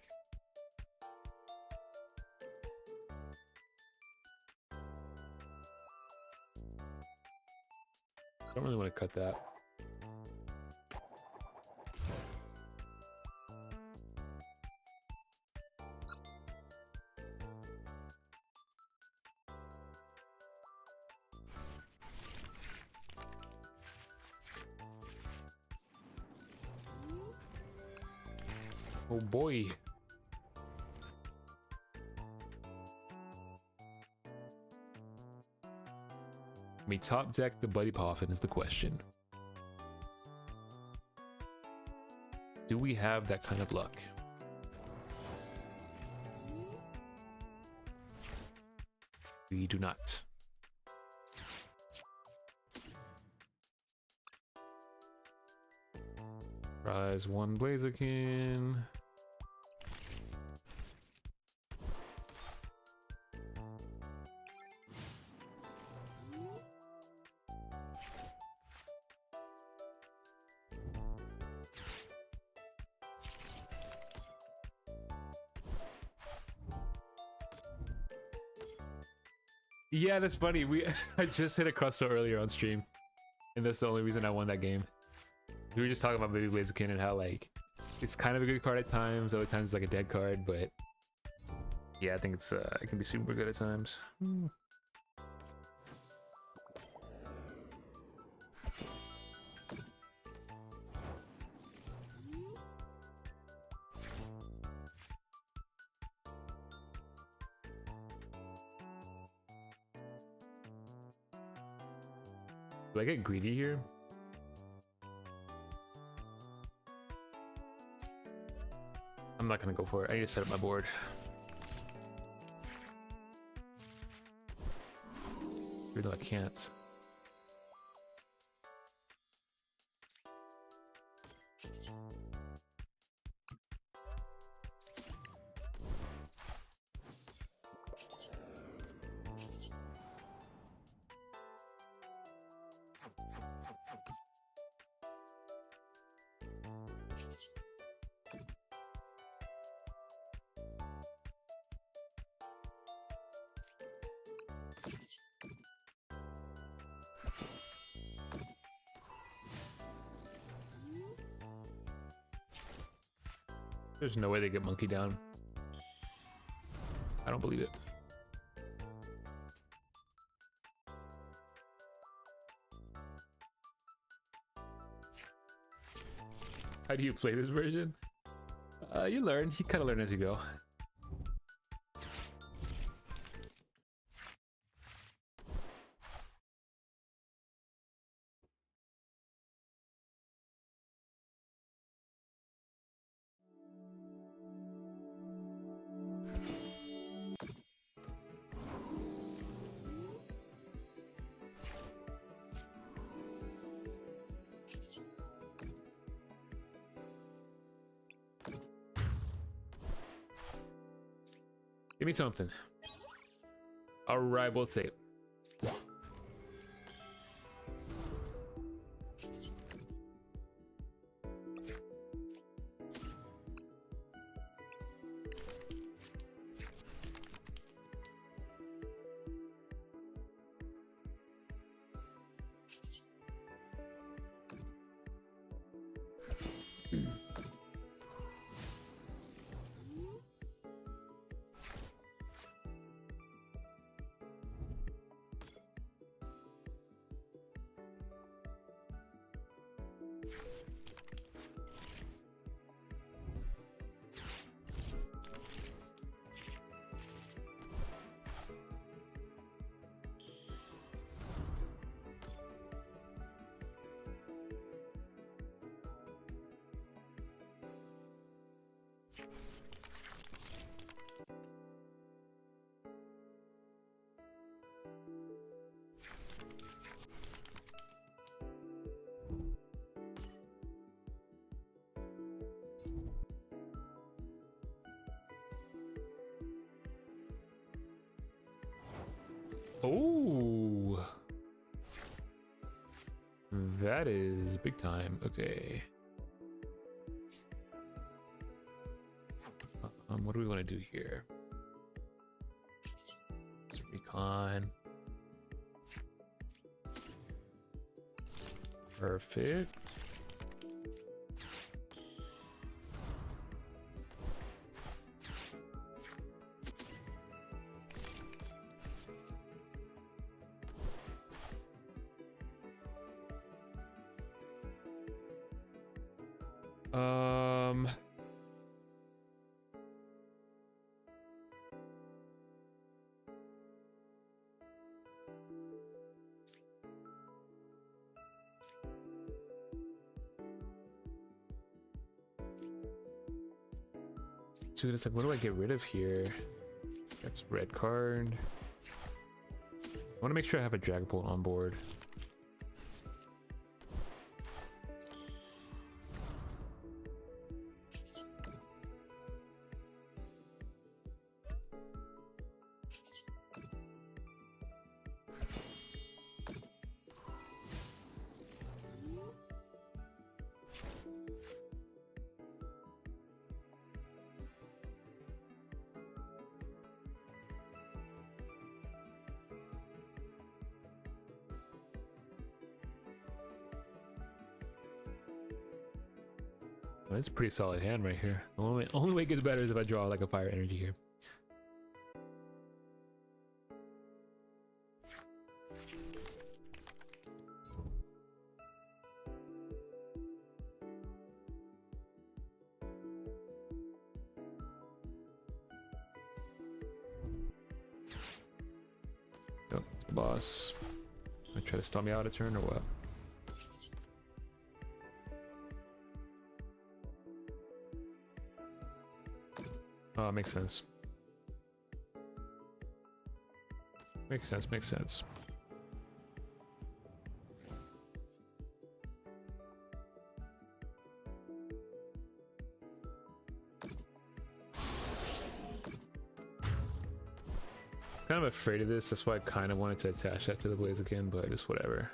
I don't really want to cut that. Oh boy. We top deck the Buddy Poffin is the question. Do we have that kind of luck? We do not. Prize one Blaziken. Yeah, that's funny. I just hit a Crustle earlier on stream, and that's the only reason I won that game. We were just talking about Baby Blaziken and how like it's kind of a good card at times, other times it's like a dead card, but yeah, I think it's it can be super good at times. Do I get greedy here? I'm not gonna go for it. I need to set up my board. Even though I can't. There's no way they get Monkey down. I don't believe it. How do you play this version? You learn. You kind of learn as you go. Give me something. Alright, we'll take it. Oh, that is big time. Okay. What do we want to do here? Let's recon. Perfect. Dude, it's like, what do I get rid of here? That's red card. I want to make sure I have a Dragapult on board. Well, that's a pretty solid hand right here. The only way it gets better is if I draw like a fire energy here. Yep, it's the boss. I try to stall me out a turn or what? Oh, makes sense. Makes sense, makes sense. Kind of afraid of this, that's why I kind of wanted to attach that to the Blaziken, but it's whatever.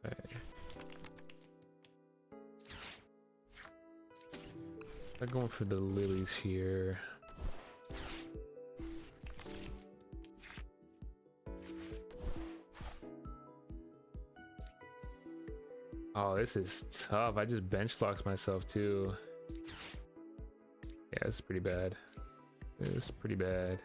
Okay. I'm going for the lilies here. Oh, this is tough. I just bench locked myself too. Yeah, it's pretty bad. It's pretty bad.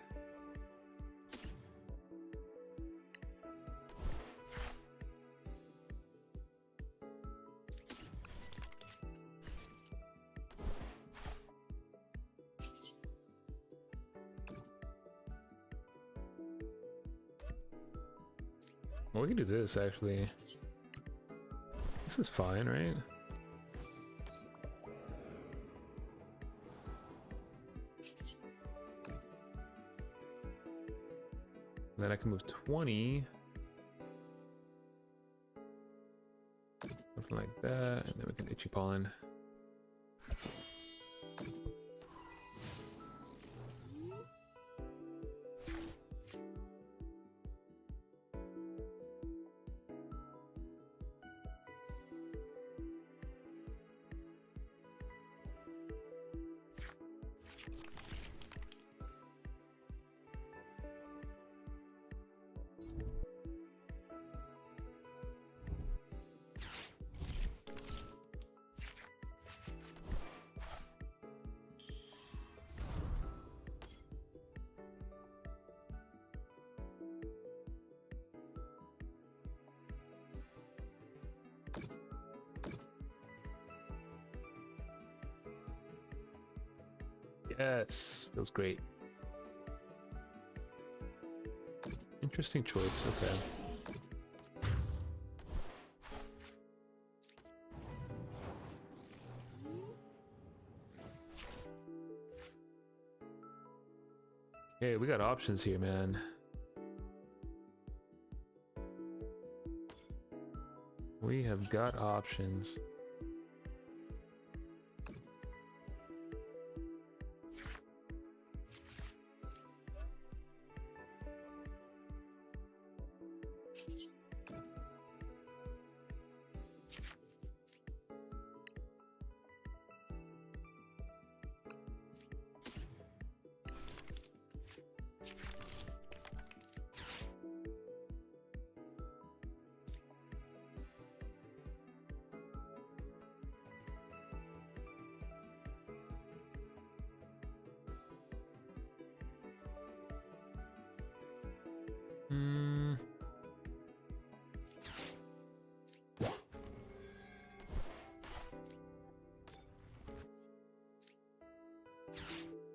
Well, we can do this actually. This is fine, right? Then I can move 20. Something like that, and then we can Itchy Pollen. Yes, feels great. Interesting choice, okay. Okay, we got options here, man. We have got options.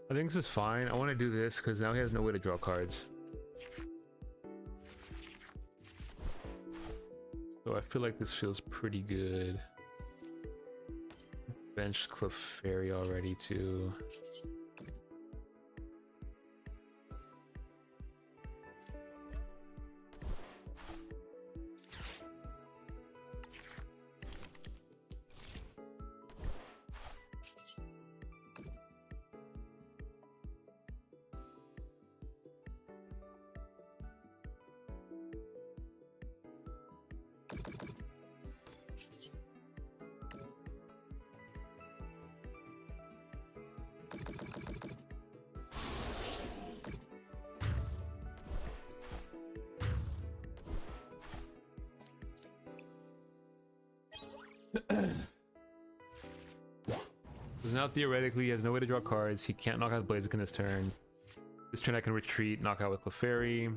I think this is fine. I want to do this because now he has no way to draw cards. So I feel like this feels pretty good. Bench Clefairy already too. So now theoretically he has no way to draw cards. He can't knock out Blaziken this turn. This turn I can retreat, knock out with Clefairy.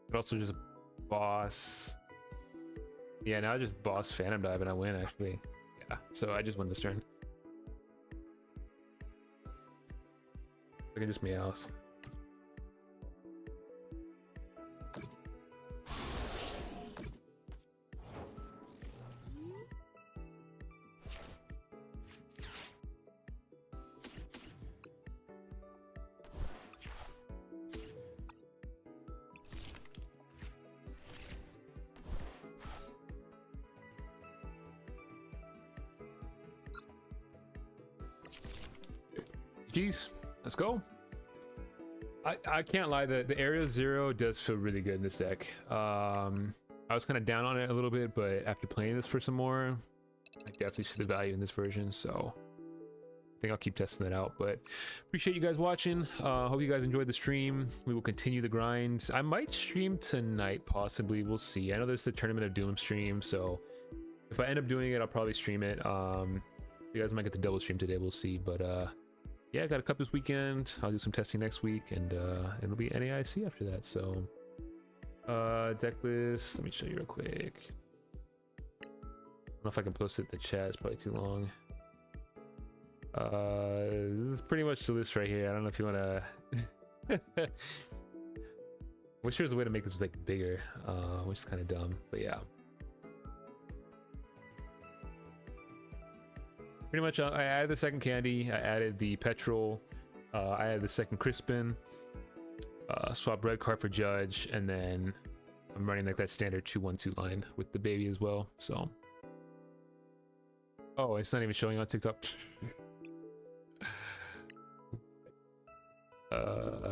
Could also just boss. Yeah, now I just boss Phantom Dive and I win actually. Yeah, so I just win this turn. I can just Meowth. Jeez, let's go. I can't lie, the Area Zero does feel really good in this deck. I was kind of down on it a little bit, but after playing this for some more, I definitely see the value in this version, so I think I'll keep testing it out. But appreciate you guys watching. Hope you guys enjoyed the stream. We will continue the grind. I might stream tonight, possibly. We'll see. I know there's the Tournament of Doom stream, so if I end up doing it, I'll probably stream it. You guys might get the double stream today, we'll see. But yeah, I got a cup this weekend. I'll do some testing next week, and it'll be NAIC after that. So deck list, let me show you real quick. I don't know if I can post it in the chat, it's probably too long. This is pretty much the list right here. I don't know if you want to wish there was a way to make this like bigger, which is kind of dumb, but yeah. Pretty much, I added the second candy, I added the petrol, I added the second Crispin, swap red card for Judge, and then I'm running like that standard 2-1-2 line with the baby as well. So, oh, it's not even showing on TikTok. I don't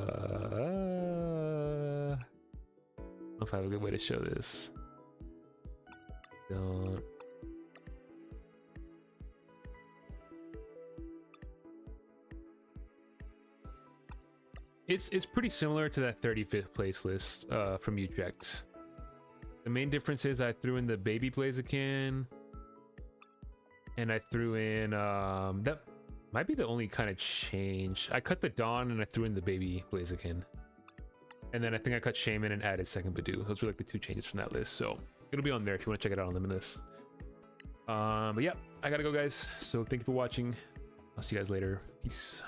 know if I have a good way to show this. Don't. It's pretty similar to that 35th place list from Utrecht. The main difference is I threw in the baby Blaziken, and I threw in that might be the only kind of change. I cut the Dawn and I threw in the baby Blaziken, and then I think I cut Shaman and added second Badoo. Those were like the two changes from that list, so it'll be on there if you want to check it out on Limitless. But yeah, I gotta go, guys. So thank you for watching. I'll see you guys later. Peace.